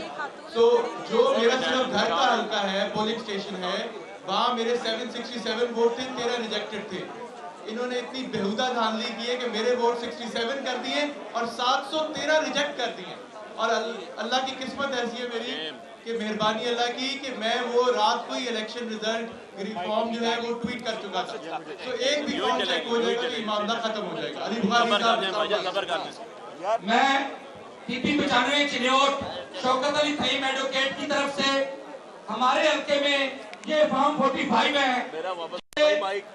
[SPEAKER 22] तो जो मेरा सिर्फ घर का हल्का है, पोलिंग स्टेशन है, वहाँ मेरे 767 वोट थे, 13 रिजेक्टेड थे। इन्होंने इतनी बेहुदा धांधली की है कि मेरे वोट 67 कर दिए और 713 रिजेक्ट कर दिए। और अल्लाह की किस्मत ऐसी है मेरी कि मेहरबानी अल्लाह की कि मैं वो रात को ही इलेक्शन रिजल्ट फॉर्म जो है वो ट्वीट कर चुका था। तो एक भी फॉर्म चेक हो जाएगा तो मामला खत्म हो जाएगा। अली बुखारी
[SPEAKER 16] मैं PP 95 चिन्योट शौकत अली थईम एडवोकेट की तरफ से हमारे हल्के में ये फॉर्म 45 है,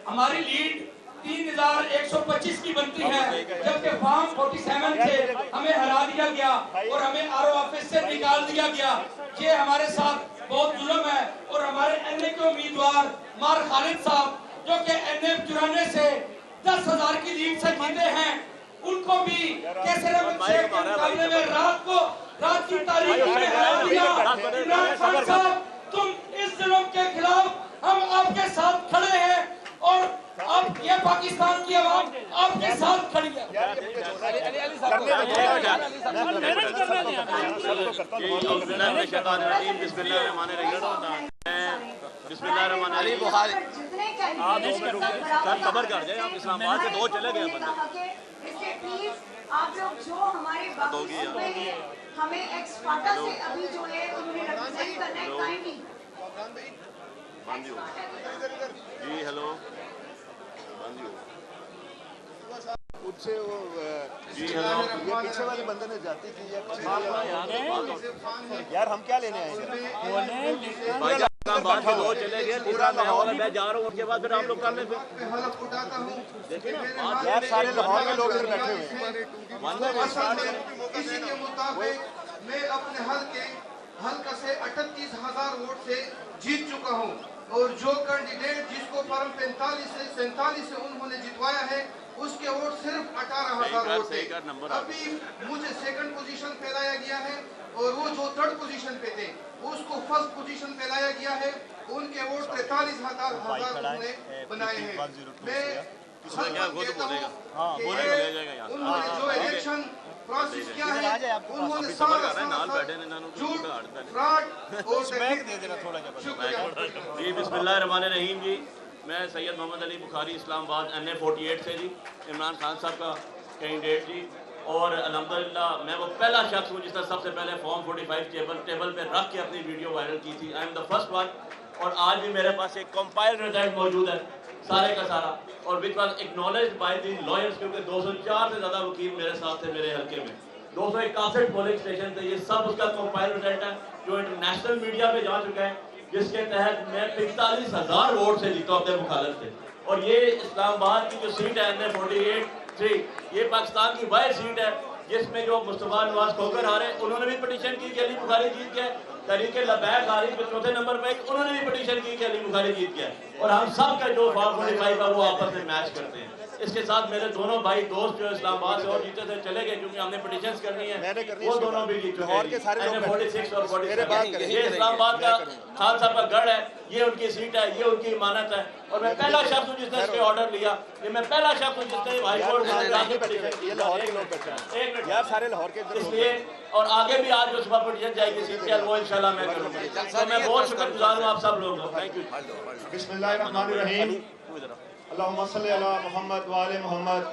[SPEAKER 16] हमारी लीड 3125 की बनती है, जबकि फॉर्म 47 से हमें हरा दिया गया और हमें RO ऑफिस से निकाल दिया गया। ये हमारे साथ बहुत जुल्म है। और हमारे NA के उम्मीदवार मार खालिद साहब जो कि NA 94 से 10,000 की लीड से जीते हैं, उनको भी कैसे मुकाबले में रात की तारीख में हरा दिया। इमरान खान साहब, तुम इस जुल्म के खिलाफ हम आपके साथ खड़े हैं और अब ये पाकिस्तान की आवाम आपके साथ खड़ी है।
[SPEAKER 17] खबर कर जाए, आप इस्लामाबाद से 2 चले गए बंदे।
[SPEAKER 12] आप लोग जो हमारे हमें एक्सपार्टा से अभी जो है उन्होंने रिप्रेजेंट करना है काइंडली
[SPEAKER 17] जी। हेलो
[SPEAKER 14] उससे वो जी ये पीछे वाले बंदे ने जाती थी यार हम क्या लेने आए
[SPEAKER 17] बात के 2 चले गए, पूरा लाहौर मैं जा रहा हूँ, उसके बाद फिर आप लोग कर लें। देखिए ना
[SPEAKER 14] यार सारे लाहौर में लोग इधर बैठे हुए हैं।
[SPEAKER 23] इसी के मुताबिक मैं अपने हल्का से 38,000 वोट से जीत चुका हूँ और जो कैंडिडेट जिसको फॉर्म 45 से 47 से उन्होंने जितवाया है उसके वोट सिर्फ 18,000 वोट थे। अभी मुझे सेकंड पोजीशन पे लाया गया है और वो जो थर्ड पोजीशन पे थे उसको फर्स्ट पोजीशन पे लाया गया है। उनके वोट 43,000 उन्होंने बनाए हैं। मैं उन्होंने जो इलेक्शन प्रोसेस किया है उन्होंने सारा झूठ फ्रॉड और
[SPEAKER 17] जी बिस्मिल्लाहिर्रहमानिर्रहीम जी। मैं सैयद मोहम्मद अली बुखारी इस्लामाबाद NA 48 से जी, इमरान खान साहब का कैंडिडेट जी। और अल्हम्दुलिल्लाह मैं वो पहला शख्स हूँ जिसने सबसे पहले फॉर्म 45 टेबल पे रख के अपनी वीडियो वायरल की थी। I am the first one. और आज भी मेरे पास एक कंपाइल्ड रिजल्ट मौजूद है सारे का सारा, और which was acknowledged by the lawyers, क्योंकि 204 से ज़्यादा वकील मेरे साथ थे मेरे हल्के में। 261 पोलिंग स्टेशन थे। ये सब उसका कंपाइल्ड रिजल्ट है जो इंटरनेशनल मीडिया पे जा चुका है, जिसके तहत मैं 45,000 वोट से जीता अपने मुखालिफ थे। और ये इस्लामाबाद की जो सीट है NA 48 ये पाकिस्तान की वह सीट है जिसमें जो मुस्तफा नवाज खोकर हारे, उन्होंने भी पिटीशन की कि अली बुखारी जीत गए। तरीके लबैक हारी पे चौथे नंबर पे उन्होंने भी पिटीशन की कि अली बुखारी जीत गया। और हम सब का जो फॉर्म 45 का वो आपस में मैच करते हैं। इसके साथ मेरे दोनों भाई दोस्त जो इस्लामाबाद से और जीते थे चले गए, क्योंकि हमने पिटीशंस करनी है, वो दोनों भी जीत चुके हैं। 46 और 46 ये इस्लामाबाद का खान साहब का गढ़ है, ये उनकी सीट है, ये उनकी इमानत है। और मैं पहला शख्स हूँ जिसने इसके ऑर्डर लिया। ये मैं पहला शख्स हूँ जिसने हाई कोर्ट में इसलिए। और आगे भी आज जो सुबह पिटीशन जाएगी सीट पे वो इंशाल्लाह मैं करूँगा। तो मैं बहुत शुक्रगुजार हूँ आप सब लोगों का। Thank you.
[SPEAKER 14] बिस्मिल्लाहिर्रहमानिर्रहीम। अल्लाहुम्मा सल्ली अला मोहम्मद व आले मोहम्मद।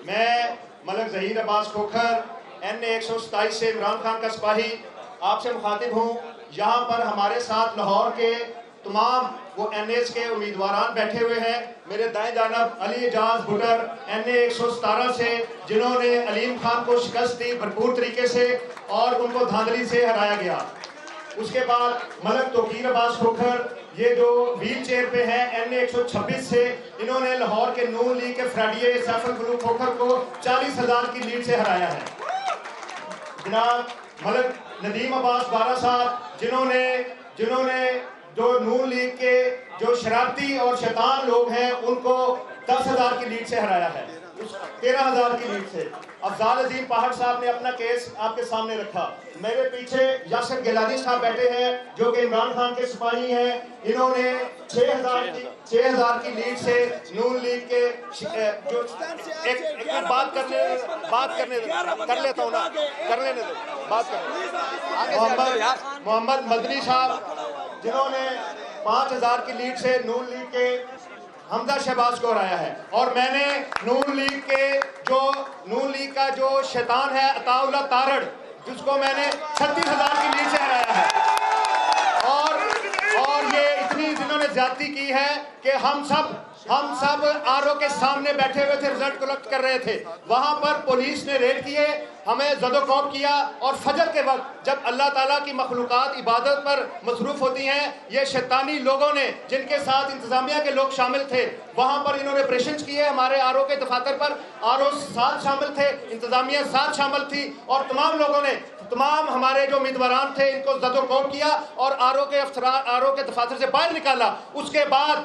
[SPEAKER 14] मैं मलक ज़हीर अब्बास खोखर NA 127 से इमरान खान का सिपाही आपसे मुखातिब हूँ। यहाँ पर हमारे साथ लाहौर के तमाम वो NAs के उम्मीदवारान बैठे हुए हैं। मेरे दाएं जानब अली एजाज भुटर NA 117 से, जिन्होंने अलीम खान को शिकस्त दी भरपूर तरीके से और उनको धांधली से हराया गया। उसके बाद मलक तोकीर अब्बास खोखर, ये जो व्हील चेयर पे हैं NA 126 से, इन्होंने लाहौर के नून लीग के फ्रेडिये सैफुल फलूक खोखर को 40,000 की लीड से हराया है। जनाब मलक नदीम अब्बास बारा साहब, जिन्होंने जो नून लीग के जो शरारती और शैतान लोग हैं उनको 10,000 की लीड से हराया है, 13,000 की लीड से। अफजाल अजीम पहाड़ साहब ने अपना केस आपके सामने रखा। मेरे पीछे यासिर गिलानी साहब बैठे हैं जो कि इमरान खान के सिपाही हैं। इन्होंने 6,000 की लीड से नून लीग के जो एक बात कर लेता हूँ ना, कर लेने दो बात कर। मोहम्मद मदनी साहब, जिन्होंने 5,000 की लीड से नून लीग के हमजा शहबाज को हराया है। और मैंने नून लीग का जो शैतान है अताउल्लाह तारड़, जिसको मैंने 36,000 की लीड से हराया है। और ये इतनी जिन्होंने ज्यादती की है कि हम सब आरओ के सामने बैठे हुए थे, रिजल्ट कलेक्ट कर रहे थे। वहां पर पुलिस ने रेड किए, हमें ज़दोकौब किया। और फजर के वक्त जब अल्लाह ताला की मखलूक़ात इबादत पर मसरूफ़ होती हैं, ये शैतानी लोगों ने, जिनके साथ इंतज़ामिया के लोग शामिल थे, वहाँ पर इन्होंने ऑपरेशन किए। हमारे आरओ के दफातर पर आरओ साथ शामिल थे, इंतज़ामिया साथ शामिल थी, और तमाम लोगों ने, तमाम हमारे जो उम्मीदवारान थे, इनको ज़दोकौब किया और आरओ के दफातर से बाहर निकाला। उसके बाद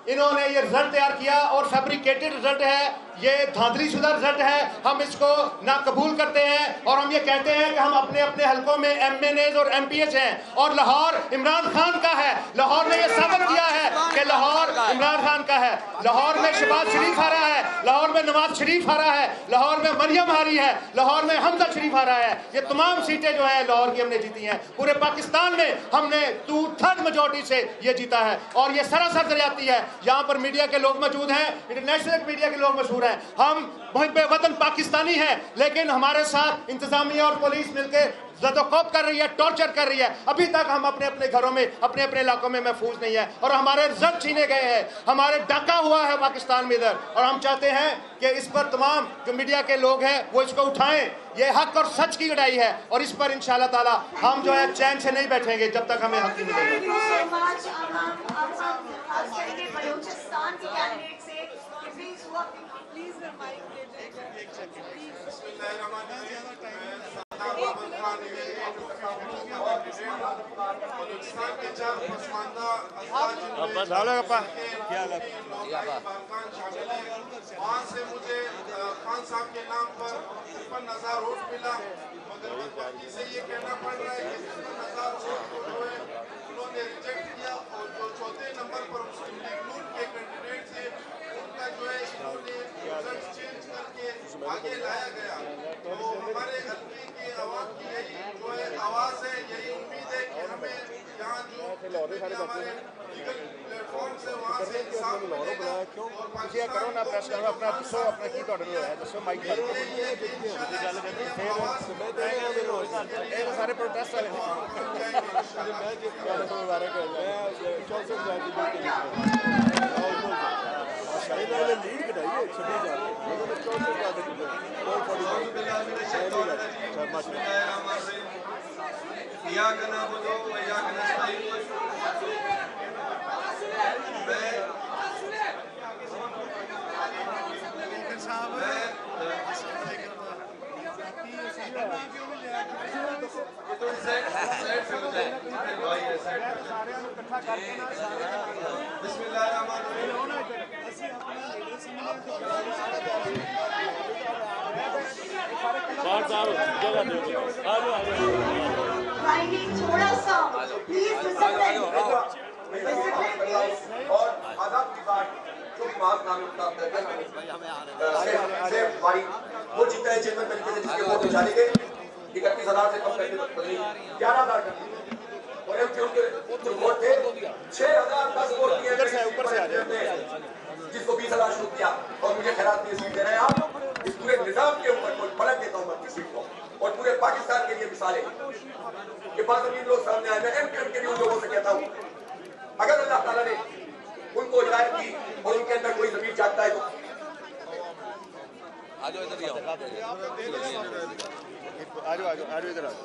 [SPEAKER 14] इन्होंने ये रिजल्ट तैयार किया और फैब्रिकेटेड रिजल्ट है, ये धांधली शुदा रिजल्ट है। हम इसको ना कबूल करते हैं और हम ये कहते हैं कि हम अपने अपने हलकों में MNAs और MPs हैं और लाहौर इमरान खान का है। लाहौर ने ये साबित किया है कि लाहौर इमरान खान का है। लाहौर में शहबाज शरीफ हारा है, लाहौर में नवाज शरीफ हारा है, लाहौर में मरियम हारी है, लाहौर में हमजा शरीफ हारा है। ये तमाम सीटें जो है लाहौर की हमने जीती हैं। पूरे पाकिस्तान में हमने 2/3 मेजॉरिटी से ये जीता है और ये सरासर दरियाती है। यहाँ पर मीडिया के लोग मौजूद हैं, इंटरनेशनल मीडिया के लोग मशहूर हैं। हम मुहिब्बे वतन पाकिस्तानी हैं, लेकिन हमारे साथ इंतजामिया और पुलिस मिलकर ज़दोकौब कर रही है, टॉर्चर कर रही है। अभी तक हम अपने अपने घरों में, अपने अपने इलाकों में महफूज नहीं है और हमारे रिजल्ट छीने गए हैं, हमारे डाका हुआ है पाकिस्तान में इधर। और हम चाहते हैं कि इस पर तमाम जो मीडिया के लोग हैं वो इसको उठाएं। ये हक और सच की लड़ाई है और इस पर इंशाल्लाह ताला हम जो है चैन से नहीं बैठेंगे जब तक हमें हक नहीं मिलेगा।
[SPEAKER 18] बलूचिस्तान के 4 पसमानदा वहाँ से मुझे खान साहब के नाम पर 53,000 वोट मिला, मगर बदबख्ती से ये कहना पड़ रहा है कि 53,000 वोट को जो है उन्होंने रिजेक्ट किया और जो चौथे नंबर पर मुस्लिम लीग नून के कैंडिडेट थे उनका जो है इन्होंने रिजल्ट चेंज करके आगे लाया गया। तो हमारे हल्के के आवाम की यही जो है आवाज़ है, यही उम्मीद है कि हमें यहाँ जो हमारे लीगल प्लेटफॉर्म से वहाँ से इंसाफ मिलेगा और पाकिस्तान को
[SPEAKER 8] सारे प्रोटेस्ट वाले लीड कटाई
[SPEAKER 12] थोड़ा सा प्लीज
[SPEAKER 10] और आदाब की बात जो माफ नाम वो जीता है चेयरमैन तरीके से जिसके वोट उछाले गए 31,000 से कम करके 11,000 कर दिए और एमपी उनके जो वोट थे 6,010 वोट दिए जिसको 20,000 शुरू किया और मुझे खैरात की सीट दे रहे हैं आप। इस पूरे निजाम के ऊपर कोई पलट देता हूँ मैं किसी को और पूरे पाकिस्तान के लिए मिसाल है कि बाद में लोग सामने आए। मैं एमपी के भी उन लोगों से कहता हूँ अगर अल्लाह ताला ने उनको हिदायत की और उनके अंदर कोई ज़मीर जागता है तो
[SPEAKER 8] आजो इधर ही आओ, आजो इधर आओ।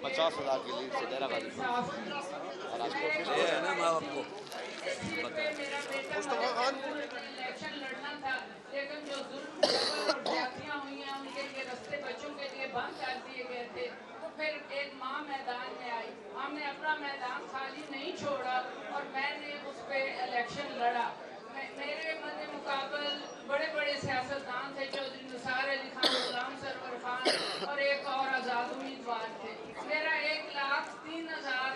[SPEAKER 8] 50,000 की लीड से डेरा गाजी ये है ना मैं आपको
[SPEAKER 18] मुस्तफा खान
[SPEAKER 11] इलेक्शन लड़ना था, लेकिन जो जुल्म हुई हैं उनके लिए रास्ते बच्चों के लिए बंद कर दिए गए थे। तो फिर एक माँ मैदान में आई, हमने अपना मैदान खाली नहीं छोड़ा और मैंने उस पर इलेक्शन लड़ा। मेरे मध्य मुकाबल बड़े बड़े सियासतदान थे, चौधरी निसार अली खान, गुलाम सरवर खान और एक और आज़ाद उम्मीदवार थे। मेरा 1,03,000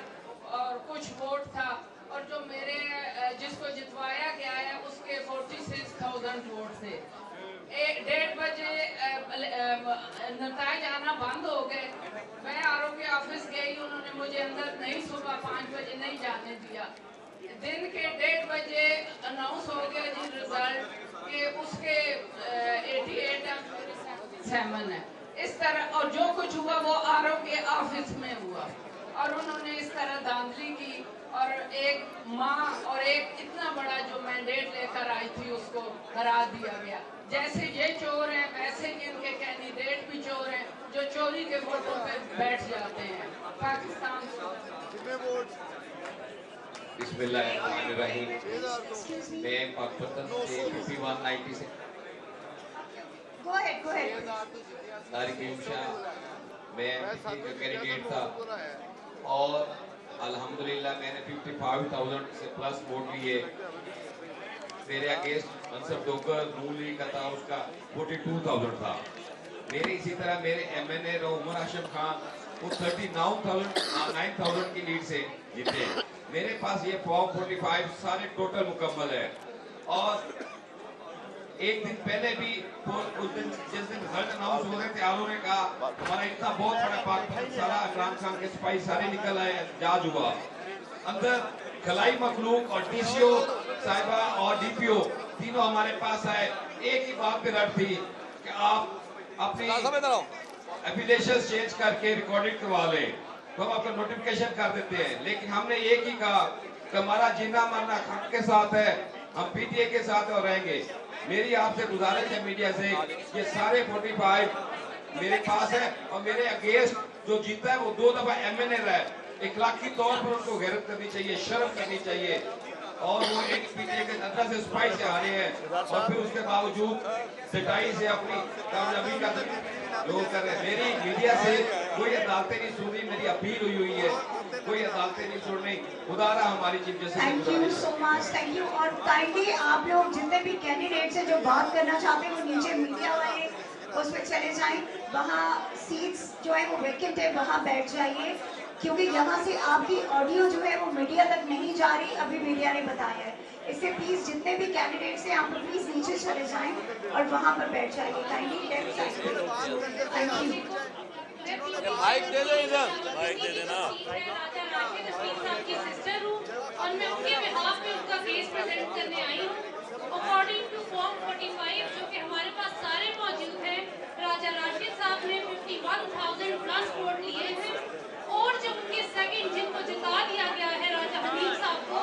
[SPEAKER 11] और कुछ वोट था और जो मेरे जिसको जितवाया गया है उसके 46,000 वोट थे। 1:30 बजे नताइज आना बंद हो गए। मैं आरओ के ऑफिस गई, उन्होंने मुझे अंदर नहीं, सुबह 5 बजे नहीं जाने दिया। दिन के 1:30 बजे अनाउंस हो गया जी रिजल्ट कि उसके 88 है। इस तरह और जो कुछ हुआ वो आरओ के ऑफिस में हुआ और उन्होंने इस तरह धांधली की और एक माँ और एक इतना बड़ा जो मैंडेट लेकर आई थी उसको हरा दिया गया। जैसे ये चोर हैं वैसे ही इनके कैंडिडेट भी चोर हैं जो चोरी के वोटों पे बैठ जाते हैं। पाकिस्तान
[SPEAKER 16] बिस्मिल्लाहिर्रहमानिर्रहीम। मैं पाकपतन से 5190 से मैं कैंडिडेट था और अल्हम्दुलिल्लाह मैंने 55,000 से प्लस वोट लिए। मेरे अगेंस्ट मनसब डोकर नून लीग का था, उसका 42,000 था। मेरे इसी तरह मेरे एमएनए उमर हाशिम खान वो 39,000 की लीड से जीते। मेरे पास ये फॉर्म 45 सारे टोटल मुकम्मल है और एक दिन पहले भी उस दिन जिस दिन रिजल्ट अनाउंस हो रहे थे आलों ने कहा हमारा इतना बहुत बड़ा पाक सारा इमरान खान के सिपाही सारे निकल आए, एहतजाज हुआ। अंदर खलाई मखलूक और डीसीओ साहिबा और डीपीओ तीनों हमारे पास आए। एक ही बात पे रट थी कि आप अपनी एफिलिएशन चेंज करके रिकॉर्डिंग करवा लें तो हम आपका नोटिफिकेशन कर देते हैं। लेकिन हमने एक ही कहा कि हमारा जीना मरना हक के साथ है, हम पीटीआई के साथ और रहेंगे। मेरी आपसे गुजारिश है मीडिया से, ये सारे 45 मेरे पास है और मेरे अगेंस्ट जो जीता है वो 2 दफा एमएनए रहा है। इखलाकी तौर पर उनको गैरत करनी चाहिए, शर्म करनी चाहिए। और वो एक पीटीआई के अंदर से स्पाइस से हारे हैं और फिर उसके बावजूद सच्चाई से अपनी कामयाबी का लोग कर रहे हैं। मेरी मीडिया से कोई अदालतें नहीं सुन रही, मेरी अपील हुई है, कोई अदालतें नहीं सुन रही। खुदारा हमारी chief justice.
[SPEAKER 12] Thank you so much, thank you. और काइंडली आप लोग जितने भी कैंडिडेट्स हैं जो बात करना चाहते हैं वो नीचे मीडिया वाले उस पर चले जाएं, वहाँ सीट्स जो है वो वेकेंट है, वहाँ बैठ जाइए, क्योंकि यहाँ से आपकी ऑडियो जो है वो मीडिया तक नहीं जा रही, अभी मीडिया ने बताया है। इससे प्लीज जितने भी कैंडिडेट्स हैं आप प्लीज नीचे चले जाएं और वहाँ पर बैठ जाइए। काइंडली लेफ्ट साइड पे। Thank you.
[SPEAKER 17] माइक दे दो इधर,
[SPEAKER 4] माइक दे देना।
[SPEAKER 1] सिस्टर हूँ और मैं उनके बिहाफ पे उनका केस प्रेजेंट करने आई हूँ। अकॉर्डिंग टू फॉर्म 45 जो कि हमारे पास सारे मौजूद हैं, राजा राशिद साहब ने 51,000 प्लस वोट लिए हैं और जो उनके सेकंड जिनको जिता दिया गया है राजा हनीफ साहब को,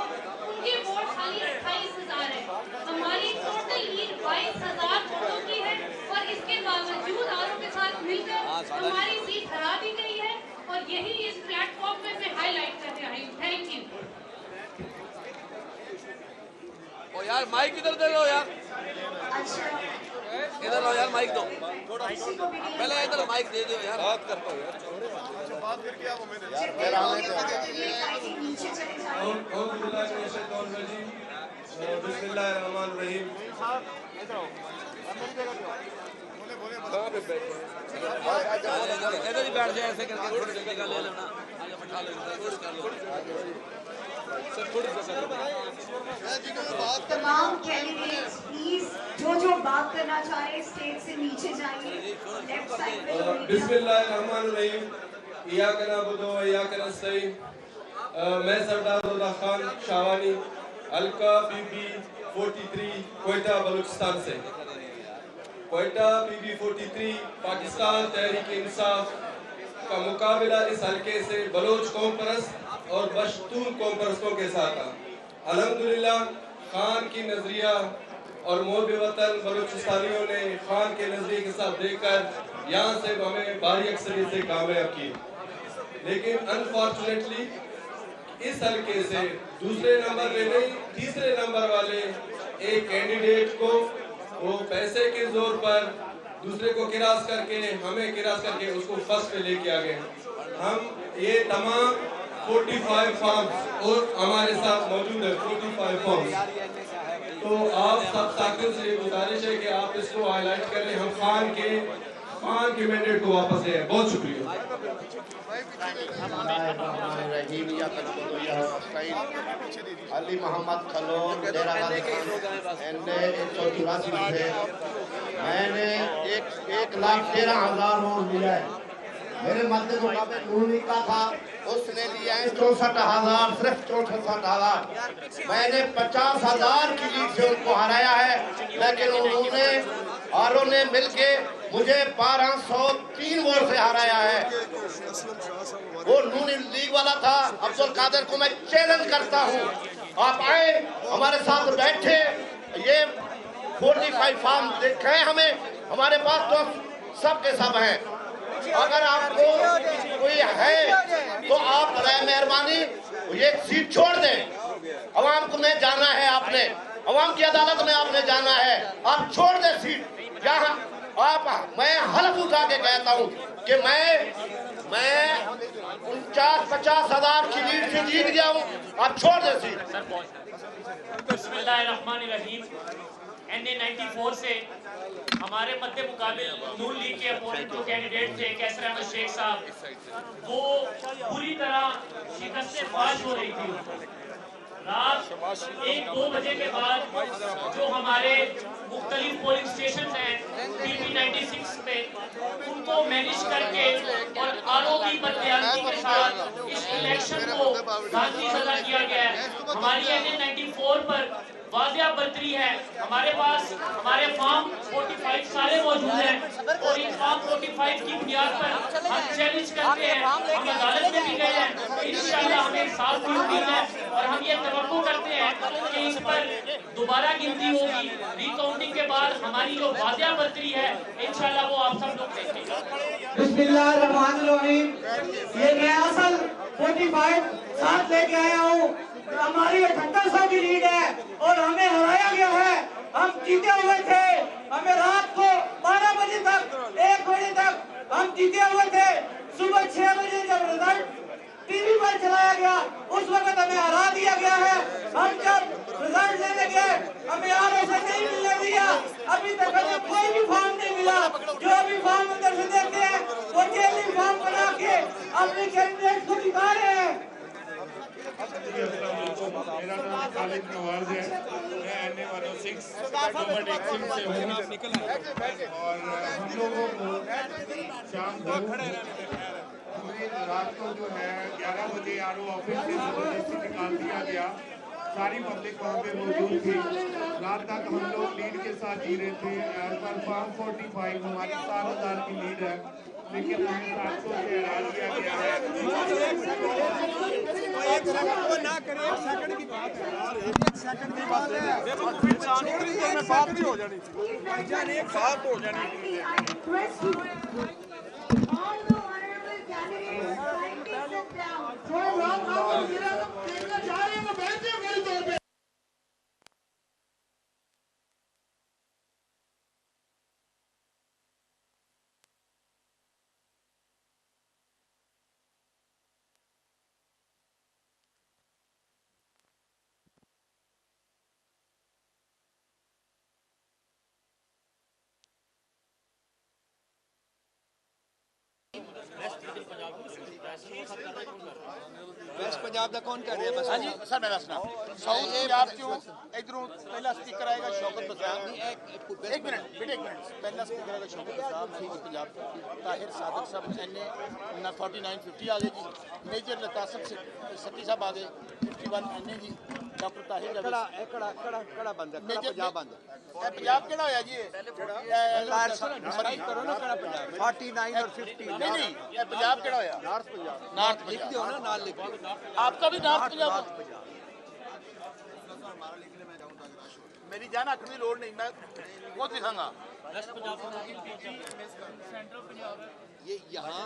[SPEAKER 1] उनके वोट खाली 28,000 है। हमारी टोटल लीड 22,000 वोटों की है और इसके बावजूद आरोप के साथ मिलकर हमारी सीट हरा दी गई है और यही इस प्लेटफॉर्म पे मैं हाईलाइट करने आई हूँ। Thank you.
[SPEAKER 17] ओ यार माइक इधर दे लो यार, इधर लो यार, माइक दो, पहले इधर माइक दे दो यार, बात करता हूँ यार। बात करके आप हमें बिस्मिल्लाहिर्रहमानिर्रहीम। इधर ही बैठ जाए ऐसे करके, थोड़ी जगह ले लेना, आगे बैठा लो,
[SPEAKER 12] तमाम कैंडिडेट्स प्लीज जो बात करना चाह रहे हैं स्टेज से नीचे जाइए, लेफ्ट साइड पे।
[SPEAKER 7] बिस्मिल्लाहिर्रहमानिर्रहीम। इय्याका नअबुदु व इय्याका नस्तईन। मैं सरदार खान शावानी, हल्का पीपी 43 कोयटा बलूचिस्तान से। कोयटा पीपी 43 पाकिस्तान तहरीक इंसाफ का मुकाबला इस हल्के से बलोच कौम परस्त और पश्तून कौम परस्तों के साथ था। अल्हम्दुलिल्लाह खान की नजरिया और मोहब वतन बलूचिस्तानियों ने खान के नजरिए के साथ देखकर यहाँ से हमें भारी अक्सरियत से कामयाब की, लेकिन अनफॉर्चुनेटली इस हल्के से दूसरे नंबर पे नहीं, तीसरे नंबर वाले एक कैंडिडेट को वो पैसे के जोर पर दूसरे को किरास करके, हमें किरास करके उसको फर्स्ट पे लेके आ गए। हम ये तमाम 45 फॉर्म्स और हमारे साथ मौजूद है 45 फॉर्म्स, तो आप सब साथियों से गुजारिश है कि आप इसको हाईलाइट करें, हम खान के मैंडेट को वापस ले। बहुत शुक्रिया।
[SPEAKER 9] अली मोहम्मद खलोन डेरा गाजी खान एनए 184 से मैंने 1,13,000 वोट मिला है। मेरे मध्य मुकाबले नूनी का था, उसने लिया है 64,000, सिर्फ 64,000। मैंने 50,000 की लीड से उनको हराया है, लेकिन उन्होंने औरों ने मिलके मुझे 1203 वोट से हराया है। वो नून लीग वाला था अब्दुल कादिर को मैं चैलेंज करता हूँ, आप आए हमारे साथ बैठे, ये 45 फॉर्म दिखाए हमें, हमारे पास तो सब के सब हैं। अगर आपको कोई है तो आप बराए मेहरबानी ये सीट छोड़ दें। अवाम को में जाना है, आपने अवाम की अदालत में आपने जाना है, आप छोड़ दें सीट। जहाँ आप मैं हल्फ उठा के कहता हूँ कि मैं 49-50,000 की लीड से जीत गया हूँ, आप छोड़ दें सीट।
[SPEAKER 24] बिस्मिल्लाहिर्रहमानिर्रहीम। NA 94 से हमारे मध्य मुकाबले नून लीग के अपोनेंट जो कैंडिडेट थे कैसर अहमद शेख साहब, वो पूरी तरह शिकस्त से फाश हो रही थी। रात 1-2 बजे के बाद जो हमारे मुख्तलिफ पोलिंग स्टेशन हैं PP 96 पे, उनको मैनेज करके और आरोपी बदबयानी के साथ इस इलेक्शन को गांधी सजा किया गया है। हमारी NA 94 पर वाजिया बर्तरी है, हमारे पास हमारे फॉर्म 45 सारे मौजूद हैं और इन फॉर्म 45 की बुनियाद पर हम चैलेंज करते हैं, हम अदालत में भी गए हैं, इंशाल्लाह हमें इंसाफ की उम्मीद है और हम ये तवक्को करते हैं कि इस पर दोबारा गिनती होगी। रिकाउंटिंग के बाद हमारी जो वाजिया बर्तरी है इंशाल्लाह वो आप सब लोग देखेंगे।
[SPEAKER 25] बिस्मिल्लाहिर्रहमानिर्रहीम। ये मैं असल 45 साथ लेके आया हूँ,
[SPEAKER 2] हमारी 7800 की लीड है और हमें हराया गया है। हम जीते हुए थे, हमें रात को 12 बजे तक 1 बजे तक हम जीते हुए थे। सुबह 6 बजे जब रिजल्ट टीवी पर चलाया गया उस वक्त हमें हरा दिया गया है। हम जब रिजल्ट लेने गए हमें RSA नहीं मिलने दिया। अभी तक हमें कोई भी फॉर्म नहीं मिला। जो भी फॉर्म अंदर से देते हैं वो जेली फॉर्म बना के अपने कैंडिडेट को दिखा रहे हैं।
[SPEAKER 3] मेरा नाम खालिद नवाज है, मैं NA-106 से हूँ और हम लोगों को शाम को रात को जो है 11 बजे RO ऑफिस से जबरदस्ती निकाल दिया गया। सारी पब्लिक वहाँ पे मौजूद थी। रात तक हम लोग लीड के साथ जी रहे थे। एज पर फॉर्म 45 हमारी 7000 की लीड है, लेकिन हमें 700 से हरा दिया गया है।
[SPEAKER 13] एक सेकंड की बात है यार, एक सेकंड की बात है। देखो फिर छोटी में बात भी हो जानी चाहिए, एक बात हो जानी चाहिए।
[SPEAKER 9] वेस्ट पंजाब का कौन कर रहा है? बस
[SPEAKER 8] हाँ जी सर, मैं दसना साउथ पंजाब क्यों इधरों पहला स्पीकर आएगा शौकत बसार। एक मिनट बेटे, एक मिनट। पहला स्पीकर आएगा शौकत बसार साउथ पंजाब, ताहिर सादिक साहब NA 4950 आ गए जी। मेजर लतासब सती साहब आ गए 51 NA जी। डॉक्टर ताहिर
[SPEAKER 9] कड़ा बंद है, पंजाब बंद है।
[SPEAKER 8] पंजाब केड़ा होया जी?
[SPEAKER 9] करो ना कड़ा पंजाब 49 और 50।
[SPEAKER 8] नहीं ये पंजाब केड़ा होया?
[SPEAKER 9] नॉर्थ पंजाब।
[SPEAKER 8] नॉर्थ
[SPEAKER 9] लिख दो ना, नाल लिख दो।
[SPEAKER 8] आपका भी नॉर्थ पंजाब? मेरी जान आखने की लोड़ नहीं, मैं बहुत लिखांगा।
[SPEAKER 9] ये यहाँ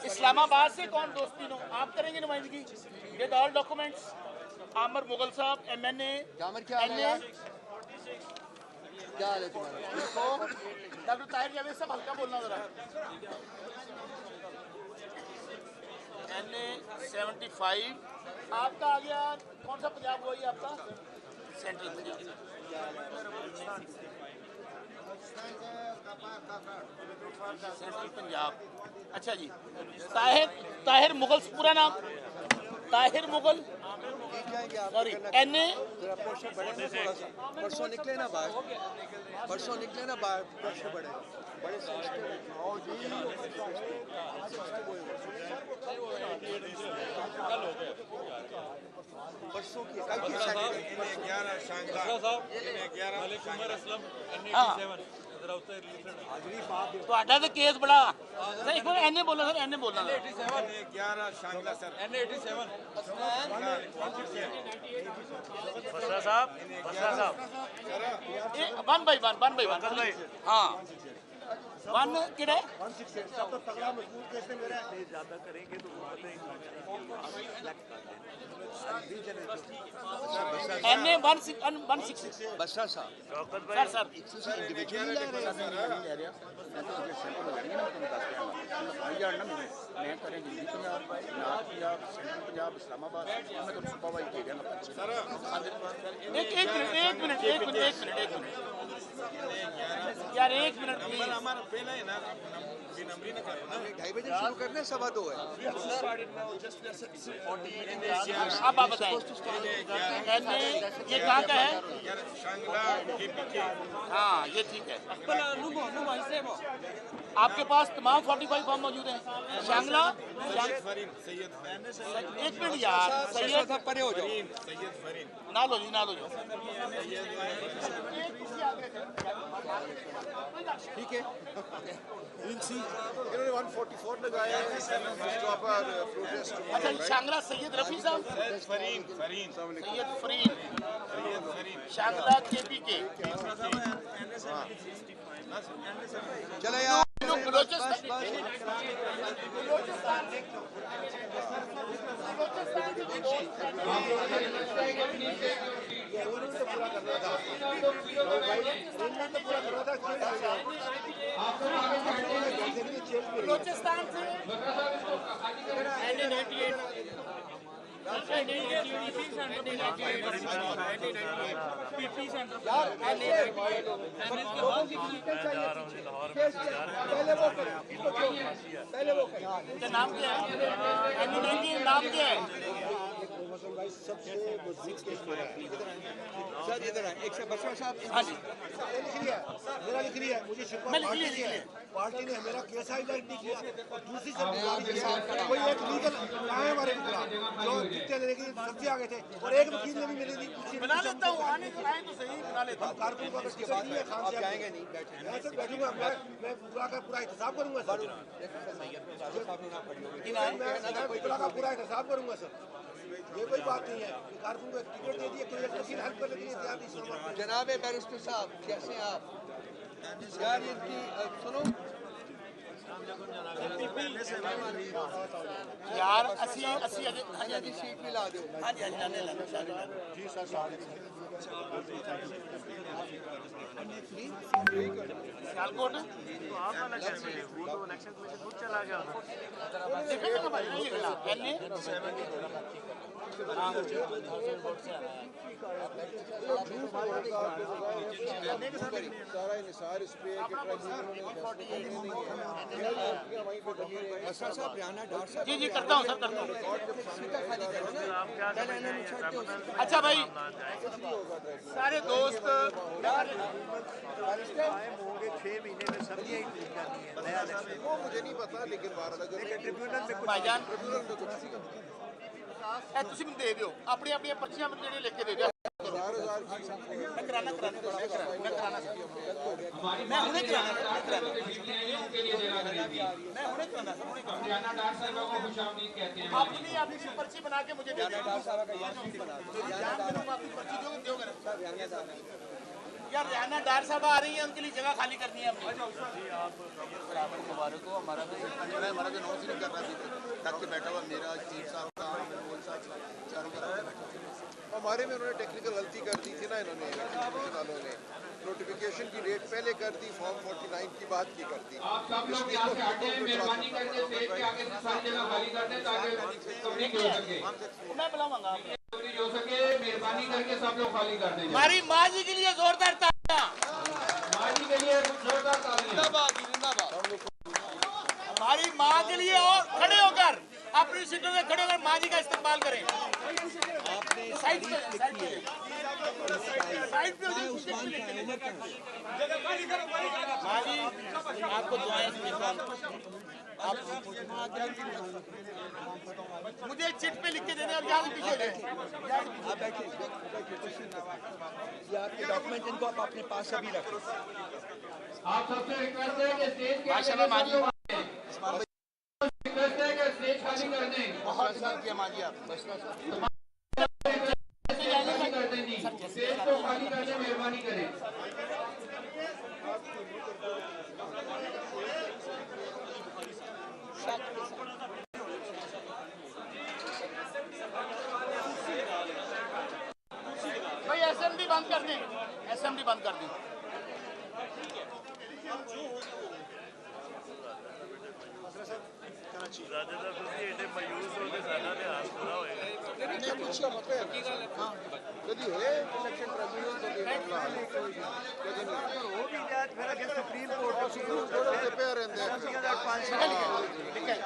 [SPEAKER 8] इस्लामाबाद से कौन दोस्ती नो आप करेंगे नुमाइंदगी? With all documents. Aamir Mughal साहब MNA
[SPEAKER 9] क्या हाल है? क्या हाल है तुम्हारा?
[SPEAKER 8] डॉक्टर ताहिर जावेद साहब हल्का बोलना जरा। NA 75 आपका आ गया। कौन सा पंजाब हुआ ये आपका? सेंट्रल पंजाब। सेंट्रल पंजाब। अच्छा जी। ताहिर मुगल पूरा नाम? Tahir Mughal sorry NA।
[SPEAKER 9] परसों निकले ना बाहर, परसों निकले ना बाहर, प्रेशर बढ़ेगा। बड़े परसों की
[SPEAKER 8] ਤੁਹਾਡਾ ਤਾਂ ਕੇਸ ਬੜਾ ਸਰ। ਇੱਕ ਵਾਰ NA ਬੋਲੋ ਸਰ, NA ਬੋਲਣਾ।
[SPEAKER 13] 11 शांगला सर, NA 87
[SPEAKER 4] बसरा साहब
[SPEAKER 8] वन बाई वन हाँ वन किड़ा NA 160
[SPEAKER 9] बसरा साहब
[SPEAKER 8] सर
[SPEAKER 9] इंडिविजुअली ले रहे हैं। मैं करेंगे दिल्ली पंजाब, नॉर्थ पंजाब, सेंट्रल पंजाब, इस्लामाबाद। मैं तो सुपरवाइज दे देना।
[SPEAKER 8] एक मिनट यार, एक मिनट
[SPEAKER 13] हमारा पहला है ना, नंबरी ना करो ना।
[SPEAKER 9] 2:30 बजे शुरू करने, 2:15 है।
[SPEAKER 8] अब आप बताएं ये कहाँ का है? हाँ ये ठीक है। आपके पास तमाम 45 फॉर्म मौजूद हैं। शांगला एक मिनट यार, सैयद
[SPEAKER 9] परे हो जाओ,
[SPEAKER 8] ना लो जी, ना लो जी।
[SPEAKER 9] ठीक है। इन्होंने 144 लगाया है।
[SPEAKER 8] अच्छा शांगला सैयद रफी साहब,
[SPEAKER 13] फरीन
[SPEAKER 8] सैयद फरीन शांगला KPK।
[SPEAKER 9] चलो यार
[SPEAKER 8] नाम क्या है? नाम क्या है?
[SPEAKER 13] सबसे मजबूत केस मेरा है। सर इधर है, एक से बशर साहब लिख लिया, मेरा लिख लिया, मुझे शिकवा पार्टी ने मेरा केस हाईलाइट नहीं किया और दूसरी से कोई एक लीगल आए हमारे खिलाफ जो जितने देने के लिए सबसे आगे थे और एक वकील ने भी मेरी
[SPEAKER 8] बना लेता हूँ, आने को आए तो सही बना लेता हूँ।
[SPEAKER 13] कारकुन को अगर टिकट नहीं है खान से आएंगे नहीं, मैं सर बैठूंगा, मैं पूरा का पूरा एहतसाब करूंगा सर, मैं पूरा का पूरा एहतसाब करूंगा सर। ये कोई बात नहीं है कि कारकुन को एक टिकट दे दिए, कोई एक वकील हेल्प करने के लिए तैयार नहीं।
[SPEAKER 15] जनाब बैरिस्टर साहब कैसे हैं आप? यार इनकी सुनो
[SPEAKER 8] यार अस्सी अस्सी
[SPEAKER 15] जी सीट भी ला दो।
[SPEAKER 8] हाँ जी
[SPEAKER 13] जी सर
[SPEAKER 8] सियालकोट वो तो इलेक्शन कमीशन खुद चला गया देखा ना भाई पहले
[SPEAKER 13] सारा निसार इस पे
[SPEAKER 8] जी जी करता हूँ सर करता हूँ। अच्छा भाई सारे दोस्त
[SPEAKER 13] होंगे 6 महीने में सब्जियां ही करनी है नया इलेक्शन वो मुझे नहीं पता लेकिन ट्रिब्यूनल में
[SPEAKER 8] भाईजान तुम दे दो अपनी अपनी पर्चियां मुझे लेके दे दो। अपनी पर्ची बना के मुझे दे दो यार। रियाना डार साहब आ रही है, उनके लिए जगह खाली करनी है हमने।
[SPEAKER 19] मुबारक हो। हमारा जो नॉन सीटिंग कर रहा था तक के बैठा हुआ मेरा चीफ साहब का चारों का
[SPEAKER 13] हमारे में उन्होंने टेक्निकल गलती कर दी थी ना, इन्होंने इलेक्शन वालों ने नोटिफिकेशन की डेट पहले कर दी, फॉर्म 49 की बात की कर दी।
[SPEAKER 16] आप सब लोग यहाँ से हटे, मेहरबानी करके स्टेज पे आके सारी जगह खाली कर दें ताकि कवरिंग हो सके।
[SPEAKER 8] मैं बुलाऊंगा
[SPEAKER 16] कवरिंग हो सके, मेहरबानी करके सब लोग खाली कर दें।
[SPEAKER 8] हमारी माँ जी के लिए जोरदार तालियां,
[SPEAKER 16] माँ जी के लिए जोरदार तालियां।
[SPEAKER 8] हमारी माँ के लिए और खड़े होकर अपनी सीटों में खड़े होकर माँ जी का इस्तेमाल करें। साइड पे माँ जी आपको दुआएं मुझे चिट पे लिख के देने और यहाँ से पीछे
[SPEAKER 13] आपके डॉक्यूमेंट इनको आप अपने पास अभी रखें।
[SPEAKER 16] आप सबसे रिक्वेस्ट है कि स्टेज के
[SPEAKER 8] माशाल्लाह माँ जी
[SPEAKER 16] रिक्वेस्ट है कि स्टेज खाली कर दें।
[SPEAKER 8] बहुत शुक्रिया माँ जी आप
[SPEAKER 16] कर दें जी, स्टेज को खाली कर दें, मेहरबानी करें।
[SPEAKER 8] भाई असेंबली बंद कर दें, असेंबली बंद कर दें।
[SPEAKER 4] मायूस हो के साडा ध्यान पूरा होएगा।
[SPEAKER 13] कभी होए इलेक्शन ट्रिब्यूनल तो मामला हल कभी नहीं हो भी जाए फिर अगे सुप्रीम कोर्ट को सुप्रीम कोर्ट से पे रहंदे हैं।
[SPEAKER 8] ठीक है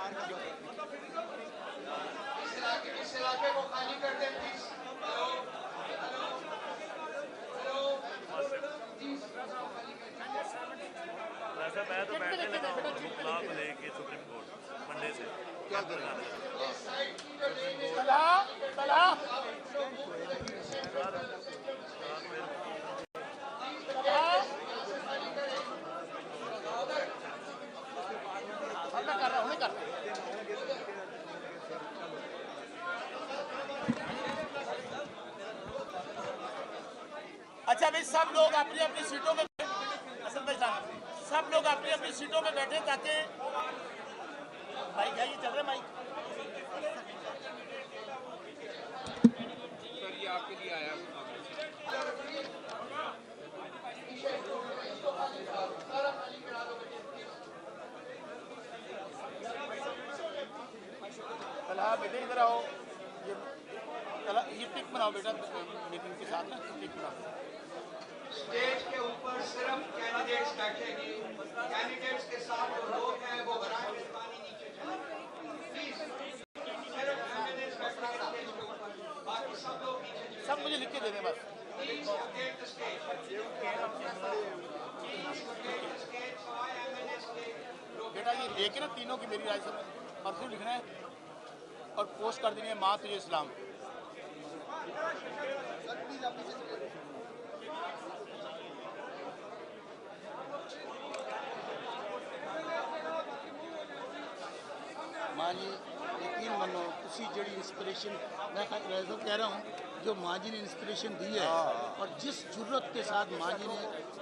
[SPEAKER 16] इस इलाके को खाली कर दें प्लीज।
[SPEAKER 4] वैसे मैं तो बैठने लगा हूँ मुकलाब लेके सुप्रीम कोर्ट मंडे से क्या करना
[SPEAKER 8] अच्छा भाई सब लोग अपनी अपनी सीटों में सब लोग अपनी अपनी सीटों में बैठे ताकि माइक है ये चल रहा माइक
[SPEAKER 16] आपके लिए आया
[SPEAKER 8] इधर आओ, ये पिक बनाओ बेटा, मीटिंग के साथ ना पिक बनाओ।
[SPEAKER 5] स्टेज के ऊपर सिर्फ कैंडिडेट्स बैठेंगे, कैंडिडेट्स के साथ जो लोग हैं वो बराए मेहरबानी नीचे चलें प्लीज। सिर्फ कैंडिडेट्स बैठेंगे स्टेज के ऊपर, बाकी सब लोग नीचे चलें।
[SPEAKER 8] सब मुझे लिख के दे दें बस।
[SPEAKER 5] Please update the stage, please update the stage so I MNS के
[SPEAKER 8] बेटा ये लेके ना तीनों की मेरी राय से परसों लिखना है और पोस्ट कर देनी है, माँ तुझे इस्लाम। माँ जी यकीन मनो तुसी जड़ी इंस्पिरेशन मैं कह रहा हूँ, जो माँ जी ने इंस्पिरेशन दी है और जिस जुर्रत के साथ माँ जी ने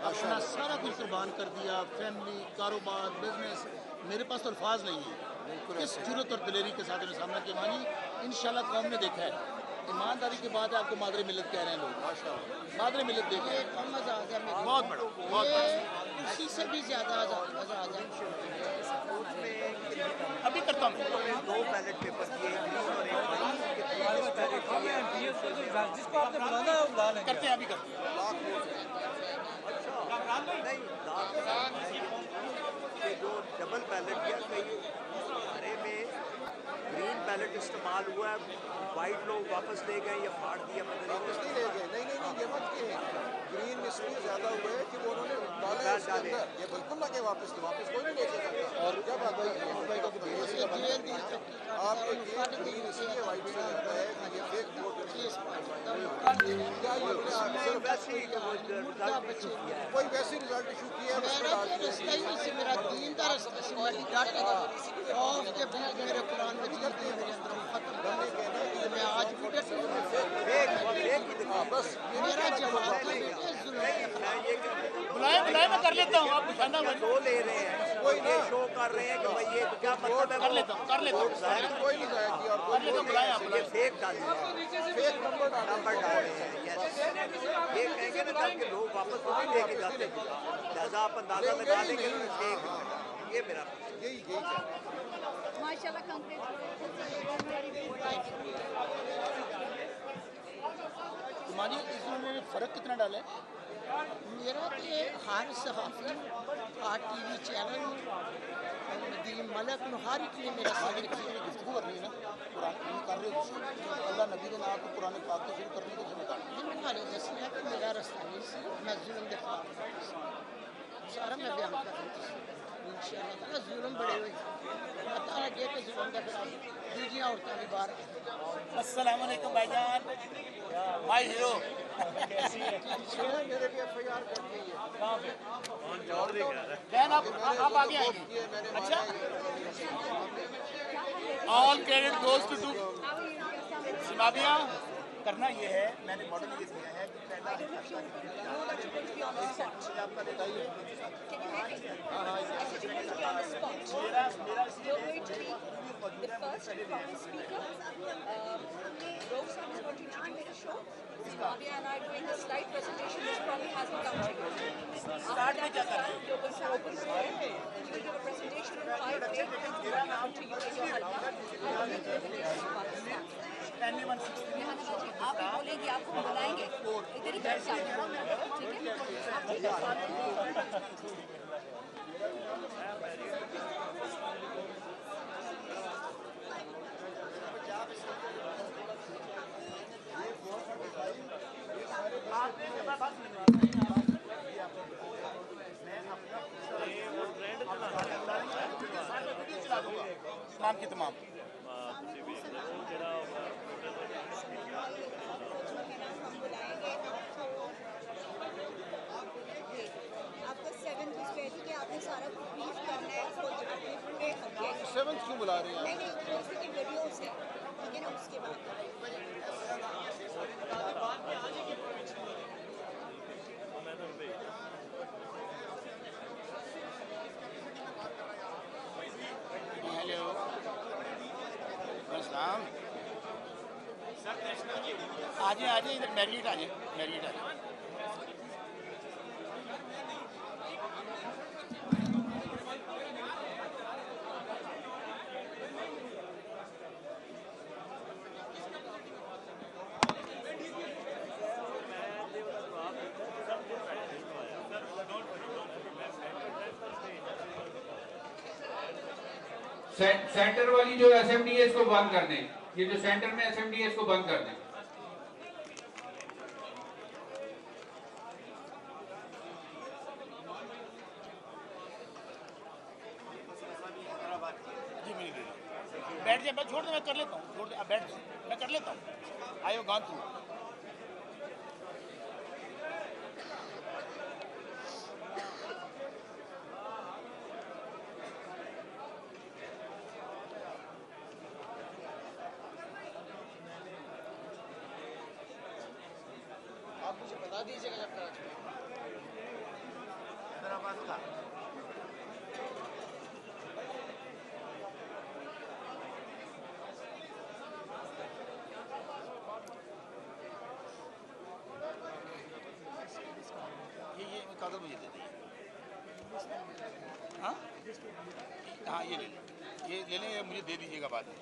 [SPEAKER 8] अपना सारा कुछ कुर्बान कर दिया, फैमिली, कारोबार, बिजनेस, मेरे पास तो अल्फाज नहीं है इस जुर्रत और दिलेरी के साथ उन्हें सामना किया। माँ जी इंशाल्लाह कौम ने देखा है, ईमानदारी के बाद आपको मादरे मिलत कह रहे हैं लोग, मादरे मिलत देखे मज़ा आ गया, बहुत बड़ा, बहुत बड़ा, उसी से भी ज़्यादा मज़ा आ गया। अभी करता हूँ 2 बैलेट पेपर किए जिसको आपने बुलाना है बुला लेंगे, करते हैं अभी करते हैं।
[SPEAKER 6] ये जो डबल बैलेट किया कई हमारे में ग्रीन बैलेट इस्तेमाल हुआ है, वाइट लोग वापस ले गए या फाड़ दिया,
[SPEAKER 13] वापस नहीं ले गए, नहीं ये मत के ग्रीन इसलिए ज़्यादा हुए कि वो उन्होंने डाले उसके अंदर, ये बिल्कुल ना के वापस कोई नहीं ले सकता। और जब आपको ग्रीन इसलिए वाइट से जाता है कि ये फेक वोट कोई वैसे रिजल्ट इशू किया है,
[SPEAKER 8] मेरा दीन का रास्ता से मेरी खौफ के बीच मेरे कुरान में जीत दी मेरे अंदर खत्म करने के लिए मैं आज भी
[SPEAKER 13] बस
[SPEAKER 8] मेरा जवाब बुलाए मैं कर लेता हूँ। आप शानदार
[SPEAKER 6] दो ले रहे हैं, कोई नहीं शो कर रहे हैं कि भाई ये क्या मतलब है,
[SPEAKER 8] कर लेता हूँ
[SPEAKER 13] कोई नहीं जाया किया और
[SPEAKER 8] कर लेता हूँ, बुलाए आप
[SPEAKER 6] ये फेक डाल फेक नंबर डाल रहे हैं। ये कहेंगे ना कि लोग वापस तो नहीं लेके जाते, लिहाजा आप अंदाजा लगा लेंगे फेक, ये मेरा
[SPEAKER 13] यही
[SPEAKER 12] माशाल्लाह
[SPEAKER 8] मानी इसमें फ़र्क कितना डाला है? मेरा कि हर सहाफ़ी, हर टीवी चैनल, नदीम मलक हर एक ने मेरा साथ गुफ्तगू कर रही है ना, कुरान कर रहे हो अल्लाह नबी के नाम को कुरान पाक को शुरू करने को निकाल इसलिए है कि मेरा रास्ता नहीं सी, मैं जुल्म के खिलाफ सारा मैं बयान कर रही हूँ इंशाअल्लाह। जुल्म बड़े हुए पता लगे कि जुल्म के खिलाफ दूसरी औरतें भी बाहर। अस्सलाम वालेकुम भाईजान, माय हीरो कैसी है?
[SPEAKER 13] मेरे भी एफआईआर कर दी है।
[SPEAKER 8] कहाँ पे? बहन आप आगे आएंगे। अच्छा, all credit goes to Simabia. करना ये है, मैंने मॉडल ये दिया है कि पहला आपका बताइए।
[SPEAKER 12] The first and proudest speaker, Raoof Hassan is going to introduce the show. Mavia and I are doing a slide presentation which probably has become After that, we will have open forum. We will give a presentation on 5 8 things that will happen to you in your halqa and we will place in Pakistan. आप ही बोलेंगे, आपको हम बुलाएंगे, इधर ही बैठ जाएंगे, ठीक है?
[SPEAKER 8] तमाम की तमाम
[SPEAKER 12] आपका 7th इस पे कि आपने सारा कुछ ब्रीफ करना है, उसको अपने
[SPEAKER 13] 7th क्यों बुला रही हैं?
[SPEAKER 12] नहीं उसकी वीडियोस है, ठीक है ना, उसके बाद
[SPEAKER 8] हेलो अस्सलाम आजे इधर मैरिट आ जाए
[SPEAKER 16] सेंटर वाली जो असेंबली है इसको बंद कर दें, ये जो सेंटर में असेंबली है इसको बंद कर दें।
[SPEAKER 8] बैठ जाए, मैं छोड़ दे, मैं कर लेता हूँ, छोड़ दे, आप बैठ जाए, मैं कर लेता हूँ। आयो गॉन थ्रू।
[SPEAKER 19] आप मुझे बता दीजिएगा जब कराची में हैदराबाद का
[SPEAKER 8] ये कागज मुझे दे दीजिए। हाँ हाँ, ये ले लें, ये ले लें, मुझे दे दीजिएगा बाद में।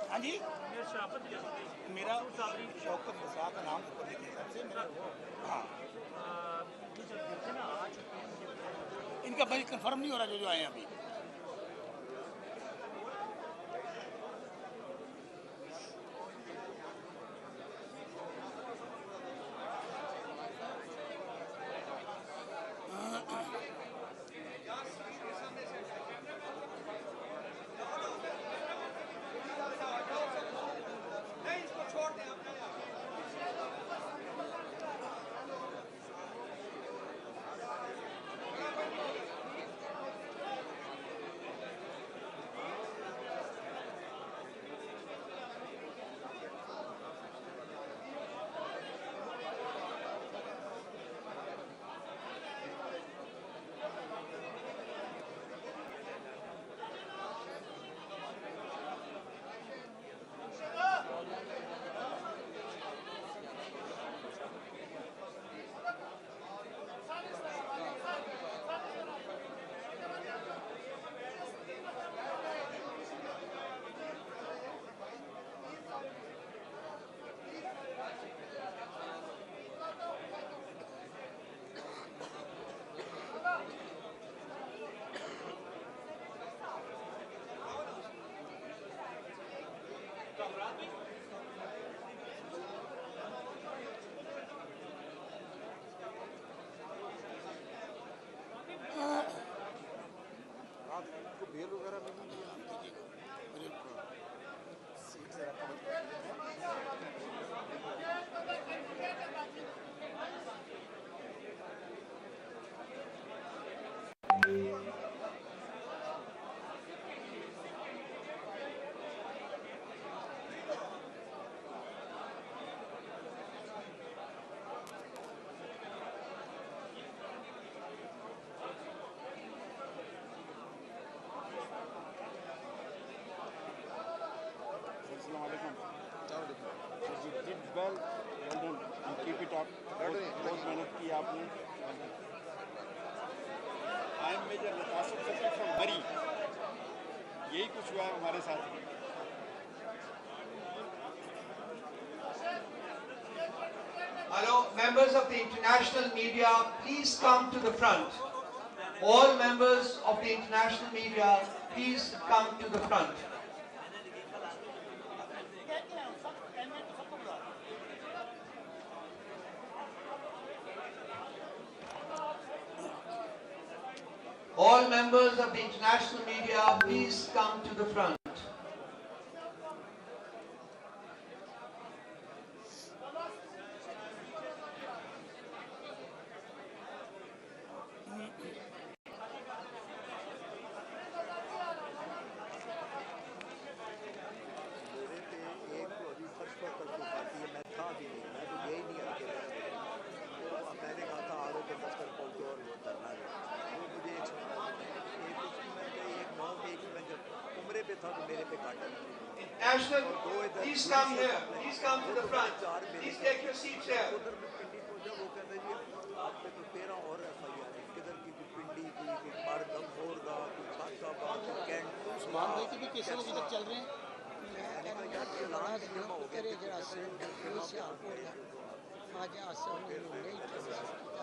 [SPEAKER 8] हाँ जी, मेरा शौकत रजा का नाम ऊपर लिखे सबसे मेरा वो। हाँ, इनका भाई कंफर्म नहीं हो रहा जो आए हैं अभी।
[SPEAKER 19] बेल वगैरह में
[SPEAKER 20] बहुत मेहनत की आपने। I am major Asif Safi from बरी, यही कुछ हुआ है हमारे साथ।
[SPEAKER 5] Hello, members of the international media, please come to the front. All members of the international media, please come to the front. All members of the international media, please come to the front.
[SPEAKER 6] था तो मेरे पे काटा।
[SPEAKER 5] National, please come here. Please come to the front. Please take your seats here.
[SPEAKER 8] Usman भाई के भी cases अभी तक चल रहे हैं।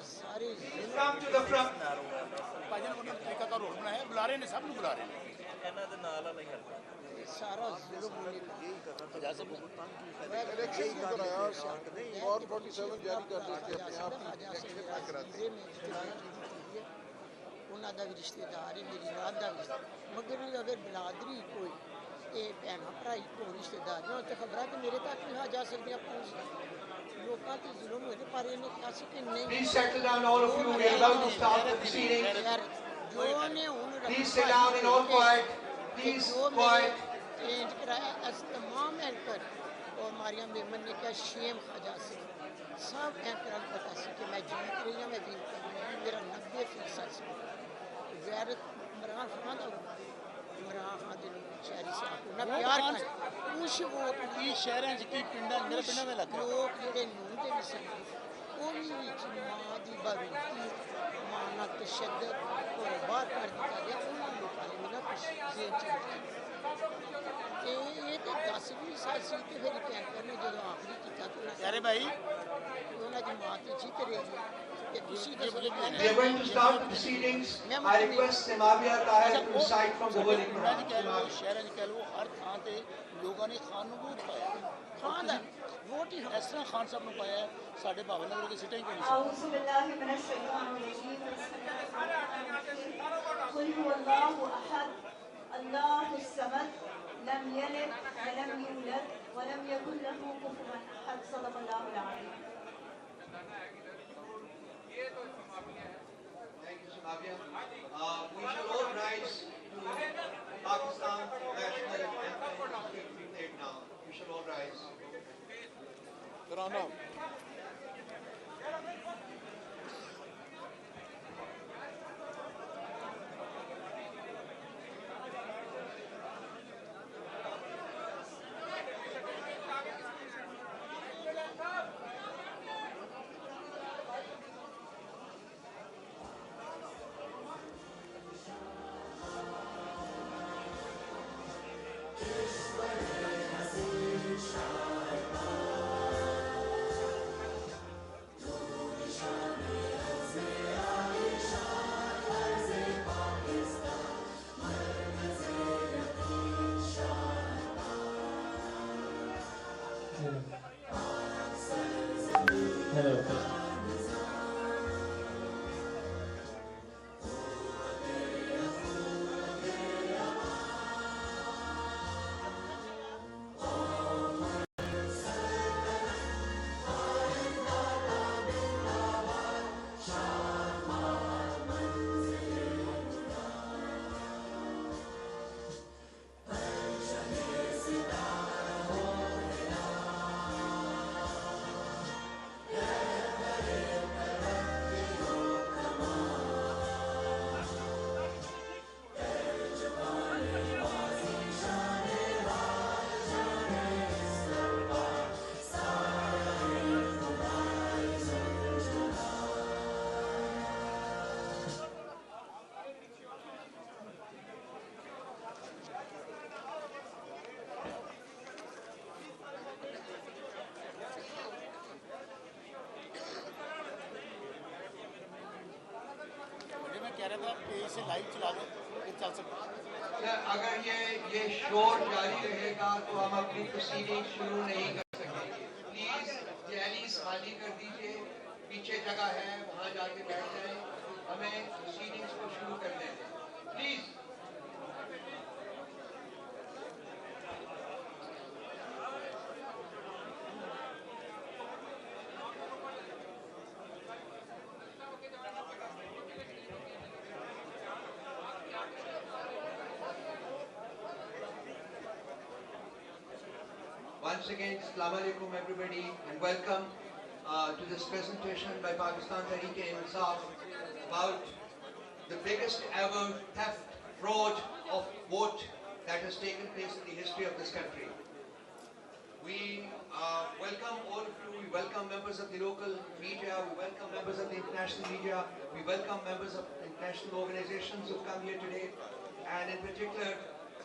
[SPEAKER 8] सारे
[SPEAKER 5] come to the front.
[SPEAKER 8] भाईजान उन्होंने तरीका का रोल बनाया, बुला रहे हैं, सब लोग बुला रहे हैं। सारा जुल्म इलेक्शन में कराया और 47 जारी कर दी थी अपने आप की उन्होंने दा भी रिश्तेदार है, मेरी रात दा भी, मगर अगर बिलादरी कोई भैन भरा कोई रिश्तेदार ना तो खबर है कि मेरे तक नहीं आ जा सकती अपने लोगों के जुल्म होने पर इन्हें क्या कि नहीं।
[SPEAKER 5] Please settle down, all of you. We are about to start the proceedings. Please sit down and all quiet. Please quiet.
[SPEAKER 8] Change कराया तमाम एंकर और मारिया मेमन ने क्या शेम खजा से सब एंकर पता से कि मैं जीत रही हूँ, मैं जीत कर रही हूँ, मेरा 90% गैरत इमरान खान दिल शहरी से ना प्यार कर कुछ वोट की शहर की पिंडा मेरे पिंडा में लग लोग जेडे नून दे विसन वो भी मां दी बाबेती माना तशद्दुद और बाहर कर दिया गया उन्होंने लोगों ने ना कुछ जेल चढ़ ये तो 10 साल सी तो फिर कैंकर ने जो आखिरी किया तो अरे भाई उन्होंने की मां तो जीत रही है।
[SPEAKER 5] We are going to start the proceedings. I request Semavia Tahir to recite from the Holy Quran.
[SPEAKER 8] शहर कह लो हर थां ते लोगों ने खान नूं वोट पाया, खान दा वोट ही इस तरह खान साहब नूं पाया साडे भावन नगर की सीटें ही कोई
[SPEAKER 12] औज़ु बिल्लाहि मिनश शैतानिर रजीम कुल हुवल्लाहु अहद अल्लाहुस समद लम यलिद व लम यूलद व लम यकुल लहू कुफुवन अहद सल्लल्लाहु अलैहि वसल्लम।
[SPEAKER 5] Thank you, Semavia. We shall all rise to Pakistan national anthem to be played now. We shall all rise.
[SPEAKER 8] से लाइव चला दो फिर चल सकते।
[SPEAKER 5] अगर ये शोर जारी रहेगा तो हम अपनी प्रोसीडिंग शुरू नहीं कर सकेंगे। प्लीज जैलीस खाली कर दीजिए, पीछे जगह है वहाँ जाके बैठ जाएं, हमें प्रोसीडिंग्स को शुरू करने दें please. Once again, Assalamu alaikum everybody and welcome to this presentation by Pakistan Tehreek-e-Insaf about the biggest ever theft, fraud of vote that has taken place in the history of this country. We welcome all of you. We welcome members of the local media. We welcome members of the international media. We welcome members of international organizations who come here today. And in particular,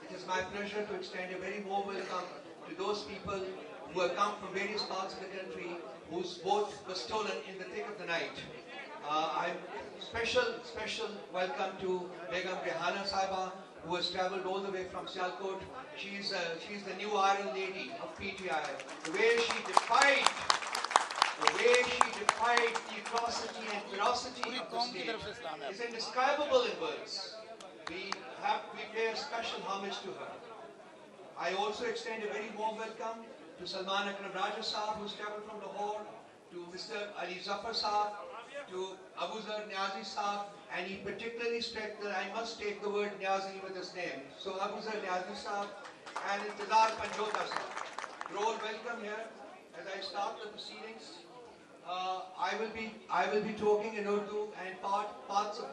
[SPEAKER 5] it is my pleasure to extend a very warm welcome to those people who have come from various parts of the country whose vote was stolen in the thick of the night. Special welcome to Begum Rehana Saiba, who has travelled all the way from Sialkot. She's the new Iron Lady of PTI. The way she defied the atrocity and ferocity of the state is indescribable in words. We pay a special homage to her. I also extend a very warm welcome to Salman Akram Raja Sahab, who's travelled from Lahore, to Mr. Ali Zafar Sahab, to Barrister Niazi Sahab, and he particularly stressed that I must take the word Niazi with his name. So Barrister Niazi Sahab and Intizar Panjota Sahab. You're all welcome here. As I start the proceedings, I will be talking in Urdu, and parts of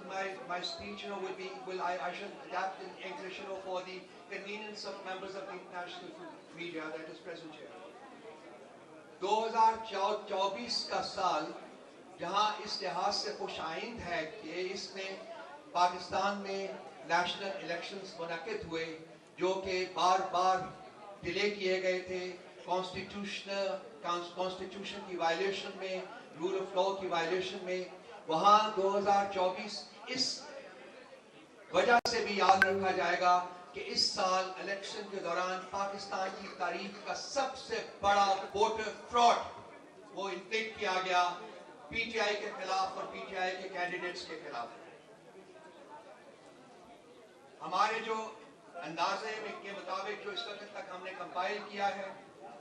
[SPEAKER 5] my speech, I shall adapt in English, for the convenience of members of the international media that is present here. 2024 का साल जहां इस लिहाज से खुशाइंद है कि इसमें पाकिस्तान में नेशनल इलेक्शंस मुनक्किद हुए जो कि बार डिले किए गए थे, कॉन्स्टिट्यूशन की वायलेशन में, रूल ऑफ लॉ की वायलेशन में, वहां 2024 इस वजह से भी याद रखा जाएगा कि इस साल इलेक्शन के दौरान पाकिस्तान की तारीख का सबसे बड़ा वोटर फ्रॉड वो इंफ्लिक्ट किया गया पीटीआई के खिलाफ और पीटीआई के कैंडिडेट्स के खिलाफ। हमारे जो अंदाजे के मुताबिक जो इस वक्त तक हमने कंपाइल किया है,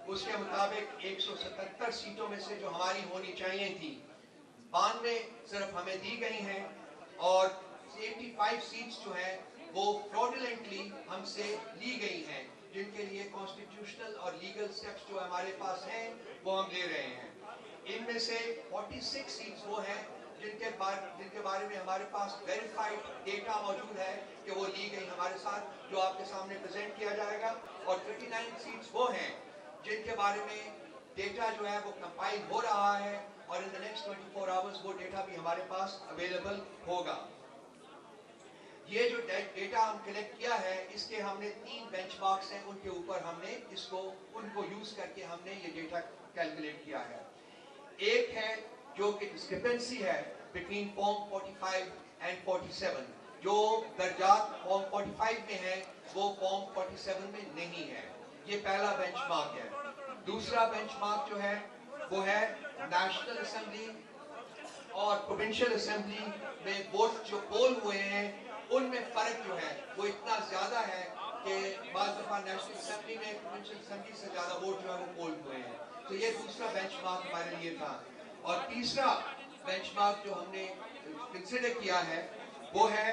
[SPEAKER 5] उसके मुताबिक 177 सीटों में से जो हमारी होनी चाहिए थी, 92 सिर्फ हमें दी गई हैं और 85 सीट्स जो हैं वो फ्रॉडुलेंटली हमसे ली गई हैं, जिनके लिए कॉन्स्टिट्यूशनल और लीगल स्टेप्स जो हमारे पास हैं वो हम ले रहे हैं। इनमें से 46 सीट्स वो हैं जिनके बारे में हमारे पास वेरीफाइड डेटा मौजूद है कि वो ली गई हमारे साथ, जो आपके सामने प्रेजेंट किया जाएगा, और 39 सीट्स वो हैं जिनके बारे में डेटा जो है वो कंपाइल हो रहा है और इन द नेक्स्ट 24 आवर्स वो डेटा भी हमारे पास अवेलेबल होगा। ये जो डेटा हम कलेक्ट किया है, इसके हमने 3 बेंचमार्क्स हैं, उनके ऊपर हमने उनको यूज करके हमने ये डेटा कैलकुलेट किया है। एक है जो कि डिस्क्रिपेंसी है बिटवीन फॉर्म 45 एंड 47, जो दर्जात फॉर्म 45 में है वो फॉर्म 47 में नहीं है। ये पहला बेंचमार्क है। दूसरा बेंचमार्क जो है वो है नेशनल असेंबली और प्रोविंशियल असेंबली में वोट जो पोल हुए हैं उनमें फर्क जो है वो इतना ज्यादा है कि बाज़ दफा नेशनल असेंबली में प्रोविंशियल असेंबली से ज्यादा वोट जो है वो पोल हुए हैं। तो ये दूसरा बेंचमार्क हमारे लिए था। और तीसरा बेंचमार्क जो हमने कंसिडर किया है वो है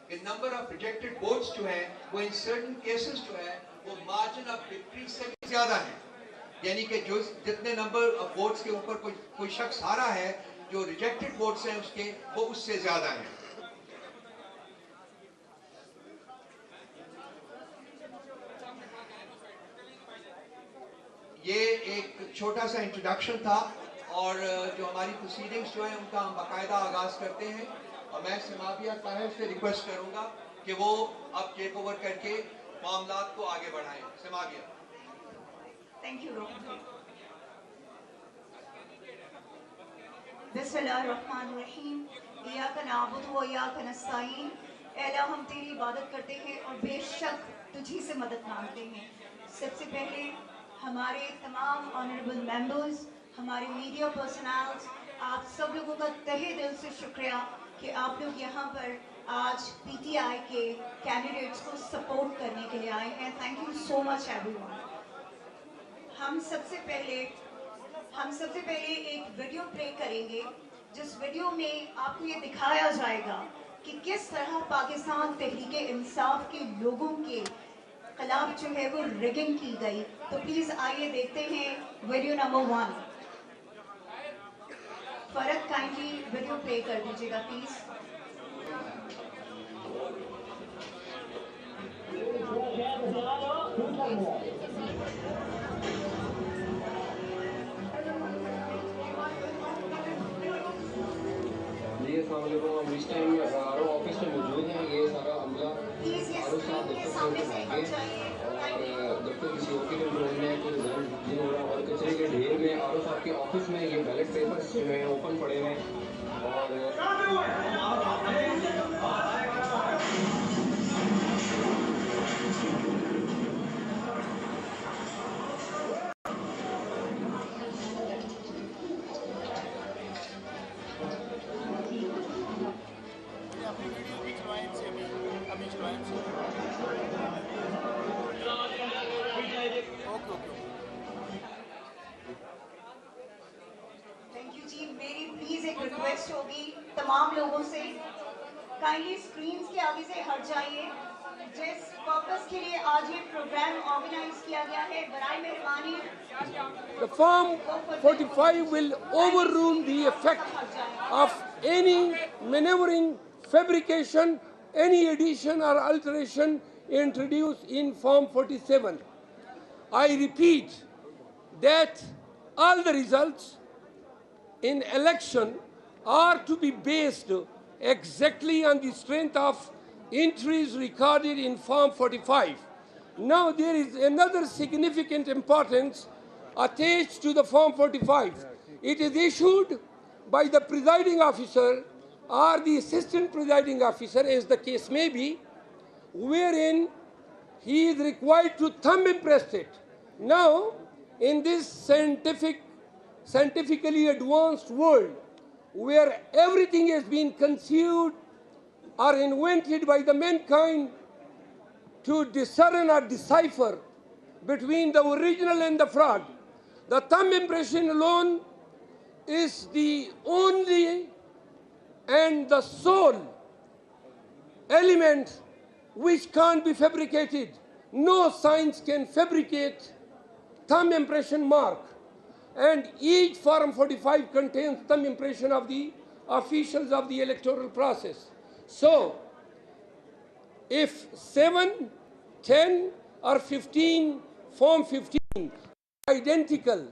[SPEAKER 5] कि नंबर ऑफ रिजेक्टेड वोट्स जो है वो इन सर्टेन केसेस जो है वो मार्जिन ऑफ विक्ट्री से भी ज्यादा है, यानी कि जो जितने नंबर ऑफ वोट्स के ऊपर कोई शख्स हारा है, जो रिजेक्टेड वोट्स हैं उसके वो उससे ज्यादा है। ये एक छोटा सा इंट्रोडक्शन था और जो हमारी प्रोसीडिंग्स जो है उनका हम बाकायदा आगाज करते हैं और मैं समाबिया ताहिर से रिक्वेस्ट करूंगा कि वो अब टेक ओवर करके मामलात को आगे बढ़ाएं। समाबिया।
[SPEAKER 12] Thank you Rauf. बिस्मिल्लाहिर्रहमानिर्रहीम। इय्याका नअबुदु व इय्याका नस्तईन। अल्लाह हम तेरी इबादत करते हैं और बेशक तुझी से मदद मांगते हैं। सबसे पहले हमारे तमाम ऑनरेबल मेंबर्स, हमारे मीडिया पर्सनल्स, आप सब लोगों का तहे दिल से शुक्रिया कि आप लोग यहाँ पर आज पीटीआई के कैंडिडेट्स को सपोर्ट करने के लिए आए हैं। Thank you so much everyone. हम सबसे पहले एक वीडियो प्ले करेंगे जिस वीडियो में आपको ये दिखाया जाएगा कि किस तरह पाकिस्तान तहरीक इंसाफ के लोगों के खिलाफ जो है वो रिगिंग की गई। तो प्लीज आइए देखते हैं वीडियो नंबर 1। फरक काइंडली वीडियो प्ले कर दीजिएगा प्लीज।
[SPEAKER 14] हम इस टाइम आरओ ऑफिस में मौजूद हैं। ये सारा अमला आरओ साहब दफ्तर से होकर भागे और दफ्तर किसी और के कंट्रोल में कोई रिजल्ट नहीं हो रहा और कचरे के ढेर में आरओ साहब के ऑफिस में ये बैलेट पेपर्स जो हैं ओपन पड़े हैं और
[SPEAKER 12] रिक्वेस्ट होगी तमाम लोगों से, काइंडली स्क्रीन्स के आगे से हट जाइए। जिस पर्पस के लिए आज ये प्रोग्राम ऑर्गेनाइज किया गया है, बराए मेहरबानी
[SPEAKER 21] The Form 45 will overrule the effect of any maneuvering, fabrication, any addition or alteration introduced in Form 47. I repeat that all the results in election are to be based exactly on the strength of entries recorded in Form 45. Now there is another significant importance attached to the Form 45. It is issued by the presiding officer or the assistant presiding officer, as the case may be, wherein he is required to thumb impress it. Now, in this scientifically advanced world, where everything has been conceived or invented by the mankind to discern or decipher between the original and the fraud, the thumb impression alone is the only and the sole element which can't be fabricated. No science can fabricate thumb impression mark, and each Form 45 contains thumb impression of the officials of the electoral process. So, if 7, 10 or 15, Form 15 are identical,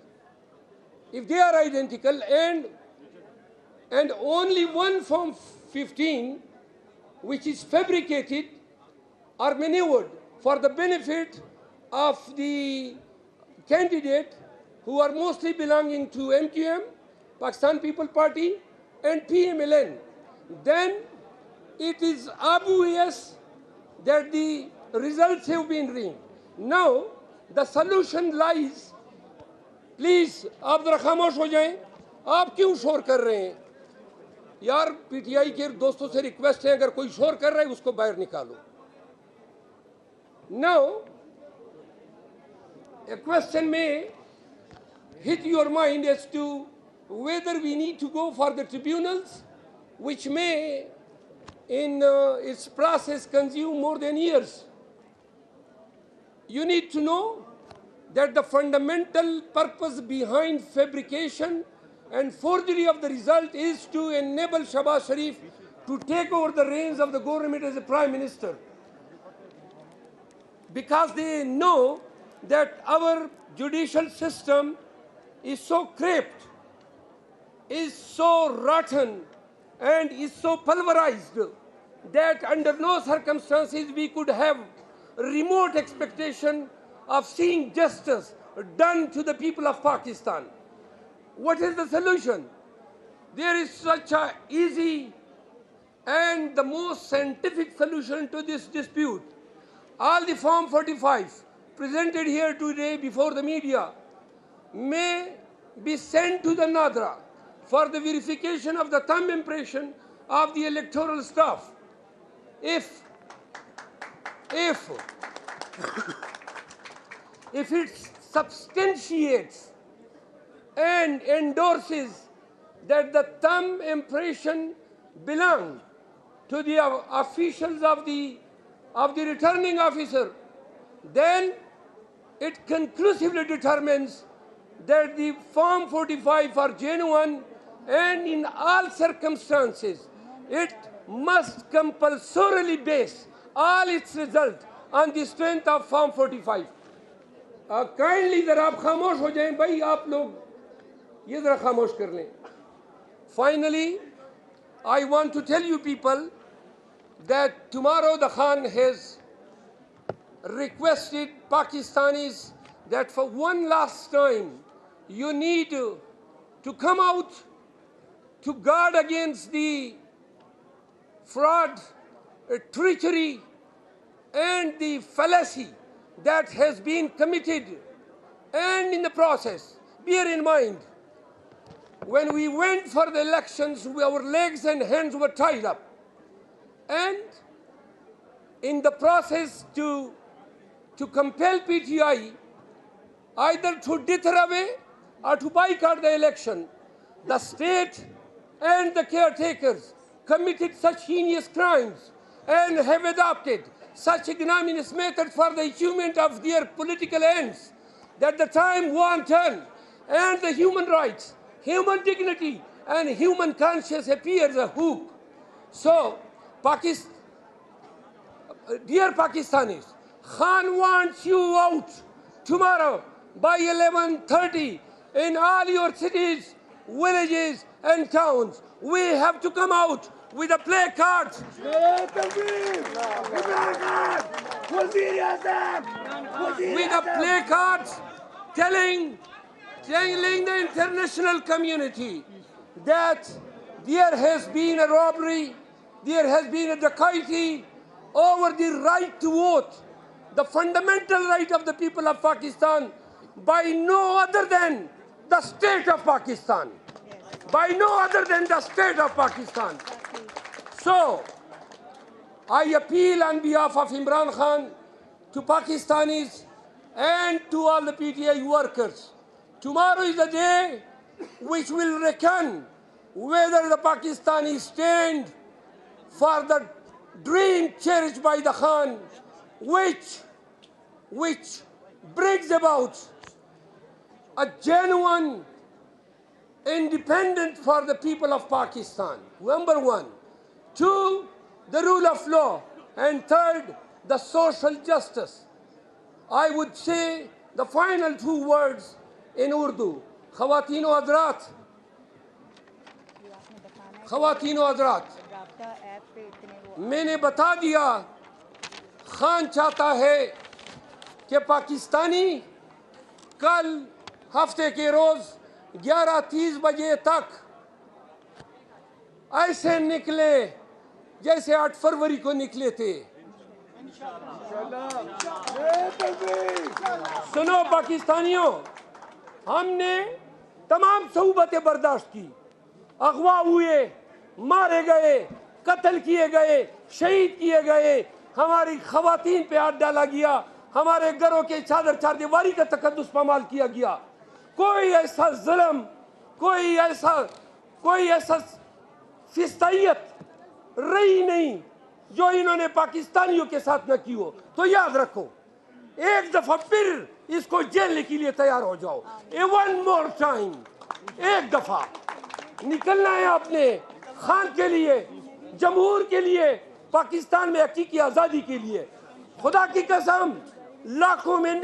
[SPEAKER 21] if they are identical and only one Form 15 which is fabricated or maneuvered for the benefit of the candidate who are mostly belonging to MQM, Pakistan People Party, and PMLN, then it is obvious that the results have been ringed. Now, the solution lies, please, आप जरा खामोश हो जाएं, आप क्यों शोर कर रहे हैं? यार पीटीआई के दोस्तों से रिक्वेस्ट है, अगर कोई शोर कर रहा है उसको बाहर निकालो. Now, a question may hit your mind as to whether we need to go for the tribunals, which may in its process consume more than years. You need to know that the fundamental purpose behind fabrication and forgery of the result is to enable Shahbaz Sharif to take over the reins of the government as a prime minister. Because they know that our judicial system is so cramped, is so rotten, and is so pulverized that under no circumstances we could have remote expectation of seeing justice done to the people of Pakistan. What is the solution? There is such an easy and the most scientific solution to this dispute. All the Form 45 presented here today before the media may be sent to the Nadra for the verification of the thumb impression of the electoral staff. If it substantiates and endorses that the thumb impression belong to the officials of the returning officer, then it conclusively determines that the Form 45 are genuine, and in all circumstances it must compulsorily base all its result on the strength of Form 45. Kindly जरा आप खामोश हो जाएं भाई, आप लोग ये जरा खामोश कर लें. Finally, I want to tell you people that tomorrow the Khan has requested Pakistanis that for one last time you need to come out to guard against the fraud, treachery, and the fallacy that has been committed. And in the process, bear in mind, when we went for the elections, our legs and hands were tied up. And in the process to compel PTI either to dither away or to boycott the election, the state and the caretakers committed such heinous crimes and have adopted such ignominious methods for the achievement of their political ends that the time won't turn, and the human rights, human dignity, and human conscience appears a hook. So, dear Pakistanis, Khan wants you out tomorrow by 11:30 in all your cities, villages, and towns. We have to come out with the placards. With the placards telling the international community that there has been a robbery, there has been a dacoity over the right to vote, the fundamental right of the people of Pakistan, by no other than the state of Pakistan. By no other than the state of Pakistan. So, I appeal on behalf of Imran Khan to Pakistanis and to all the PTI workers. Tomorrow is the day which will reckon whether the Pakistanis stand for the dream cherished by the Khan, which brings about a genuine independence for the people of Pakistan. Number one. Two, the rule of law. And third, the social justice. I would say the final two words in Urdu. Khawatino Hadrat. Khawatino Hadrat. मैंने बता दिया खान चाहता है कि पाकिस्तानी कल हफ्ते के रोज 11:30 बजे तक ऐसे निकले जैसे 8 फरवरी को निकले थे। सुनो पाकिस्तानियों, हमने तमाम सऊबतें बर्दाश्त की, अगवा हुए, मारे गए, कत्ल किए गए, शहीद किए गए, हमारी खवातीन पे हाथ डाला गया, हमारे घरों के चादर चारदीवारी का तकद्दुस पामाल किया गया। कोई ऐसा जुल्म, कोई ऐसा फिस्तायत रही नहीं जो इन्होंने पाकिस्तानियों के साथ न की हो। तो याद रखो, एक दफा फिर इसको जेलने के लिए तैयार हो जाओ। वन मोर टाइम, एक दफा निकलना है आपने खान के लिए, जमहूर के लिए, पाकिस्तान में हकीकी आजादी के लिए। खुदा की कसम, लाखों में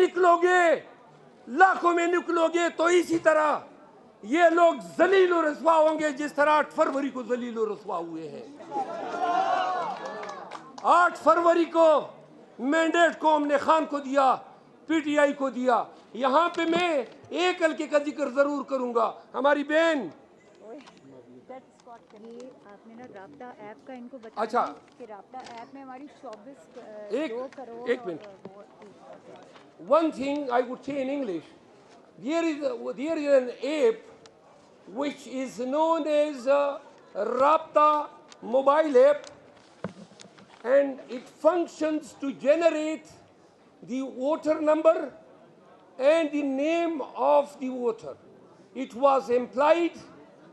[SPEAKER 21] निकलोगे तो इसी तरह ये लोग जलील और रसवा होंगे जिस तरह 8 फरवरी को जलील और रसवा हुए हैं। 8 फरवरी को मैंडेट को हमने खान को दिया, पीटीआई को दिया। यहाँ पे मैं एक हल्के का जिक्र जरूर करूंगा। हमारी बहन
[SPEAKER 10] आपने ना राब्ता ऐप का इनको बताया।
[SPEAKER 21] अच्छा,
[SPEAKER 10] कि राब्ता ऐप में हमारी
[SPEAKER 21] 2 करोड़। एक minute. One thing I would say in English, there is an app which is known as Rabta mobile app, and it functions to generate the voter number and the name of the voter. It was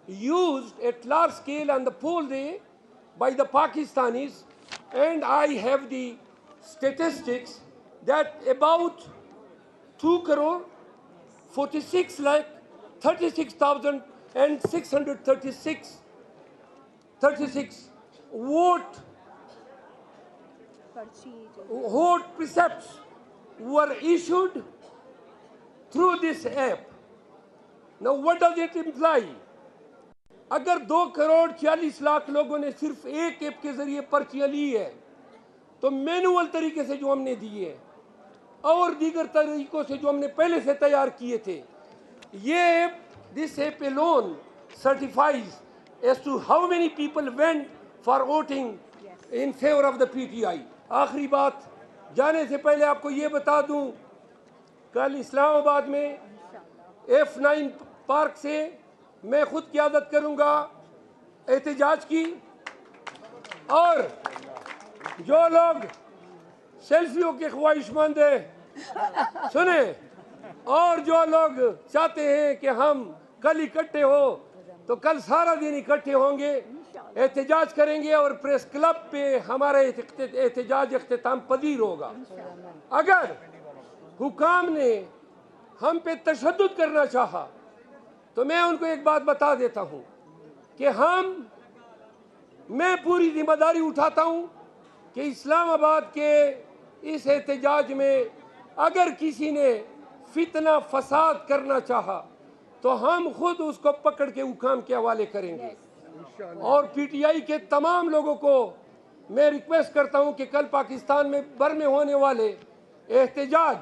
[SPEAKER 21] used at large scale on the poll day by the Pakistanis, and I have the statistics that about 2 crore 46 lakh 36,636 vote precepts were issued through this app. Now what does it imply? अगर 2,40,00,000 लोगों ने सिर्फ एक app के जरिए पर्चियाँ ली है, तो manual तरीके से जो हमने दिए है और दीगर तरीकों से जो हमने पहले से तैयार किए थे, ये app, this app alone certifies as to how many people went for voting in favor of the PTI. आखिरी बात, जाने से पहले आपको ये बता दूं, कल इस्लामाबाद में F9 पार्क से मैं खुद क़यादत करूंगा एहतजाज की, और जो लोग सेल्फियों के ख्वाहिशमंद हैं, सुने, और जो लोग चाहते हैं कि हम कल इकट्ठे हो, तो कल सारा दिन इकट्ठे होंगे, एहतजाज करेंगे और प्रेस क्लब पे हमारा एहतजाज इख्तिताम पजीर होगा। अगर हुकाम ने हम पे तशद्दुद करना चाहा, तो मैं उनको एक बात बता देता हूँ कि मैं पूरी जिम्मेदारी उठाता हूँ कि इस्लामाबाद के इस एहतजाज में अगर किसी ने फितना फसाद करना चाहा, तो हम खुद उसको पकड़ के हुकाम के हवाले करेंगे। और पीटीआई के तमाम लोगों को मैं रिक्वेस्ट करता हूं कि कल पाकिस्तान में भर में होने वाले एहतजाज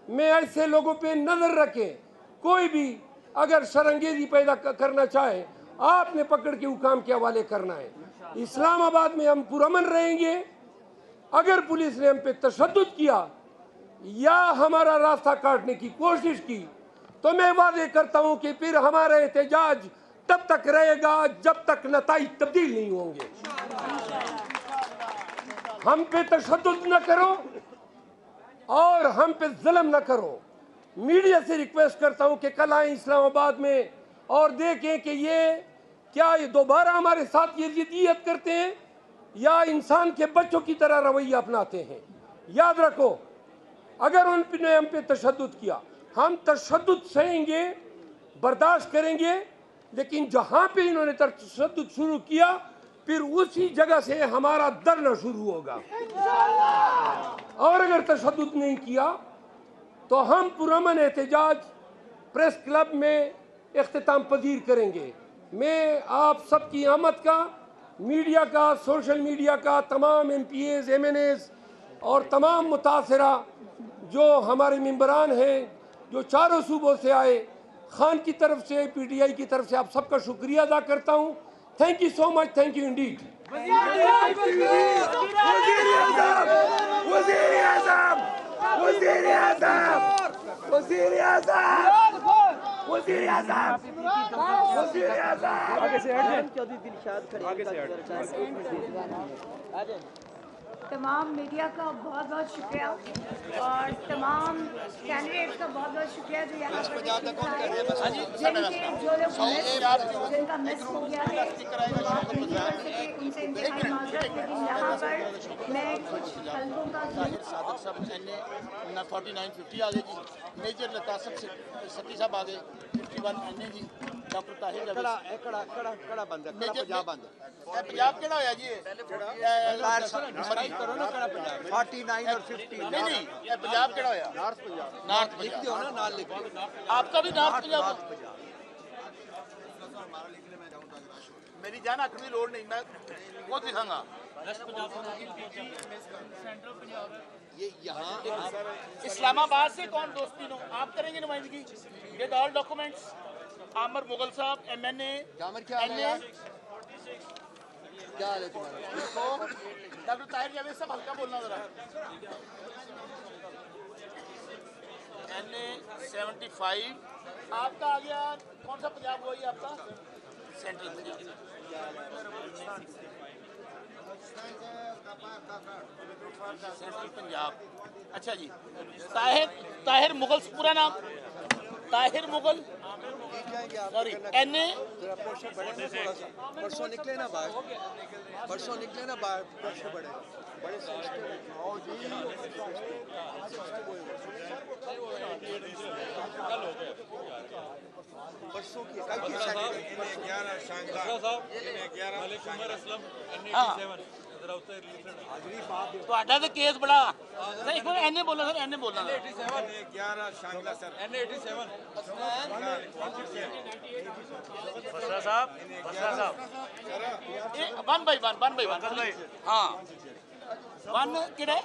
[SPEAKER 21] में ऐसे लोगों पे नज़र रखें। कोई भी अगर शरंगेजी पैदा करना चाहे, आपने पकड़ के हुकाम के हवाले करना है। इस्लामाबाद में हम पुरअमन रहेंगे। अगर पुलिस ने हम पे तशद्दुद किया या हमारा रास्ता काटने की कोशिश की, तो मैं वादे करता हूं कि फिर हमारा एहतजाज तब तक रहेगा जब तक नताइज तब्दील नहीं होंगे। हम पे तशद्दुद न करो और हम पे जुल्म न करो। मीडिया से रिक्वेस्ट करता हूं कि कल आए इस्लामाबाद में और देखें कि ये दोबारा हमारे साथ ये जिद्दियत करते हैं या इंसान के बच्चों की तरह रवैया अपनाते हैं। याद रखो, अगर उन्होंने हम पे तशद्दुद किया, हम तशद्दुद सहेंगे, बर्दाश्त करेंगे, लेकिन जहां पे इन्होंने तशद्दुद शुरू किया, फिर उसी जगह से हमारा धरना शुरू होगा। और अगर तशद्दुद नहीं किया, तो हम पुरअमन एहतजाज प्रेस क्लब में इख्तिताम पजीर करेंगे। मैं आप सबकी आमद का, मीडिया का, सोशल मीडिया का, तमाम MPAs, MNAs और तमाम मुतासरा जो हमारे मेंबरान हैं, जो चारों सूबों से आए, खान की तरफ से, PTI की तरफ से आप सबका शुक्रिया अदा करता हूँ। Thank you so much, thank you Indeed.
[SPEAKER 10] तमाम मीडिया का बहुत बहुत शुक्रिया और तमाम कैंडिडेट्स का बहुत बहुत शुक्रिया जो यहाँ पर जिनका मिस हो गया है, उनसे इंतहाई माजरत। लेकिन यहाँ पर मैं कुछ हल्कों का
[SPEAKER 8] सादक साहब NA 4950 आ गए जी, मेजर लतासब सती साहब आ गए 51 NA जी, डॉक्टर ताहिर कड़ा बंद है, पंजाब बंद है, पंजाब केड़ा होया जी, करो ना कड़ा पंजाब 49 और 50 नहीं ये पंजाब केड़ा होया, नॉर्थ पंजाब लिख दियो ना, नाल लिख दियो, आपका भी नॉर्थ पंजाब। मेरी जान आखने की लोड़ नहीं, मैं बहुत लिखांगा। ये यहाँ इस्लामाबाद से कौन दोस्ती नो आप करेंगे नुमाइंदगी, with all documents. Aamir Mughal साहब MNA क्या हाल है तुम्हारा? डॉक्टर ताहिर जावेद साहब हल्का बोलना जरा। NA 75 आपका आ गया, कौन सा पंजाब हुआ ये आपका? Central Punjab, central Punjab. अच्छा जी, ताहिर मुगल, पूरा नाम ताहिर मुगल, सॉरी NA। परसों निकले ना बाहर, परसों निकले ना बाहर, प्रेशर बढ़े बड़े परसों की कल की ਤੁਹਾਡਾ ਤੇ ਕੇਸ ਬੜਾ ਸਰ ਇੱਕ ਵਾਰ ਐਨੇ ਬੋਲਣਾ ਸਰ ਐਨੇ ਬੋਲਣਾ
[SPEAKER 20] 11 शांगला सर एन 87
[SPEAKER 4] बसरा साहब
[SPEAKER 8] वन बाई वन हाँ वन किड़ा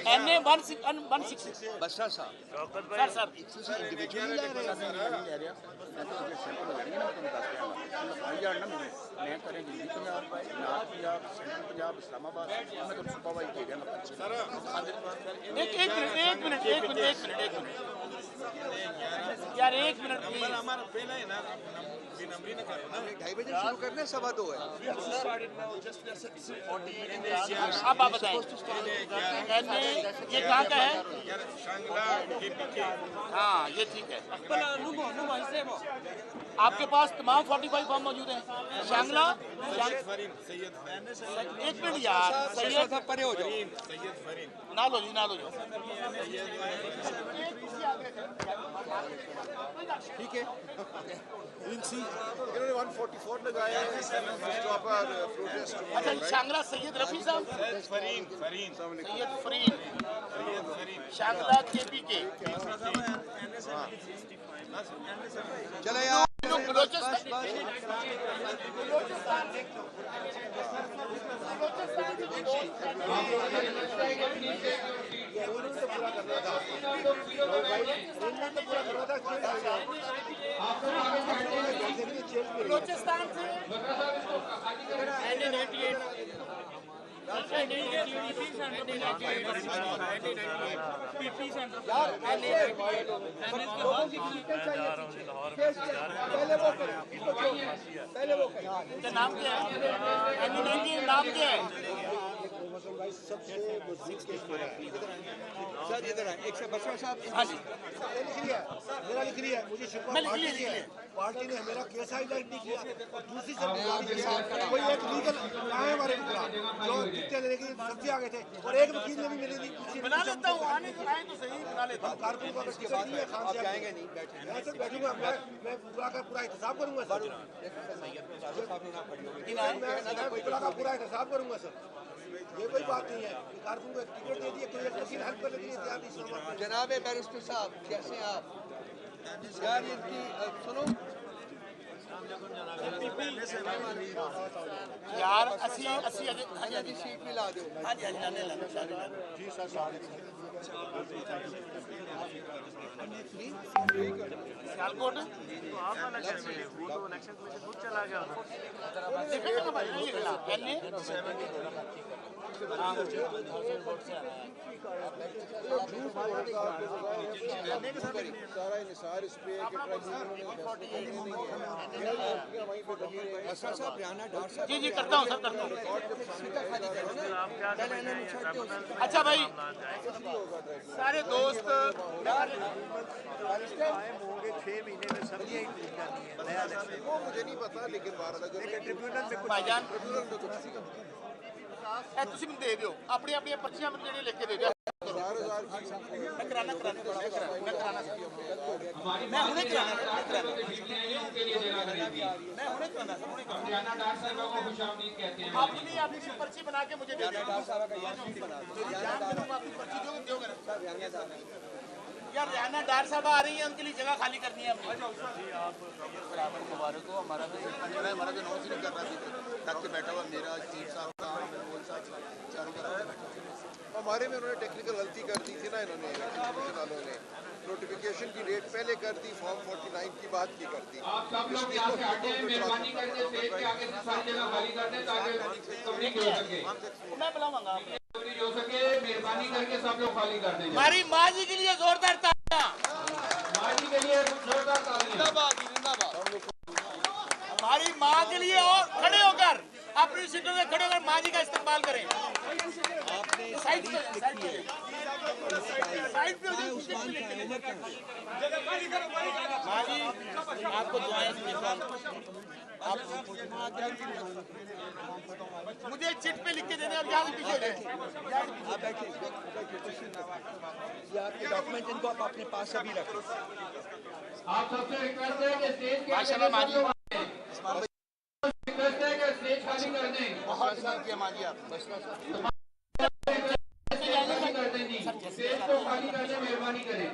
[SPEAKER 8] एने 160
[SPEAKER 19] बसरा साहब
[SPEAKER 8] सर मैं करें दिल्ली पंजाब नॉर्थ पंजाब सेंट्रल पंजाब इस्लामाबाद मैं तो सुबह वाई दे देना एक मिनट यार एक मिनट
[SPEAKER 20] हमारा पहला है ना 2:30 बजे शुरू करने 2:15 है
[SPEAKER 8] अब आप बताएं ये कहाँ का है
[SPEAKER 20] शांगला केपीके
[SPEAKER 8] हाँ ये ठीक है आपके पास तमाम 45 फॉर्म मौजूद हैं शांगला एक मिनट यार सैयद परे हो जाओ ना लो जी
[SPEAKER 20] ठीक है इन्होंने 144 लगाया है प्रोटेस्ट
[SPEAKER 8] अच्छा शांगला सैयद रफी साहब
[SPEAKER 20] फरीन
[SPEAKER 8] सैयद फरीन शांगला केपीके
[SPEAKER 20] चले यार
[SPEAKER 8] बलोचिस्तान से नाम क्या है नाम क्या है
[SPEAKER 13] सबसे मजबूत केस मेरा है सर इधर है एक से बसरा साहब हाँ जी मेरा लिख लिया मुझे शिकवा पार्टी ने मेरा केस हाईलाइट नहीं किया और दूसरी सब कोई एक लीगल आए हमारे खिलाफ जो जितने लेने के लिए सबसे आगे थे और एक वकील ने भी मेरी
[SPEAKER 8] बना लेता हूँ आने तो आए तो सही बना लेता हूँ
[SPEAKER 13] कारकुन को अगर टिकट नहीं है खान से
[SPEAKER 20] जाएंगे नहीं
[SPEAKER 13] मैं सर बैठूंगा मैं पूरा का पूरा एहतसाब करूंगा सर मैं पूरा एहतसाब करूंगा सर ये कोई बात नहीं है कारकुन को टिकट दे दिए कोई वकील हेल्प करने के लिए तैयार नहीं
[SPEAKER 15] जनाब बैरिस्टर साहब कैसे हैं आप यार इनकी सुनो
[SPEAKER 8] यार अस्सी
[SPEAKER 15] सीट भी ला दो
[SPEAKER 8] हाँ जी
[SPEAKER 13] जी सर
[SPEAKER 8] सियालकोट
[SPEAKER 4] वो तो इलेक्शन कमीशन खुद चला गया
[SPEAKER 20] सारा निसार इस पे
[SPEAKER 8] जी करता हूँ सर करता हूँ अच्छा भाई सारे दोस्त
[SPEAKER 19] होंगे 6 महीने में सब्जियां ही करनी है नया
[SPEAKER 20] वो मुझे नहीं पता लेकिन
[SPEAKER 19] ट्रिब्यूनल में
[SPEAKER 8] भाईजान ਤੁਸੀਂ ਮੈਨੂੰ ਦੇ ਦਿਓ ਆਪਣੀ ਆਪਣੀਆਂ ਪਰਚੀਆਂ ਮੈਨੂੰ ਜਿਹੜੇ ਲਿਖ ਕੇ ਦੇ ਦਿਓ मैं कराना मैं हुने कराना अपनी पर्ची बना के मुझे दे दो यार रियाना डार साहब आ रही है उनके लिए जगह खाली करनी है
[SPEAKER 19] बराबर मुबारक हो हमारा तो हमारा तो नॉन नहीं कर रहा तक के बैठा हुआ मेरा चीफ साहब का चारों का
[SPEAKER 20] हमारे में उन्होंने टेक्निकल गलती कर दी थी ना इन्होंने इलेक्शन वालों ने नोटिफिकेशन की डेट पहले कर दी फॉर्म 49 की बात की कर दी आप सब लोग यहाँ से हटे मेहरबानी करके स्टेज के आगे से सारी जगह खाली कर दें ताकि कवरिंग हो सके
[SPEAKER 8] मैं बुलाऊंगा
[SPEAKER 20] हो सके मेहरबानी करके सब लोग खाली कर दें
[SPEAKER 8] हमारी माँ जी के लिए जोरदार तालियां
[SPEAKER 20] माँ जी के लिए जोरदार तालियां
[SPEAKER 8] हमारी माँ के लिए और खड़े होकर अपनी सीटों में खड़े होकर माँ जी का इस्तेमाल करें साइड पे माँ जी आपको दुआएं मुझे एक चिट पे लिख के देने और यहाँ से पीछे
[SPEAKER 19] आपके डॉक्यूमेंट इनको आप अपने पास अभी रखें
[SPEAKER 20] आप
[SPEAKER 16] आप सबसे रिक्वेस्ट है कि स्टेज के आगे सब लोग रिक्वेस्ट है कि स्टेज खाली कर दें।
[SPEAKER 8] बहुत शुक्रिया माजी आप
[SPEAKER 16] खाली कर दें जी, स्टेज को खाली कर दें, मेहरबानी करें।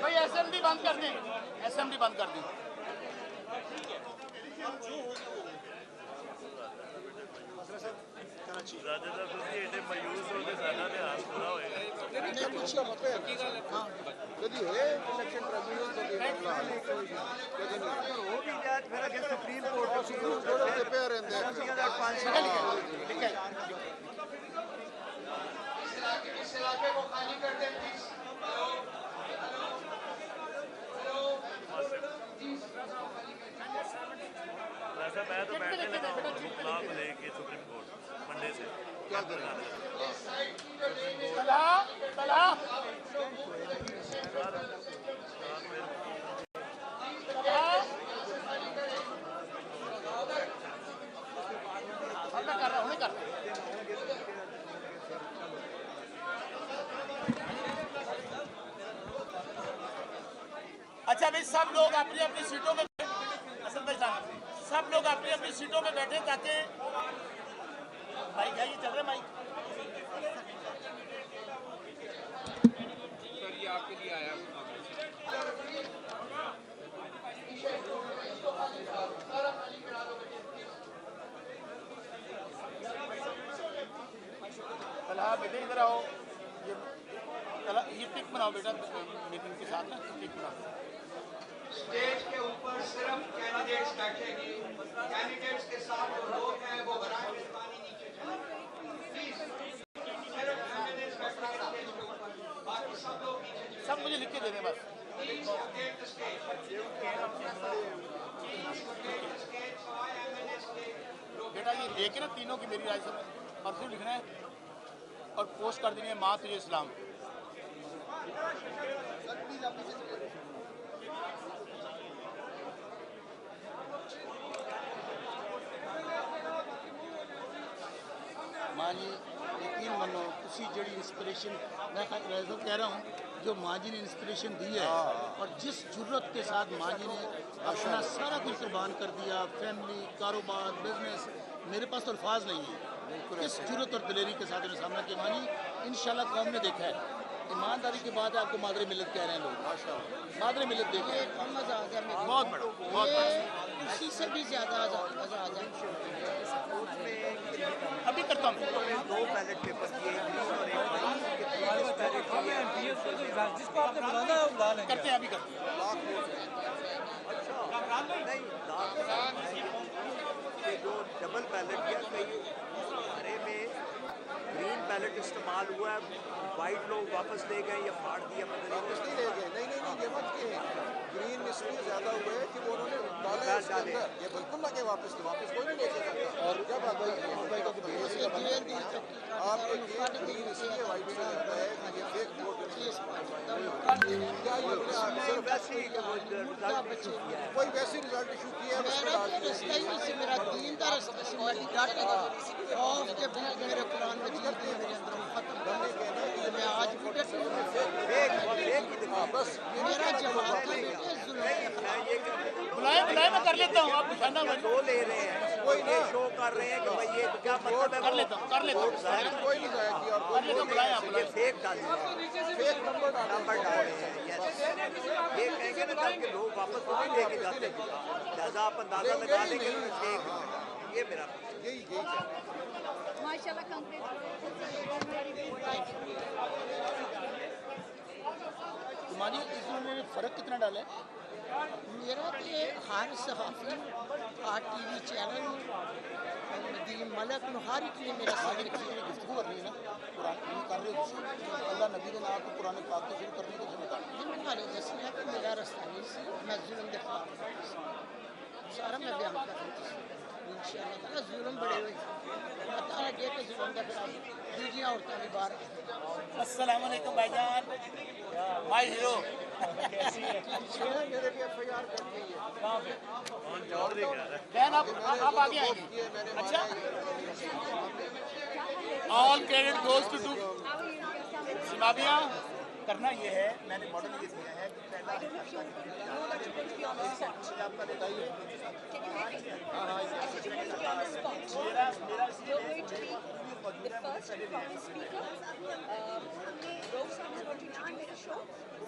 [SPEAKER 8] भाई असेंबली बंद कर दें, असेंबली बंद कर दें।
[SPEAKER 20] सुप्रीम कोर्ट पे रहते
[SPEAKER 5] इस इलाके को खाली कर दें प्लीज।
[SPEAKER 4] वैसे मैं तो बैठने लगा हूँ मुकला को लेके सुप्रीम कोर्ट मंडे से क्या करना
[SPEAKER 8] अच्छा भाई सब लोग अपनी अपनी सीटों में सब लोग अपनी अपनी सीटों में बैठे ताकि माइक है ये चल रहा माइक
[SPEAKER 16] सर ये आपके लिए आया
[SPEAKER 8] तला बेटे इधर आओ ये पिक बनाओ बेटा मीटिंग के साथ ना पिक बनाओ।
[SPEAKER 5] स्टेज के ऊपर सिर्फ कैंडिडेट्स बैठेंगे, कैंडिडेट्स के साथ जो लोग हैं वो बराए मेहरबानी नीचे चलें प्लीज। सिर्फ कैंडिडेट्स बैठेंगे स्टेज के ऊपर, बाकी सब लोग नीचे चलें।
[SPEAKER 8] सब मुझे लिख के दे दें बस।
[SPEAKER 5] प्लीज अपडेट द स्टेज, सवाए एमएनएस के
[SPEAKER 8] बेटा ये लेके ना तीनों की मेरी राय से परसों लिखना है और पोस्ट कर देनी है माँ तुझे इस्लाम। माँ जी यकीन मनो तुसी जड़ी इंस्पिरेशन मैं कह रहा हूँ जो माँ जी ने इंस्पिरेशन दी है और जिस जुर्रत के साथ माँ जी ने अपना सारा कुछ कुर्बान कर दिया, फैमिली, कारोबार, बिजनेस, मेरे पास तो अल्फाज नहीं है इस जुर्रत और दिलेरी के साथ उन्हें सामना किया। माँ जी इंशाल्लाह कौम ने देखा है, ईमानदारी के बाद आपको मादरे मिलत कह रहे हैं लोग, मादरे मिलत देखे मज़ा आ गया, बहुत बड़ा, बहुत बड़ा, उसी से भी ज़्यादा मज़ा आ गया। अभी करता हूँ
[SPEAKER 6] 2 बैलेट पेपर किए
[SPEAKER 8] जिसको आपने बुलाना है बुला लेंगे, करते हैं अभी करते हैं।
[SPEAKER 6] नहीं जो डबल बैलेट किया कई हमारे में ग्रीन बैलेट इस्तेमाल हुआ है, वाइट लोग वापस ले गए या फाड़ दिया,
[SPEAKER 20] वापस नहीं ले गए, नहीं ये मत के ग्रीन इसलिए ज़्यादा हुए कि वो उन्होंने डाले उसके अंदर, ये बिल्कुल ना के वापस कोई नहीं ले सकता। और जब आपको ग्रीन इसलिए वाइट से जाता है कि ये फेक वोट कोई वैसे रिजल्ट इशू किया है
[SPEAKER 8] मेरा दीन का रास्ता से मेरे कुरान में मेरे अंदर मैं आज
[SPEAKER 20] बस
[SPEAKER 8] मेरा जवाब बुलाए मैं कर लेता हूँ। आप शानदार
[SPEAKER 6] दो ले रहे हैं, कोई नहीं शो कर रहे हैं कि भाई ये क्या मतलब है,
[SPEAKER 8] कर लेता हूँ
[SPEAKER 20] कोई नहीं जाया किया और
[SPEAKER 8] कर लेता हूँ बुलाए आप
[SPEAKER 6] ये फेक डाल फेक नंबर डाल रहे हैं। ये कहेंगे ना ताकि लोग वापस तो नहीं लेके जाते, लिहाजा आप अंदाजा लगा लेंगे फेक। ये मेरा
[SPEAKER 20] यही
[SPEAKER 10] माशाल्लाह
[SPEAKER 8] मानी इसमें फ़र्क कितना डाला है?
[SPEAKER 11] मेरा कि हर सहाफ़ी हर टीवी चैनल नदीम मलक हर एक ने मेरा साथ रखी
[SPEAKER 8] गुफ्तगू कर रही है ना कुरान कर रहे हो अल्लाह नबी के नाम को पुराने पाक को शुरू करने को
[SPEAKER 11] निकाल जैसे है कि मेरा रास्ता नहीं सी मैं जुल्म के खिलाफ सारा मैं बयान कर रही थी इंशाल्लाह ताला जुल्म बड़े हुए पता लगे कि जुल्म का खिलाफ दूसरी औरतें भी बाहर।
[SPEAKER 8] अस्सलाम वालेकुम भाईजान, माय हीरो।
[SPEAKER 20] कैसी है? मेरे भी एफआईआर कर दी है।
[SPEAKER 8] कहाँ पे?
[SPEAKER 4] चौधरी कह रहा है।
[SPEAKER 8] बहन आप आगे आएंगे। अच्छा, all credit goes to Simabia. करना ये है, मैंने मॉडल ये दिया है कि पहला आपका बताइए।
[SPEAKER 10] The first and proudest speaker, Raoof Hassan is going to introduce the show.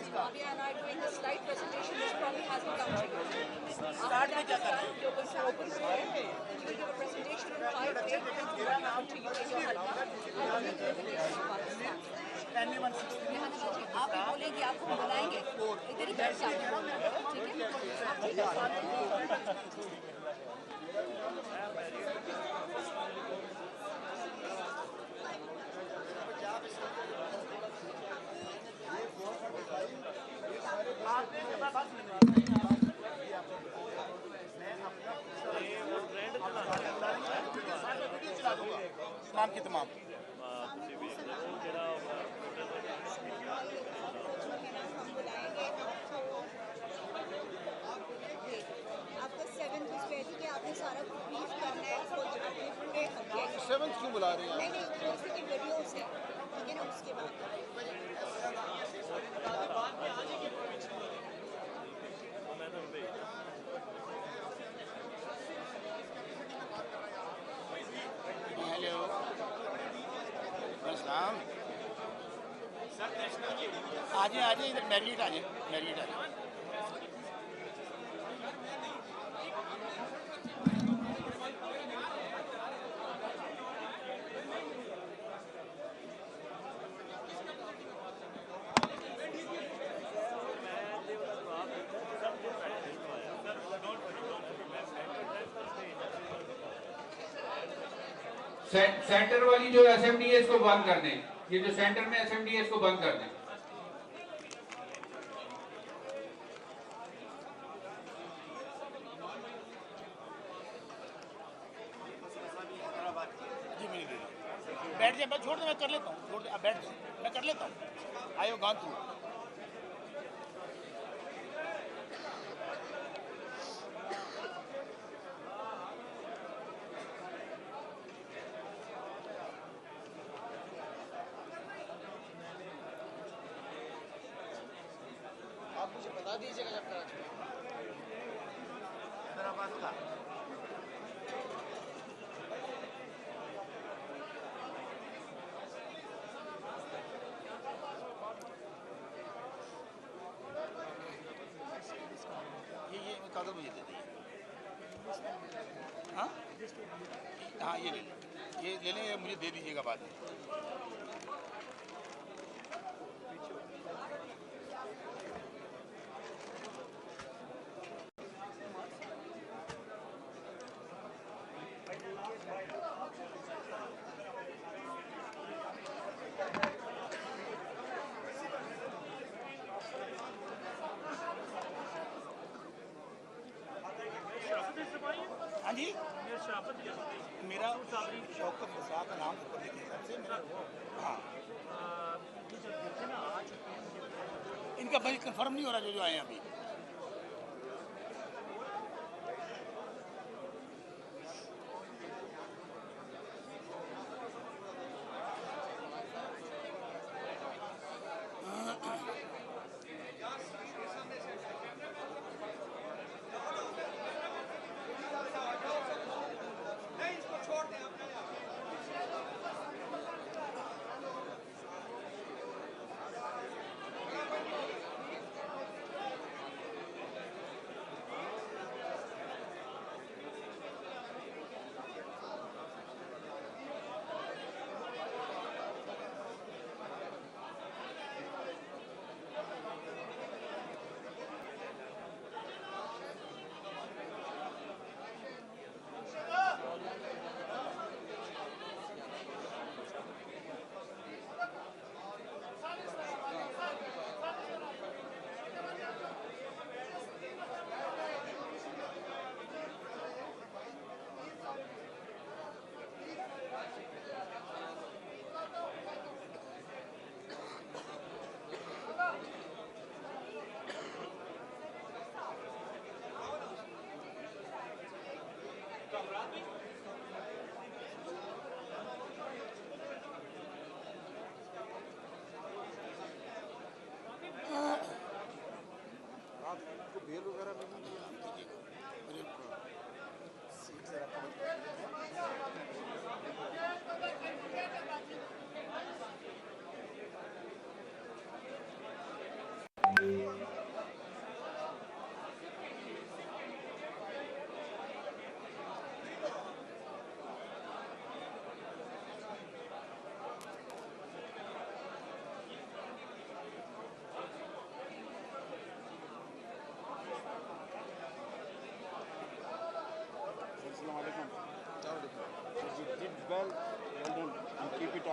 [SPEAKER 10] Simabia and I are doing a slide presentation which probably hasn't come to you. After that is done, you're going to open the floor. You will give a presentation on 5 8 things that will happen to you in your halqa and the privileges of Pakistan. आप ही बोलेंगे, आपको हम बुलाएंगे, इधर ही बैठ जाएंगे, ठीक है?
[SPEAKER 8] तमाम की तमाम
[SPEAKER 10] आपका 7th इस पे है कि आपने सारा कुछ ब्रीफ करना है, अपने
[SPEAKER 20] 7th क्यों बुला रही हैं?
[SPEAKER 10] नहीं उसकी वीडियोस है, ठीक है ना, उसके बाद
[SPEAKER 8] हेलो सलाम। आजे इधर मैरिट आ जाए।
[SPEAKER 1] सेंटर वाली जो असेंबली है इसको बंद कर दें। ये जो सेंटर में असेंबली है इसको बंद कर दें।
[SPEAKER 8] बैठ जाए, छोड़ दे, मैं कर लेता हूँ, छोड़ दे, आप बैठ जाओ, मैं कर लेता हूँ। आयो गॉन थ्रू।
[SPEAKER 20] आप मुझे बता दीजिएगा जब कराची हैदराबाद का।
[SPEAKER 8] ये कागज मुझे दे दीजिए। हाँ ये ले लें, ये मुझे दे दीजिएगा बाद में। हाँ जी, मेरा शौकत रजा का नाम ऊपर लिखे सबसे मेरा वो। हाँ इनका भाई कंफर्म नहीं हो रहा जो आए हैं अभी।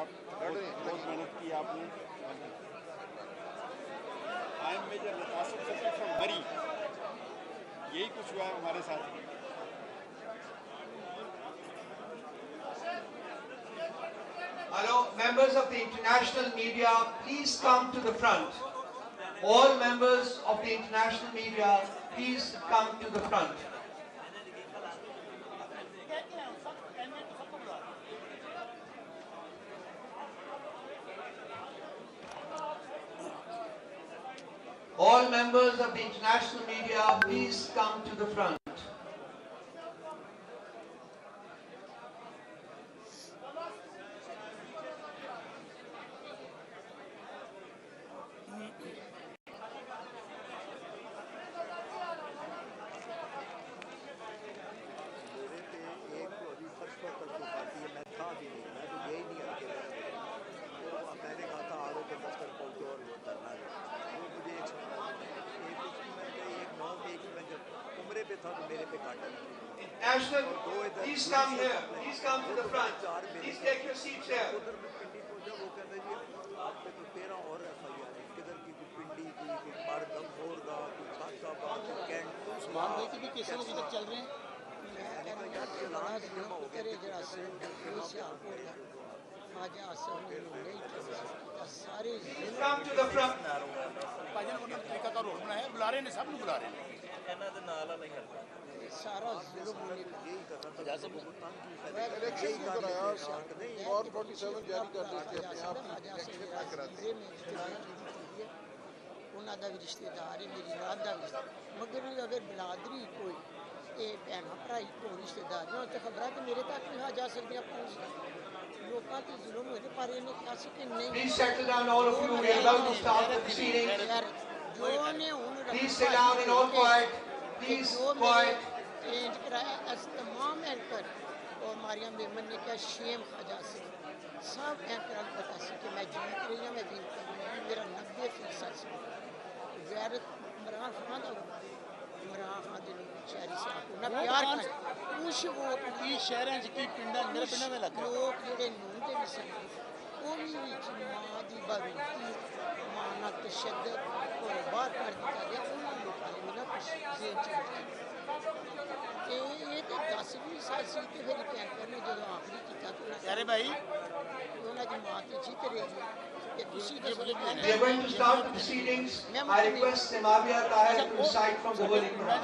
[SPEAKER 8] बहुत मेहनत की आपने। I am major Asif Safi from Murree, यही कुछ हुआ है हमारे साथ।
[SPEAKER 5] Hello, members of the international media, please come to the front. All members of the international media, please come to the front. All members of the international media, please come to the front. National, please come here. Please come to the front. Please take your seats here.
[SPEAKER 11] Usman भाई के भी cases अभी तक चल रहे हैं। सारे
[SPEAKER 5] come to the front.
[SPEAKER 8] भाईजान उन्होंने तरीका का रोल बनाया, बुला रहे हैं, सब लोग बुला रहे हैं।
[SPEAKER 11] सारा जुल्म
[SPEAKER 20] इलेक्शन की कराया, 47 जारी कर दी थी अपने आप की।
[SPEAKER 11] उन्होंने भी रिश्तेदार है, मेरी रात का भी, मगर अगर बिलादरी कोई भैन भरा कोई रिश्तेदार ना तो खबर है कि मेरे तक नहीं आ जा सकती अपने लोगों के जुल्म होने पर इन्हें क्या कि नहीं।
[SPEAKER 5] Please settle down, all of you. We are about to start the proceedings. Please sit down and all quiet. Please quiet.
[SPEAKER 11] Change कराया तमाम एंकर और मारिया मेमन ने क्या शेम खजा से सब एंकर पता से कि मैं जीत रही हूँ, मैं जीत रही हूँ। मेरा 90% गैरत इमरान खान दिल शहरी से ना प्यार कर कुछ वो
[SPEAKER 8] की शहर की पिंडा मेरे पिंडा में लग
[SPEAKER 11] लोग जेडे नून दे विसन वो भी मां दी बाविती माना तशद्दुद और बात कर दिया गया उन लोगों ने ना कुछ जेल चढ़ ये तो 10वीं साल सी तो फिर क्या करने जो आखिरी किया तो
[SPEAKER 8] अरे भाई
[SPEAKER 11] उन्होंने की मां तो जीत रही है कि किसी के
[SPEAKER 5] We are going to start the proceedings. I request Simavia Tahir to recite from the Holy Quran.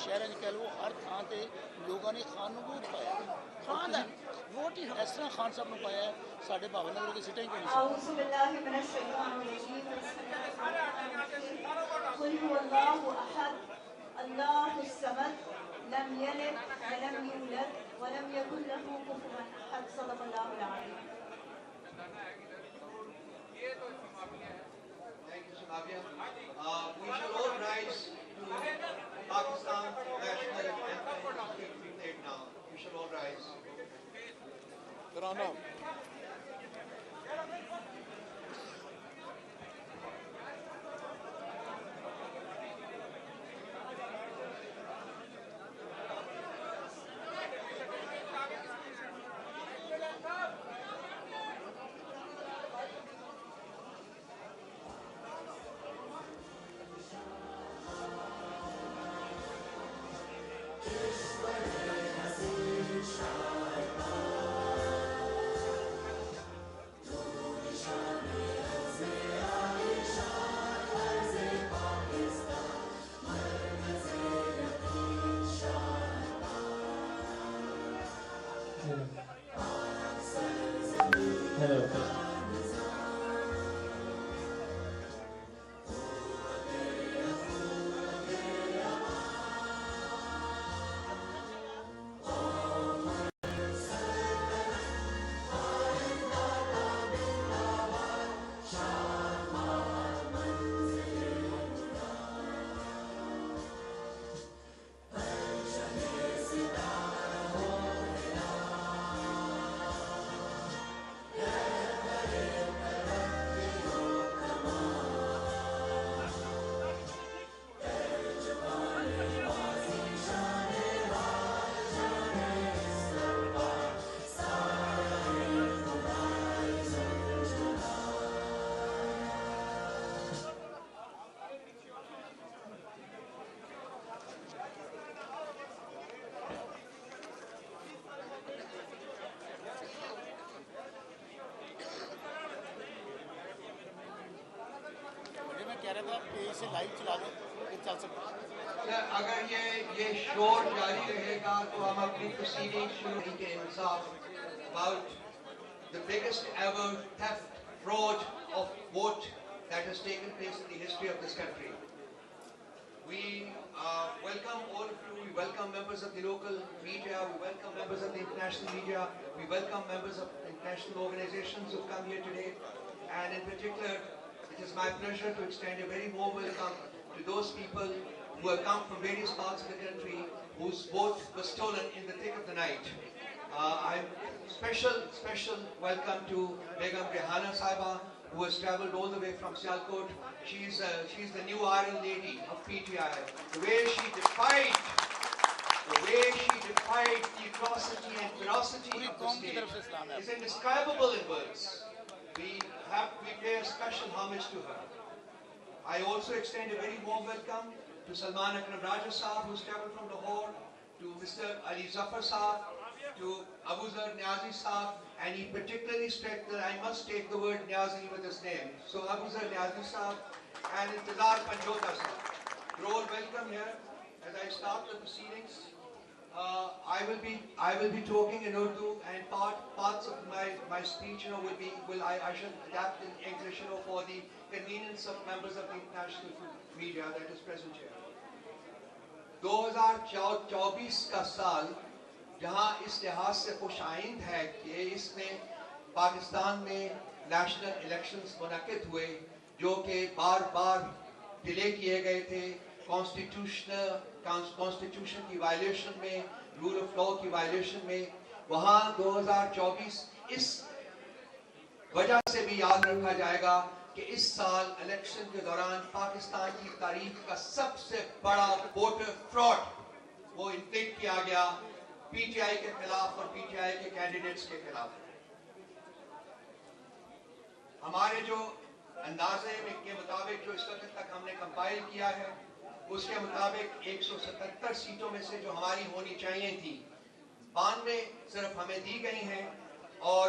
[SPEAKER 8] शहर कह लो हर थां ते लोगों ने खान नूं वोट पाया, खान दा वोट ही इस तरह खान साहब नूं पाया साडे भावन नगर की सीटें ही कोई
[SPEAKER 12] औज़ु बिल्लाहि मिनश शैतानिर रजीम कुल हुवल्लाहु अहद अल्लाहुस समद लम यलिद व लम यूलद व लम यकुल लहू कुफुवन अहद सल्लल्लाहु अलैहि वसल्लम।
[SPEAKER 5] Thank you, Simavia. We shall all rise to Pakistan national anthem to be played now. We shall all rise.
[SPEAKER 20] Tarana.
[SPEAKER 8] इसे लाइव चला दें फिर चल सकते हैं।
[SPEAKER 5] अगर ये शोर जारी रहेगा तो हम अपनी प्रोसीडिंग शुरू के इंसाफ about the biggest ever theft fraud of vote that has taken place in the history of this country. We welcome all of you. We welcome members of the local media. We welcome members of the international media. We welcome members of international organizations who come here today. And in particular, it is my pleasure to extend a very warm welcome to those people who have come from various parts of the country whose vote was stolen in the thick of the night. Special welcome to Begum Rehana Saiba, who has travelled all the way from Sialkot. She's the new Iron Lady of PTI. The way she defied the atrocity and ferocity of the state is indescribable in words. We pay a special homage to her. I also extend a very warm welcome to Salman Akram Raja Sahab, who's travelled from Lahore, to Mr. Ali Zafar Sahab, to Barrister Niazi Sahab, and he particularly stressed that I must take the word Niazi with his name. So Barrister Niazi Sahab and Intizar Panjota Sahab. You're all welcome here. As I start the proceedings, I will be talking in Urdu, and parts of my speech, I shall adapt in English, for the convenience of members of the international media that is present here. 2024 का साल जहां इस लिहाज से खुशाइंद है कि इसमें पाकिस्तान में नेशनल इलेक्शंस मुनक्किद हुए जो कि बार डिले किए गए थे, कॉन्स्टिट्यूशन की वायलेशन में, रूल ऑफ लॉ की वायलेशन में। वहां 2024 इस वजह से भी याद रखा जाएगा कि इस साल इलेक्शन के दौरान पाकिस्तान की तारीख का सबसे बड़ा वोटर फ्रॉड वो इंफ्लिक्ट किया गया पीटीआई के खिलाफ और पीटीआई के कैंडिडेट्स के खिलाफ। हमारे जो अंदाजे के मुताबिक जो इस वक्त तक हमने कंपाइल किया है उसके मुताबिक 177 सीटों में से जो हमारी होनी चाहिए थी 92 सिर्फ हमें दी गई हैं और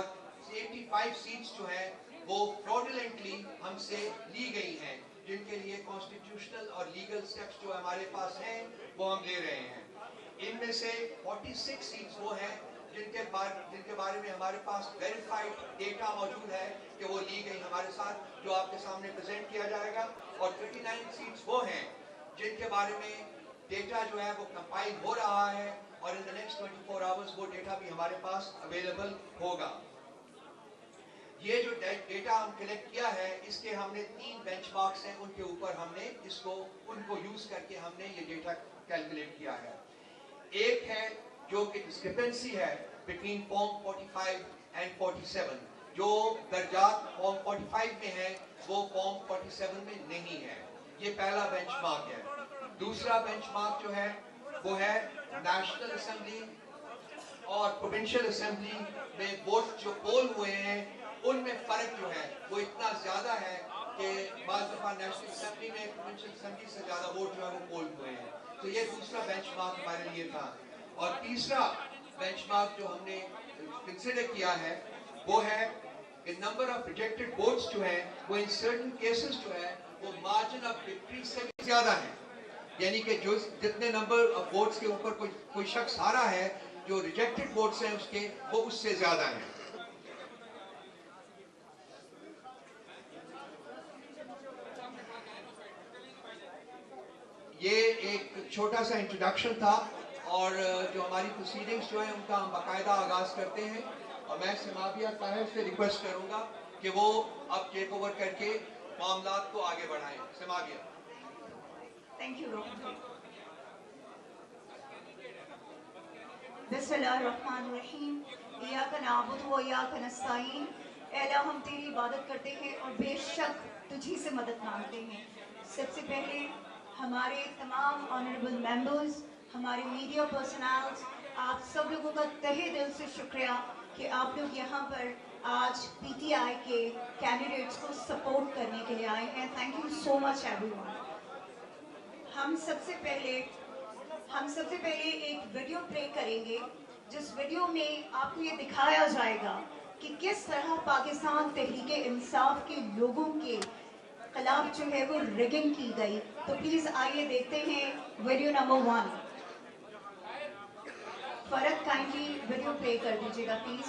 [SPEAKER 5] 85 सीट्स जो हैं वो फ्रॉडुलेंटली हमसे ली गई हैं, जिनके लिए कॉन्स्टिट्यूशनल और लीगल स्टेप्स जो हमारे पास हैं वो हम ले रहे हैं। इनमें से 46 सीट्स वो हैं जिनके बारे में हमारे पास वेरीफाइड डेटा मौजूद है कि वो ली गई हमारे साथ, जो आपके सामने प्रेजेंट किया जाएगा, और 39 सीट्स वो हैं जिनके बारे में डेटा जो है वो कंपाइल हो रहा है और इन द नेक्स्ट 24 आवर्स वो डेटा भी हमारे पास अवेलेबल होगा। ये जो डेटा हम कलेक्ट किया है इसके हमने 3 बेंचमार्क्स हैं, उनके ऊपर हमने उनको यूज करके हमने ये डेटा कैलकुलेट किया है। एक है जो कि डिस्क्रिपेंसी है बिटवीन फॉर्म 45 एंड 47, जो दर्जात फॉर्म 45 में है वो फॉर्म 47 में नहीं है। ये पहला बेंचमार्क है। दूसरा बेंचमार्क जो है वो है नेशनल असेंबली और प्रोविंशियल असेंबली में वोट जो पोल हुए हैं उनमें फर्क जो है वो इतना ज्यादा है कि बाज़ दफा नेशनल असेंबली में प्रोविंशियल असेंबली से ज्यादा वोट जो है वो पोल हुए हैं। तो ये दूसरा बेंचमार्क हमारे लिए था। और तीसरा बेंचमार्क जो हमने कंसिडर किया है वो है कि नंबर ऑफ रिजेक्टेड वोट्स जो है वो इन सर्टेन केसेस जो है वो मार्जिन ऑफ विक्ट्री से भी ज्यादा है, यानी कि जो जितने नंबर ऑफ वोट्स के ऊपर कोई शख्स हारा है, जो रिजेक्टेड वोट्स हैं उसके वो उससे ज्यादा है। ये एक छोटा सा इंट्रोडक्शन था और जो हमारी प्रोसीडिंग्स जो है उनका हम बाकायदा आगाज करते हैं और मैं समाबिया ताहिर से रिक्वेस्ट करूंगा कि वो अब टेक ओवर करके मामलात को आगे बढ़ाएं। समाबिया।
[SPEAKER 12] Thank you Rauf. बिस्मिल्लाहिर्रहमानिर्रहीम। इय्याका नअबुदु व इय्याका नस्तईन। ऐ अल्लाह हम तेरी इबादत करते हैं और बेशक तुझी से मदद मांगते हैं। सबसे पहले हमारे तमाम ऑनरेबल मेंबर्स, हमारे मीडिया पर्सनल्स, आप सब लोगों का तहे दिल से शुक्रिया कि आप लोग यहाँ पर आज पीटीआई के कैंडिडेट्स को सपोर्ट करने के लिए आए हैं। Thank you so much everyone. हम सबसे पहले एक वीडियो प्ले करेंगे जिस वीडियो में आपको ये दिखाया जाएगा कि किस तरह पाकिस्तान तहरीक इंसाफ के लोगों के खिलाफ जो है वो रिगिंग की गई। तो प्लीज आइए देखते हैं वीडियो नंबर 1। फरक काइंडली वीडियो प्ले कर दीजिएगा प्लीज।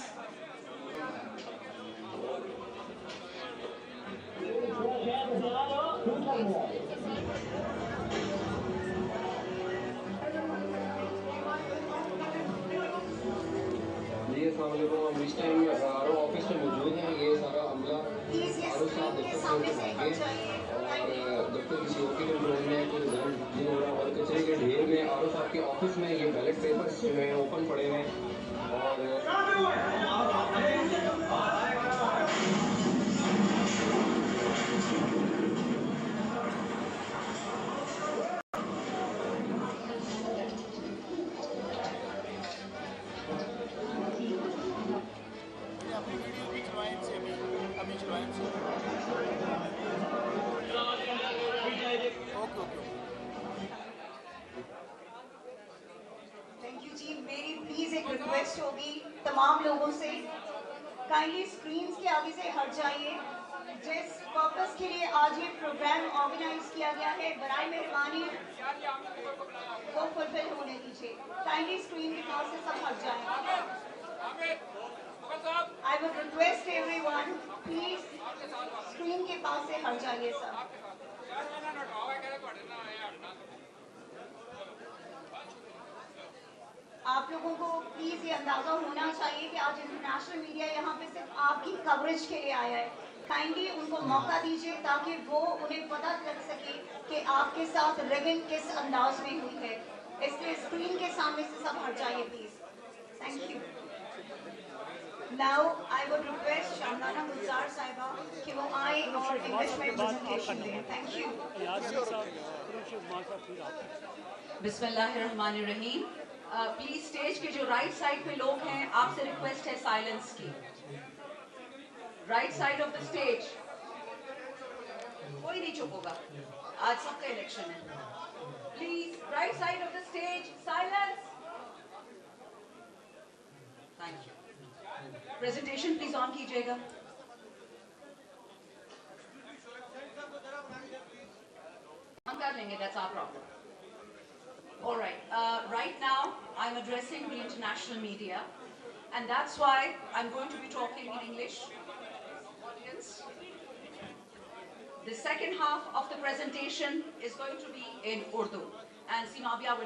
[SPEAKER 14] जी अस्सलाम हम इस टाइम ऑफिस में मौजूद हैं। ये सारा अमला और दफ्तर किसी और के कंट्रोल में कोई रिजल्ट हो रहा और कचरे के ढेर में आरोप आपके ऑफिस में ये बैलेट पेपर्स जो है ओपन पड़े हैं
[SPEAKER 12] थैंक यू जी। मेरी प्लीज एक रिक्वेस्ट होगी तमाम लोगों से, काइंडली स्क्रीन्स के आगे से हट जाइए। जिस पर्पस के लिए आज ये प्रोग्राम ऑर्गेनाइज किया गया है बराए मेहरबानी वो फुलफिल होने दीजिए। काइंडली स्क्रीन के पास से सब हट जाएं। आई would request everyone please screen के पास से हट जाइए सब। आप लोगों को प्लीज ये अंदाजा होना चाहिए कि आज इंटरनेशनल मीडिया यहाँ पे सिर्फ आपकी कवरेज के लिए आया है। काइंडली उनको मौका दीजिए ताकि वो उन्हें पता लग सके कि आपके साथ रिगिंग किस अंदाज में हुई है। इसलिए स्क्रीन के सामने से सब हट जाइए please. Thank you. Now I would request Shandana Gulzar Sahiba कि वो आए और इंग्लिश में प्रेजेंटेशन दें। Thank you.
[SPEAKER 17] बिस्मिल्लाहिर्रहमानिर्रहीम। प्लीज स्टेज के जो राइट साइड पे लोग हैं आपसे रिक्वेस्ट है साइलेंस की। Right side of the stage कोई नहीं चुप होगा, आज सबका इलेक्शन है। Please right side of the stage silence. Thank you. Presentation please on कीजिएगा। हम कर लेंगे, that's our problem. All right, right now I'm addressing the international media and that's why I'm going to be talking in English. Audience, the second half of the presentation is going to be in Urdu and Sinabia will